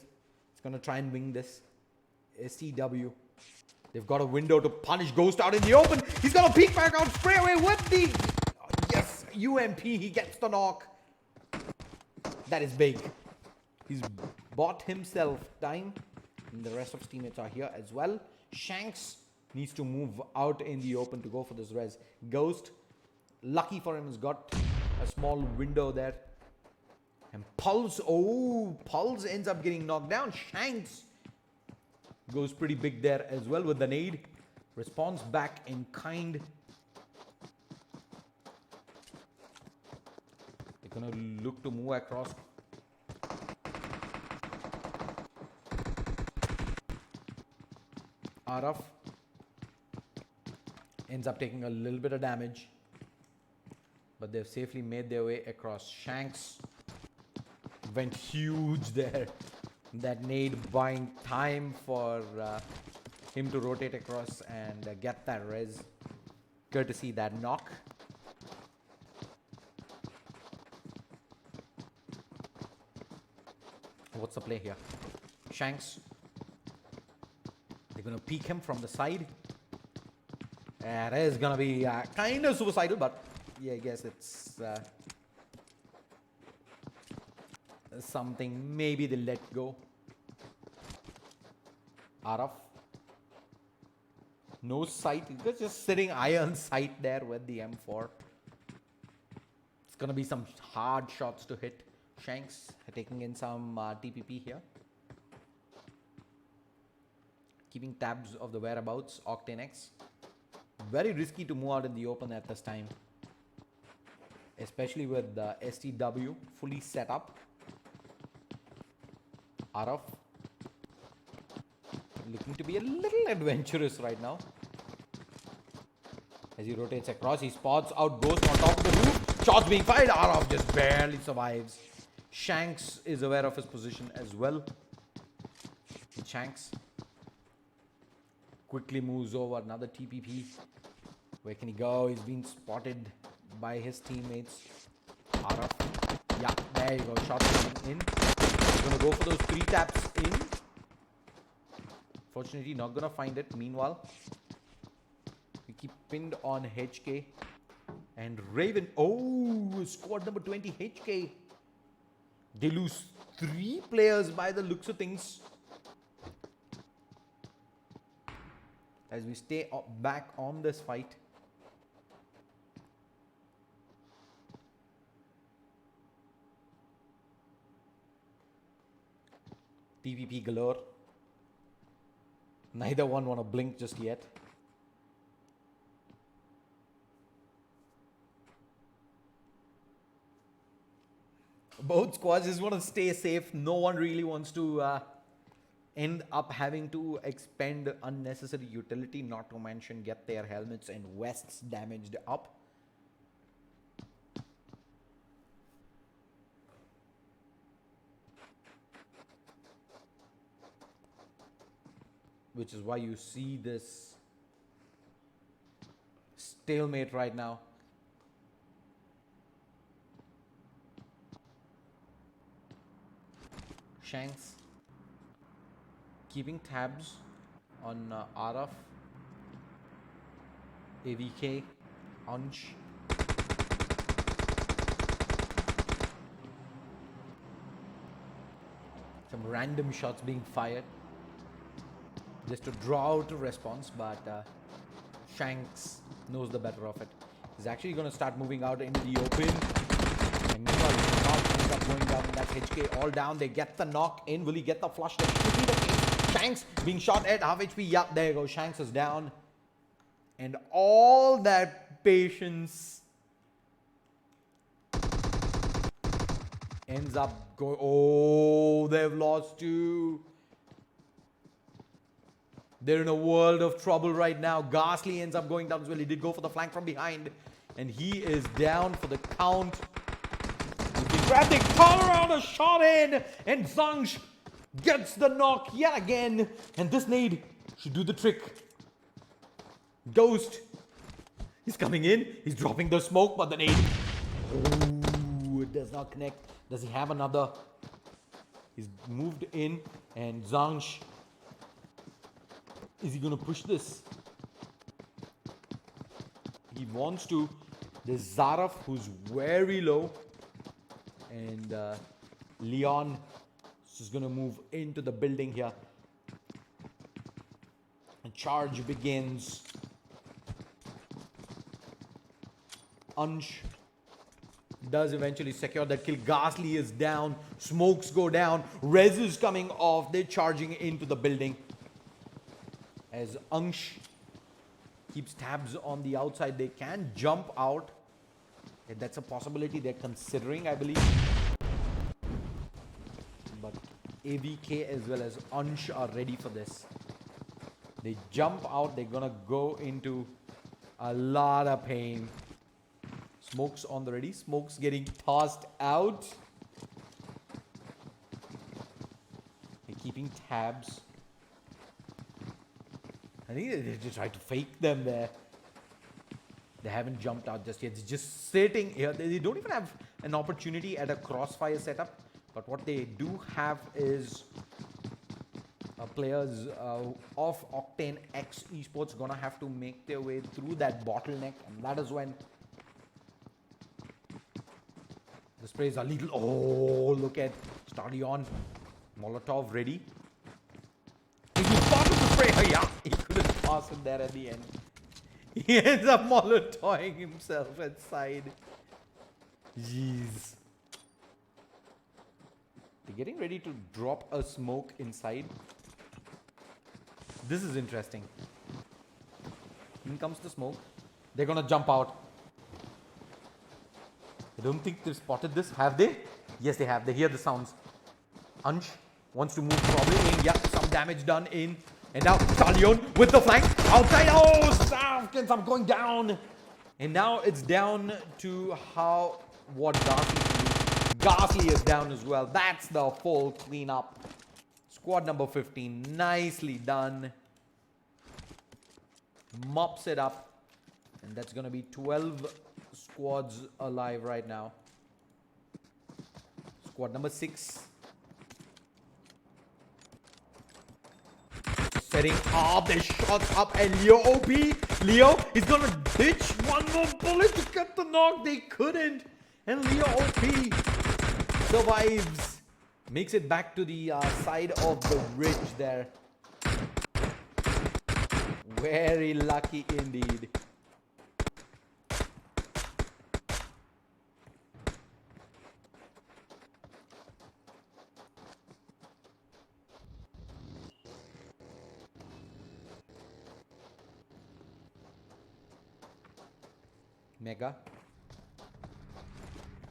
He's going to try and wing this. STW. They've got a window to punish Ghost out in the open. He's going to peek back out straight away with the... yes, UMP. He gets the knock. That is big. He's bought himself time. And the rest of his teammates are here as well. Shanks needs to move out in the open to go for this res. Ghost, lucky for him, has got a small window there. And Pulse, oh, Pulse ends up getting knocked down. Shanks goes pretty big there as well with the nade. Responds back in kind. They're going to look to move across. Araf ends up taking a little bit of damage, but they've safely made their way across. Shanks went huge there. That nade buying time for him to rotate across and get that res, courtesy that knock. What's the play here? Shanks. They're going to peek him from the side. It is going to be kind of suicidal, but yeah, I guess it's something maybe they let go. Araf. No sight. He's just sitting iron sight there with the M4. It's going to be some hard shots to hit. Shanks taking in some TPP here. Keeping tabs of the whereabouts. Octanex. Very risky to move out in the open at this time. Especially with the STW fully set up. Araf. Looking to be a little adventurous right now. As he rotates across, he spots out Ghost on top of the roof. Shots being fired. Araf just barely survives. Shanks is aware of his position as well. Shanks quickly moves over. Another TPP. Where can he go? He's been spotted by his teammates. Araf. Yeah, there you go. Shots coming in. He's going to go for those 3 taps in. Fortunately, not going to find it. Meanwhile, we keep pinned on HK. And Raven. Oh, squad number 20, HK. They lose 3 players by the looks of things. As we stay back on this fight. TPP galore. Neither one want to blink just yet. Both squads just want to stay safe. No one really wants to end up having to expend unnecessary utility, not to mention get their helmets and vests damaged up. Which is why you see this stalemate right now. Shanks keeping tabs on Araf, AVK, Ansh. Some random shots being fired just to draw out a response, but Shanks knows the better of it. He's actually going to start moving out into the open. And meanwhile, the knock ends up going down. That's HK all down. They get the knock in. Will he get the flush? That could be the case. Shanks being shot at half HP. Yup, there you go. Shanks is down. And all that patience ends up going. Oh, they've lost two. They're in a world of trouble right now. Ghastly ends up going down as well. He did go for the flank from behind. And he is down for the count. He grabbed the collar around, a shot in. And Zangsh gets the knock yet again. And this nade should do the trick. Ghost. He's coming in. He's dropping the smoke, but the nade. Oh, it does not connect. Does he have another? He's moved in. And Zangsh. Is he going to push this? He wants to. There's Zaraf, who's very low. And Leon is just going to move into the building here. A charge begins. Ansh does eventually secure that kill. Ghastly is down. Smokes go down. Rez is coming off. They're charging into the building. As Ansh keeps tabs on the outside, they can jump out. And that's a possibility they're considering, I believe. But AVK as well as Ansh are ready for this. They jump out. They're going to go into a lot of pain. Smoke's on the ready. Smoke's getting tossed out. They're keeping tabs. I think they just try to fake them there. They haven't jumped out just yet. They're just sitting here. They don't even have an opportunity at a crossfire setup. But what they do have is players of Octane X Esports gonna have to make their way through that bottleneck. And that is when the sprays are lethal. Oh, look at Stadion. Molotov ready. He spotted the spray. Oh, yeah, he couldn't pass it there at the end. He ends up molotoving himself at side. Jeez. They're getting ready to drop a smoke inside. This is interesting. In comes the smoke. They're gonna jump out. I don't think they've spotted this. Have they? Yes, they have. They hear the sounds. Ansh wants to move probably in. Yeah, some damage done in. And now Stallion with the flank. Outside. Oh, Saf ends up going down. And now it's down to what Ghastly can do. Ghastly is down as well. That's the full cleanup. Squad number 15. Nicely done. Mops it up. And that's going to be 12 squads alive right now. Squad number 6. Setting up, the shots up, and Leo OP. Leo is gonna ditch one more bullet to cut the knock. They couldn't. And Leo OP survives. Makes it back to the side of the ridge there. Very lucky indeed. Mega.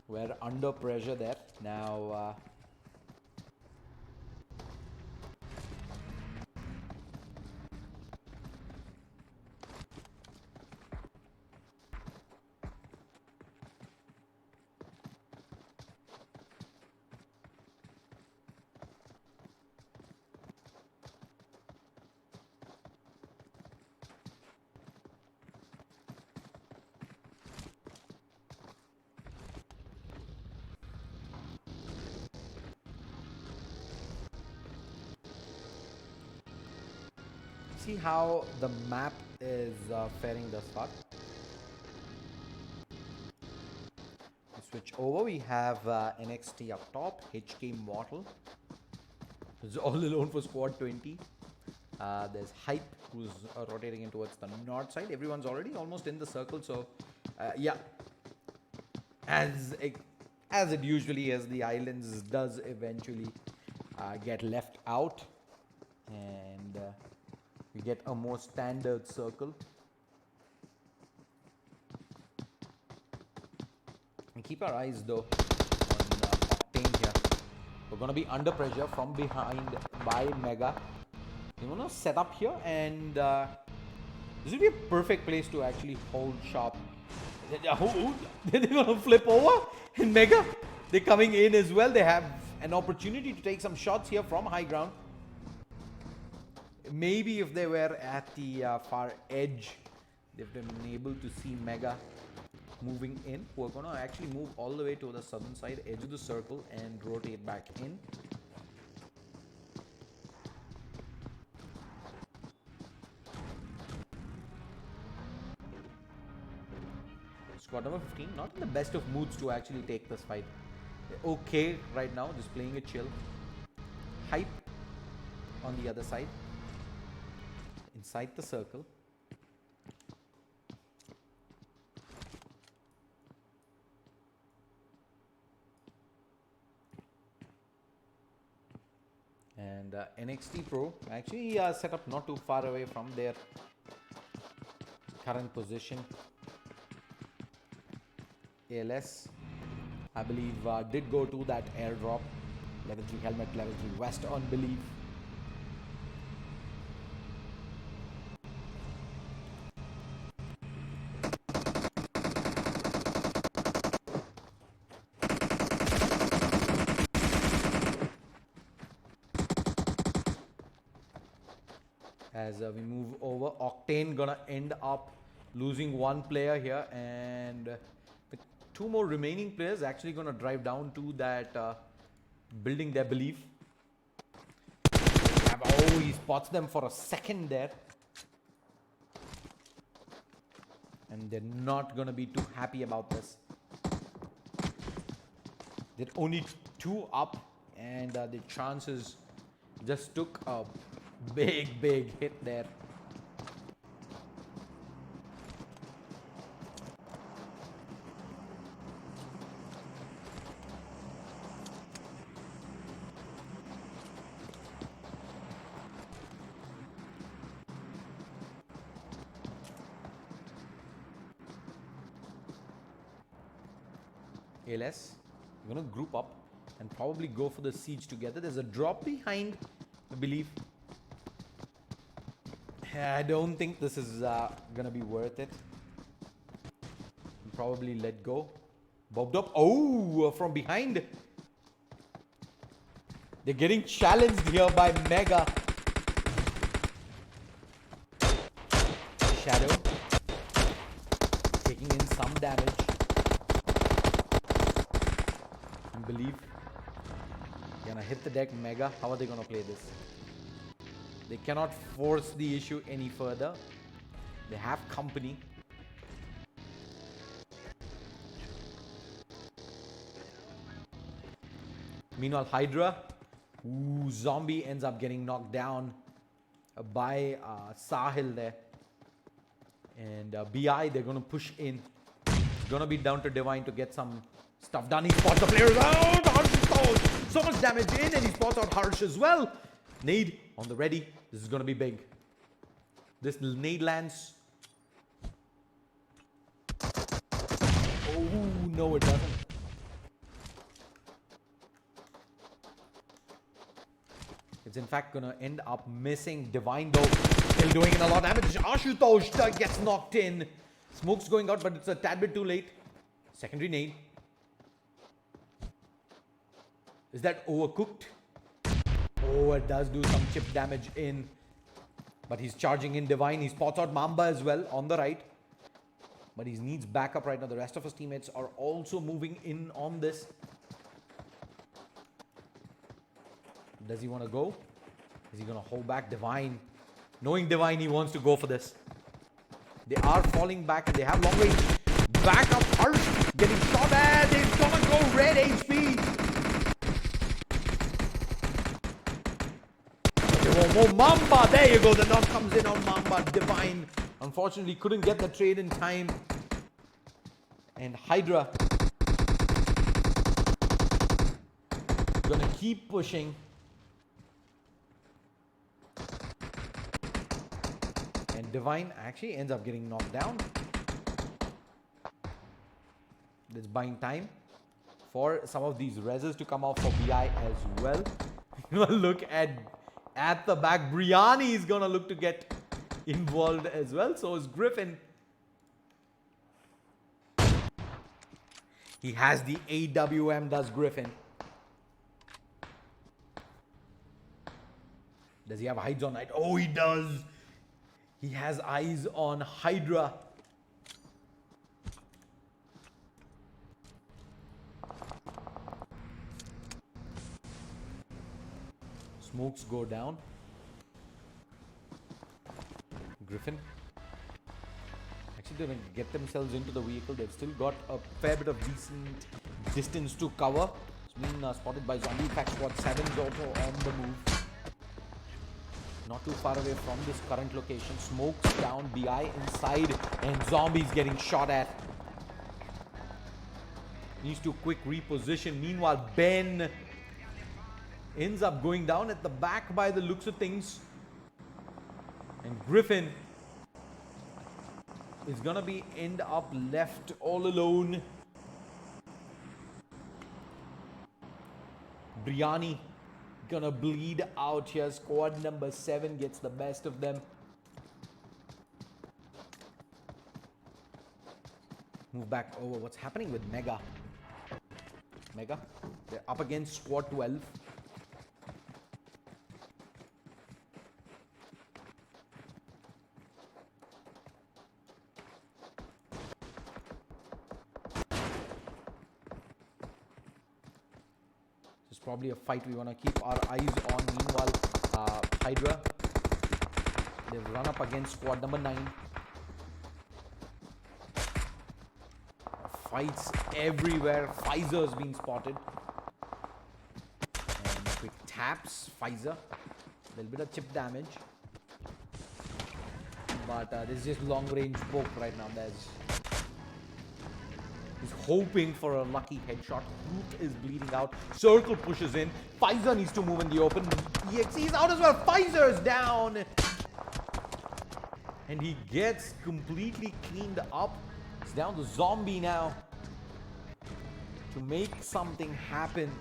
We're under pressure there. Now see how the map is faring thus far. Switch over. We have NXT up top. HK Mortal is all alone for squad 20. There's Hype, who's rotating in towards the north side. Everyone's already almost in the circle, so yeah. As it usually is, the islands does eventually get left out, and we get a more standard circle. And keep our eyes though on Octane here. We're gonna be under pressure from behind by Mega. You wanna set up here, and this would be a perfect place to actually hold sharp. They're gonna flip over, and Mega, they're coming in as well. They have an opportunity to take some shots here from high ground. Maybe if they were at the far edge, they've been able to see Mega moving in. We're gonna actually move all the way to the southern side, edge of the circle, and rotate back in. Squad number 15, not in the best of moods to actually take this fight. They're okay right now, just playing it chill. Hype on the other side, inside the circle. And NXT Pro actually set up not too far away from their current position. ALS, I believe, did go to that airdrop. Level 3 helmet, level 3 vest on belief. As we move over, Octane gonna end up losing one player here, and the two more remaining players actually gonna drive down to that building their belief. Oh, he spots them for a second there, and they're not gonna be too happy about this. They're only two up, and the chances just took a big hit there. ALS, we're gonna group up and probably go for the siege together. There's a drop behind, I believe. I don't think this is gonna be worth it. Probably let go. Bobbed up. Oh, from behind. They're getting challenged here by Mega. Shadow taking in some damage. I believe gonna hit the deck. Mega. How are they gonna play this? They cannot force the issue any further. They have company. Meanwhile, Hydra, Zombie ends up getting knocked down by Sahil there. And BI, they're going to push in. It's going to be down to Divine to get some stuff done. He spots the players out. Harsh is close. So much damage in, and he spots out Harsh as well. Nade on the ready. This is going to be big. This nade lands. Oh, no, it doesn't. It's in fact going to end up missing. Divine, though, still doing in a lot of damage. Ashutosh gets knocked in. Smoke's going out, but it's a tad bit too late. Secondary nade. Is that overcooked? Oh, it does do some chip damage in. But he's charging in Divine. He spots out Mamba as well on the right. But he needs backup right now. The rest of his teammates are also moving in on this. Does he want to go? Is he going to hold back? Divine Knowing Divine, he wants to go for this. They are falling back and they have long range. Back up, Harsh getting shot at. It's gonna go red HP. Oh, Mamba, there you go. The knock comes in on Mamba. Divine, unfortunately, couldn't get the trade in time. And Hydra gonna keep pushing. And Divine actually ends up getting knocked down. That's buying time for some of these reses to come off for BI as well. Look at the back. Briani is gonna look to get involved as well. So is Griffin. He has the AWM, does Griffin. Does he have eyes on night? Oh, he does. He has eyes on Hydra. Smokes go down. Griffin. Actually, they're going to get themselves into the vehicle. They've still got a fair bit of decent distance to cover. It's been spotted by Zombie. In fact, Squad 7's also on the move. Not too far away from this current location. Smokes down, BI inside, and Zombies getting shot at. Needs to quick reposition. Meanwhile, Ben ends up going down at the back by the looks of things. And Griffin is gonna be end up left all alone. Briani gonna bleed out here. Squad number 7 gets the best of them. Move back over. What's happening with Mega? Mega, they're up against Squad 12. Probably a fight we want to keep our eyes on. Meanwhile, Hydra, they've run up against squad number 9. Fights everywhere. Pfizer's being spotted. And quick taps. Pfizer. A little bit of chip damage. But this is just long range poke right now. He's hoping for a lucky headshot. Root is bleeding out. Circle pushes in. Pfizer needs to move in the open. EXE is out as well. Pfizer is down. And he gets completely cleaned up. It's down to Zombie now to make something happen.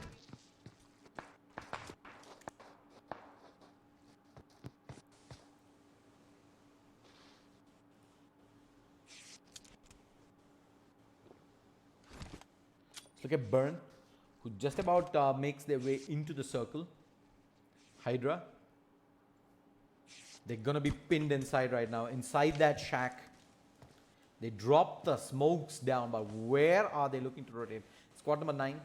Look at Burn, who just about makes their way into the circle. Hydra. They're going to be pinned inside right now. Inside that shack. They drop the smokes down, but where are they looking to rotate? Squad number 9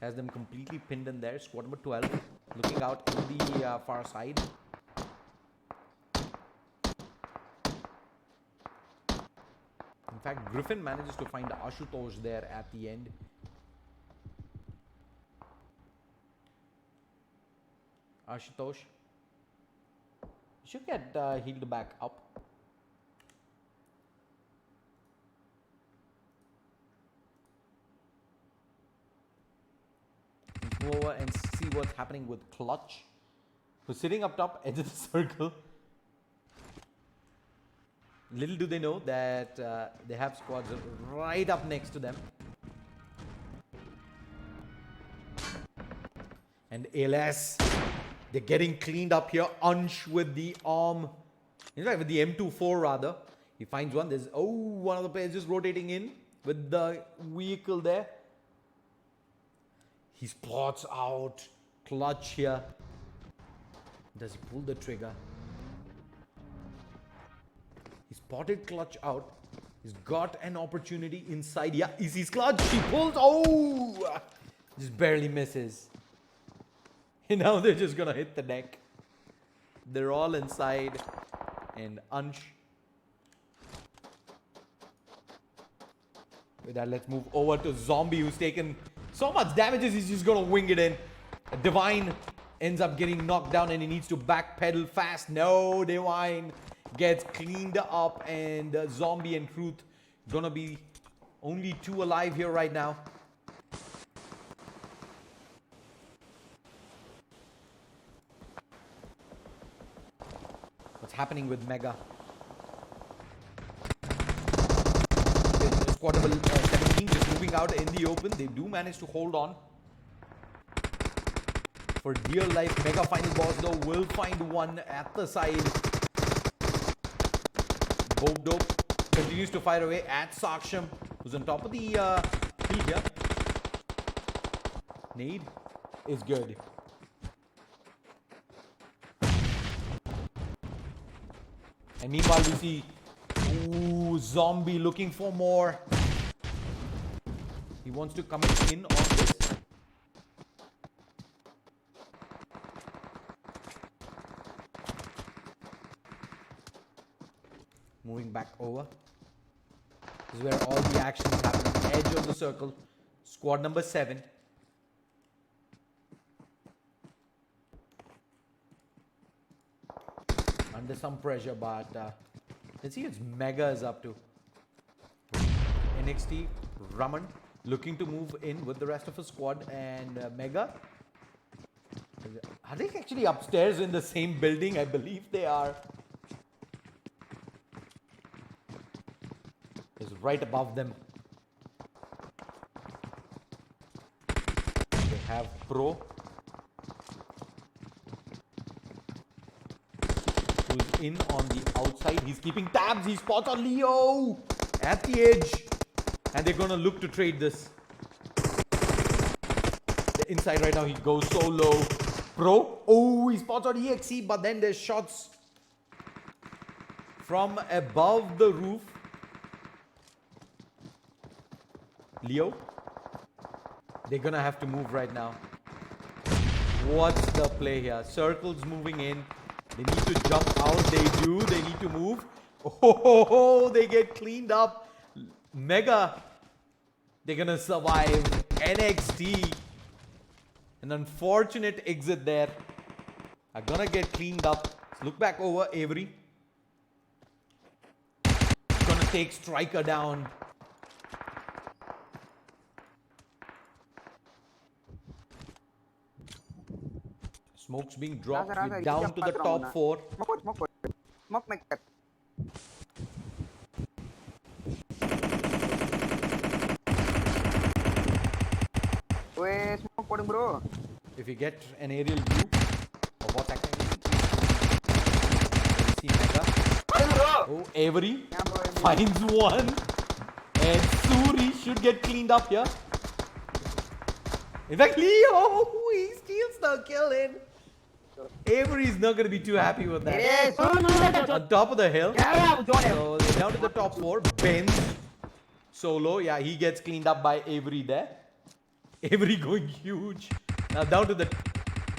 has them completely pinned in there. Squad number 12 looking out in the far side. In fact, Griffin manages to find Ashutosh there at the end. Ashutosh should get healed back up. Let's move over and see what's happening with Clutch, who's sitting up top, edge of the circle. Little do they know that they have squads right up next to them. And ALS, they're getting cleaned up here. Ansh with the arm. In fact, with the M24 rather. He finds one. There's, one of the players just rotating in with the vehicle there. He spots out Clutch here. Does he pull the trigger? He spotted Clutch out. He's got an opportunity inside. Yeah, is his Clutch? He pulls. Just barely misses. And now they're just gonna hit the deck. They're all inside. and Ansh. With that, let's move over to Zombie, who's taken so much damages, he's just gonna wing it in. Divine ends up getting knocked down and he needs to backpedal fast. No, Divine gets cleaned up, and Zombie and Truth gonna be only 2 alive here right now. What's happening with Mega? Squad number 17 just moving out in the open. They do manage to hold on. For dear life, Mega final boss though will find one at the side. Dope continues to fire away at Saksham, who's on top of the hill here. Nade is good. And meanwhile, we see Zombie looking for more. He wants to come in on this. Moving back over. This is where all the actions happen. Edge of the circle. Squad number 7. Under some pressure, but let's see what Mega is up to. NXT, Raman looking to move in with the rest of his squad, and Mega. Are they actually upstairs in the same building? I believe they are. Is right above them. They have Pro, who's in on the outside. He's keeping tabs. He spots on Leo at the edge, and they're gonna look to trade this. The inside right now, he goes so low. Pro, oh, he spots on EXE, but then there's shots from above the roof. Leo, they're gonna have to move right now. What's the play here? Circles moving in. They need to jump out. They do. They need to move. Oh, they get cleaned up. Mega, they're gonna survive. NXT, an unfortunate exit there. Are gonna get cleaned up. Let's look back over. Avery gonna take Striker down. Smoke's being dropped. We're down to the top 4. Smoke make it. Wait, smoke podum bro. If you get an aerial view of what's happening, see Mega. Oh, Avery finds one, and Suri should get cleaned up here. In fact, Leo, he steals the kill in. Avery is not going to be too happy with that. On top of the hill. So they're down to the top 4. Benz solo. Yeah, he gets cleaned up by Avery there. Avery going huge. Now down to the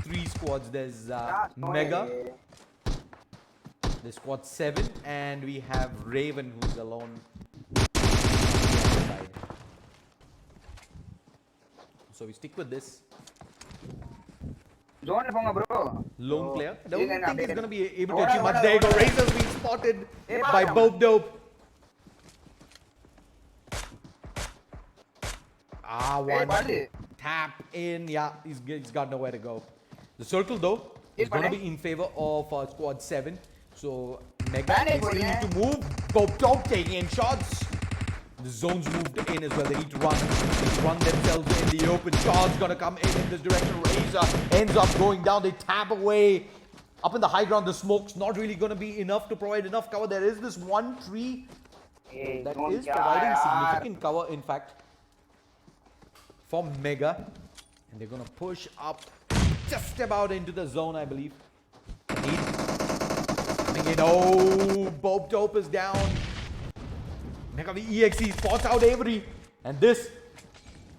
3 squads. There's Mega. There's squad 7. And we have Raven, who's alone. So we stick with this. Bro. Lone player. I don't think he's going to be able to achieve much. There you go. Razor's being spotted by Bob Dope. One tap in. Yeah, he's got nowhere to go. The circle, though, is going to be in favor of squad 7. So, Mega is going to need to move. Bob Dope taking in shots. The zone's moved in as well. They need to run. They run themselves in the open. Char's gonna come in this direction. Razor ends up going down. They tap away. Up in the high ground, the smoke's not really gonna be enough to provide enough cover. There is this one tree that is providing significant cover, in fact, for Mega. And they're gonna push up just about into the zone, I believe. Coming in. Oh, Bob Dope is down. Mega EXE spots out Avery, and this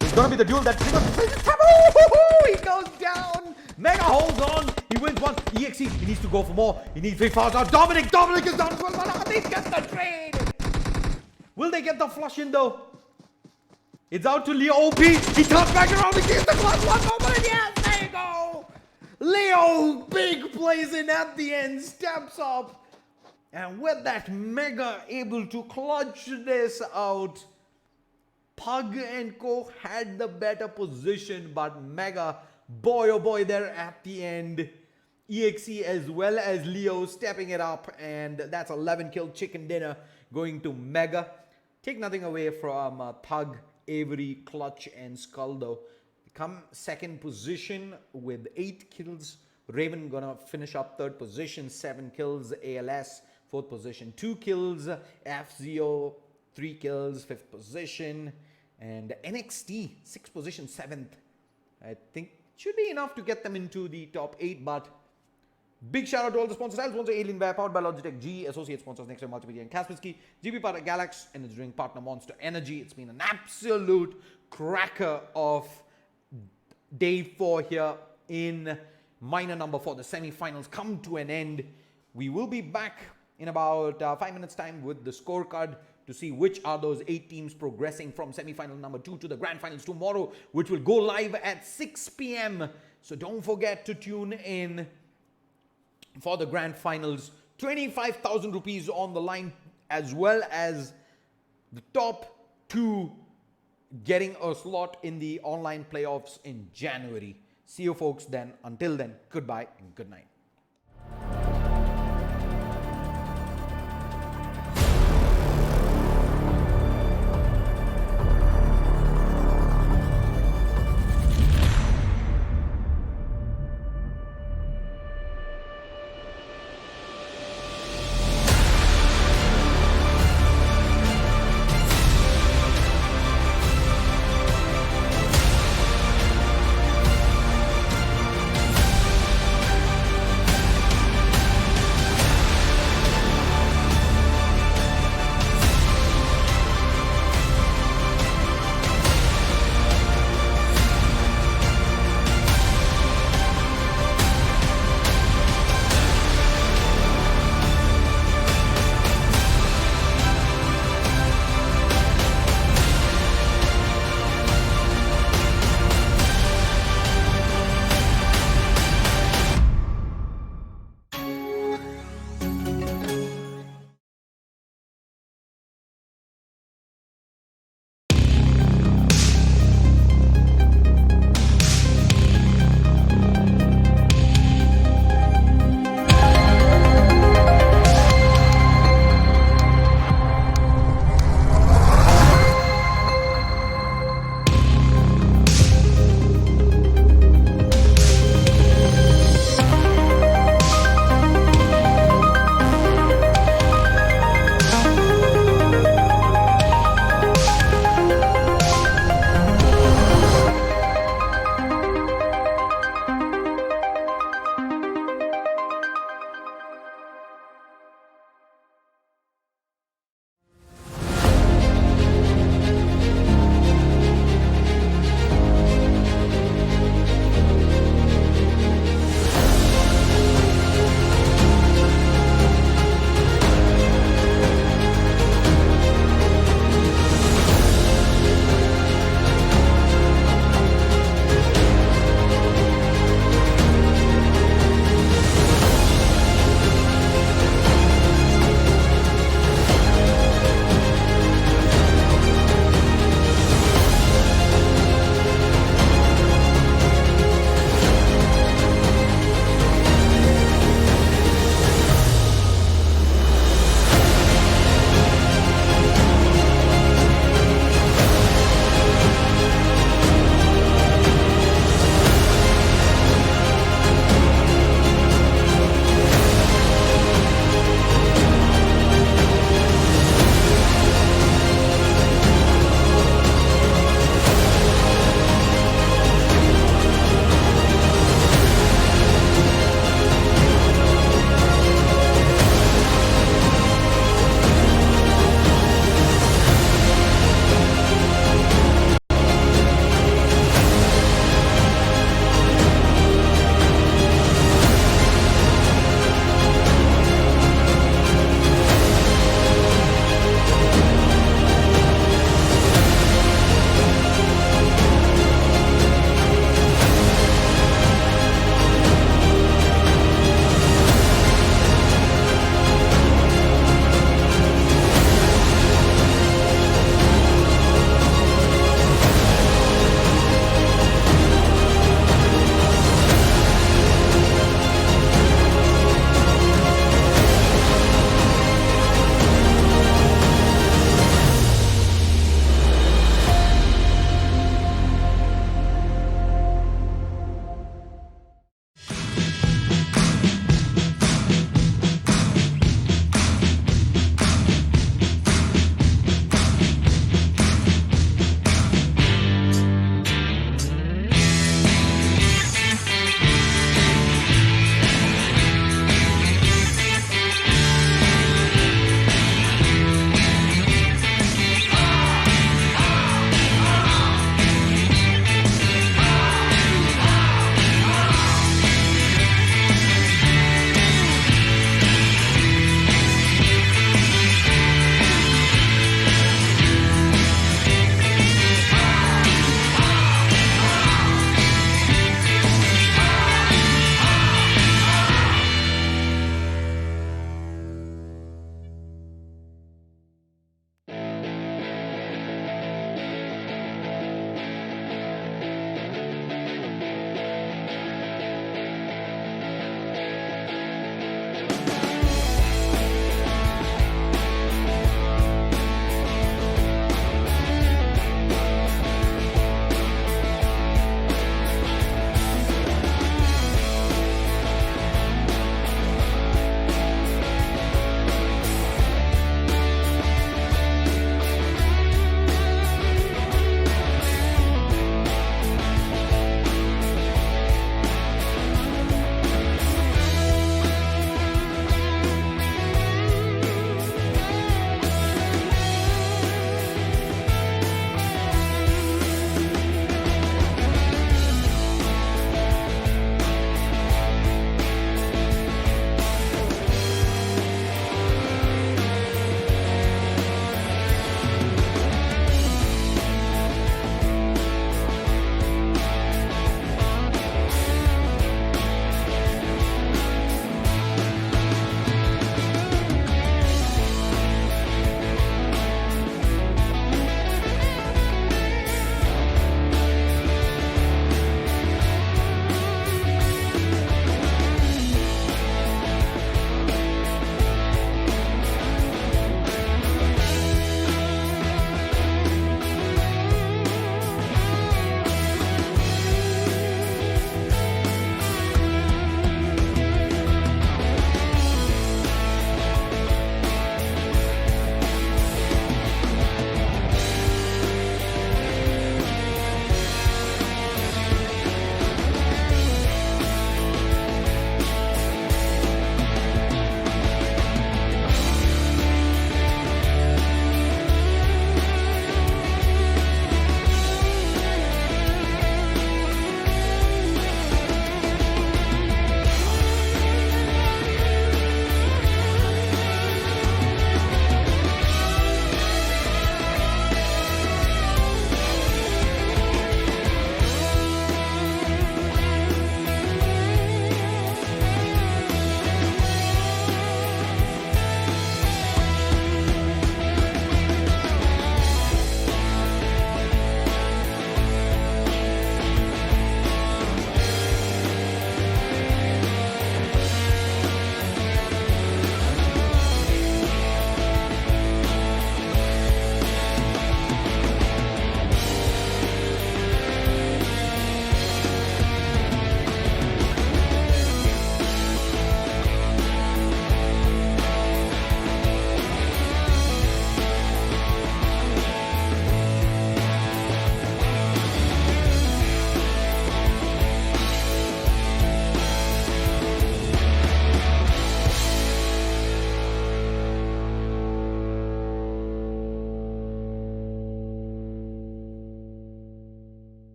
is gonna be the duel that triggers. He goes down. Mega holds on. He wins one. EXE, he needs to go for more. He needs 3 fouls out. Dominic is down as well. But they get the trade. Will they get the flush in though? It's out to Leo OP. He turns back around and gets the clutch one more. And yes, there you go. Leo, big plays in at the end. Steps up. And with that, Mega able to clutch this out. Pug and Co had the better position, but Mega, boy oh boy, there at the end. EXE as well as Leo stepping it up, and that's 11 kill chicken dinner going to Mega. Take nothing away from Thug, Avery, Clutch, and Skull though. Come second position with 8 kills. Raven gonna finish up third position, 7 kills. ALS fourth position, 2 kills. FZO 3 kills, 5th position. And NXT 6th position, 7th. I think should be enough to get them into the top 8, but big shout out to all the sponsors. I'll sponsor Alienware, powered by Logitech G, associate sponsors Next Time Multimedia and Kaspersky, GP partner Galax, and its drink partner Monster Energy. It's been an absolute cracker of day 4 here in minor number 4. The semi-finals come to an end. We will be back in about 5 minutes time with the scorecard to see which are those 8 teams progressing from semi-final number 2 to the grand finals tomorrow, which will go live at 6 p.m. So don't forget to tune in for the grand finals. 25,000 rupees on the line, as well as the top 2 getting a slot in the online playoffs in January. See you folks then. Until then, goodbye and good night.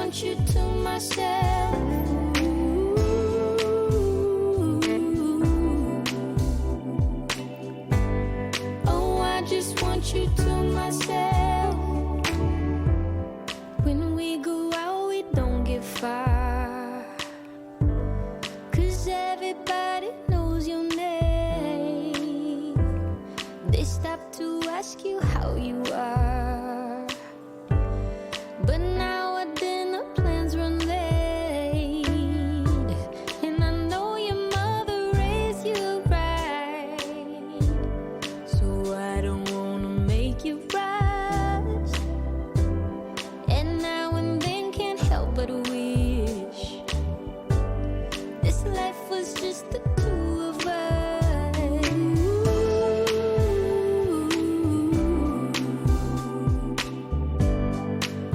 want you to myself. Oh, I just want you to myself. When we go out, we don't get far, 'cause everybody knows your name. They stop to ask you how you are, but now our dinner plans run late, and I know your mother raised you right, so I don't wanna make you rush, and now and then can't help but wish this life was just the two of us.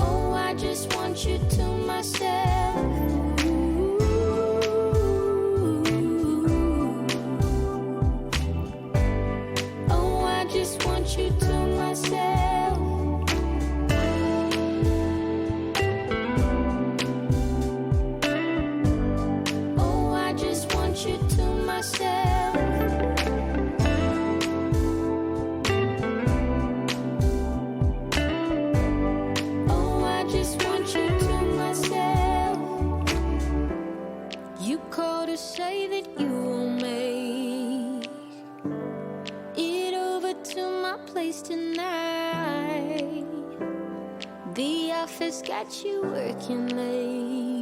Oh, I just want you to myself. Oh, I just want you to myself. Oh, I just want you to myself. Oh, I just want you to myself. You called to say that you will make it over to my place tonight. The office got you working late.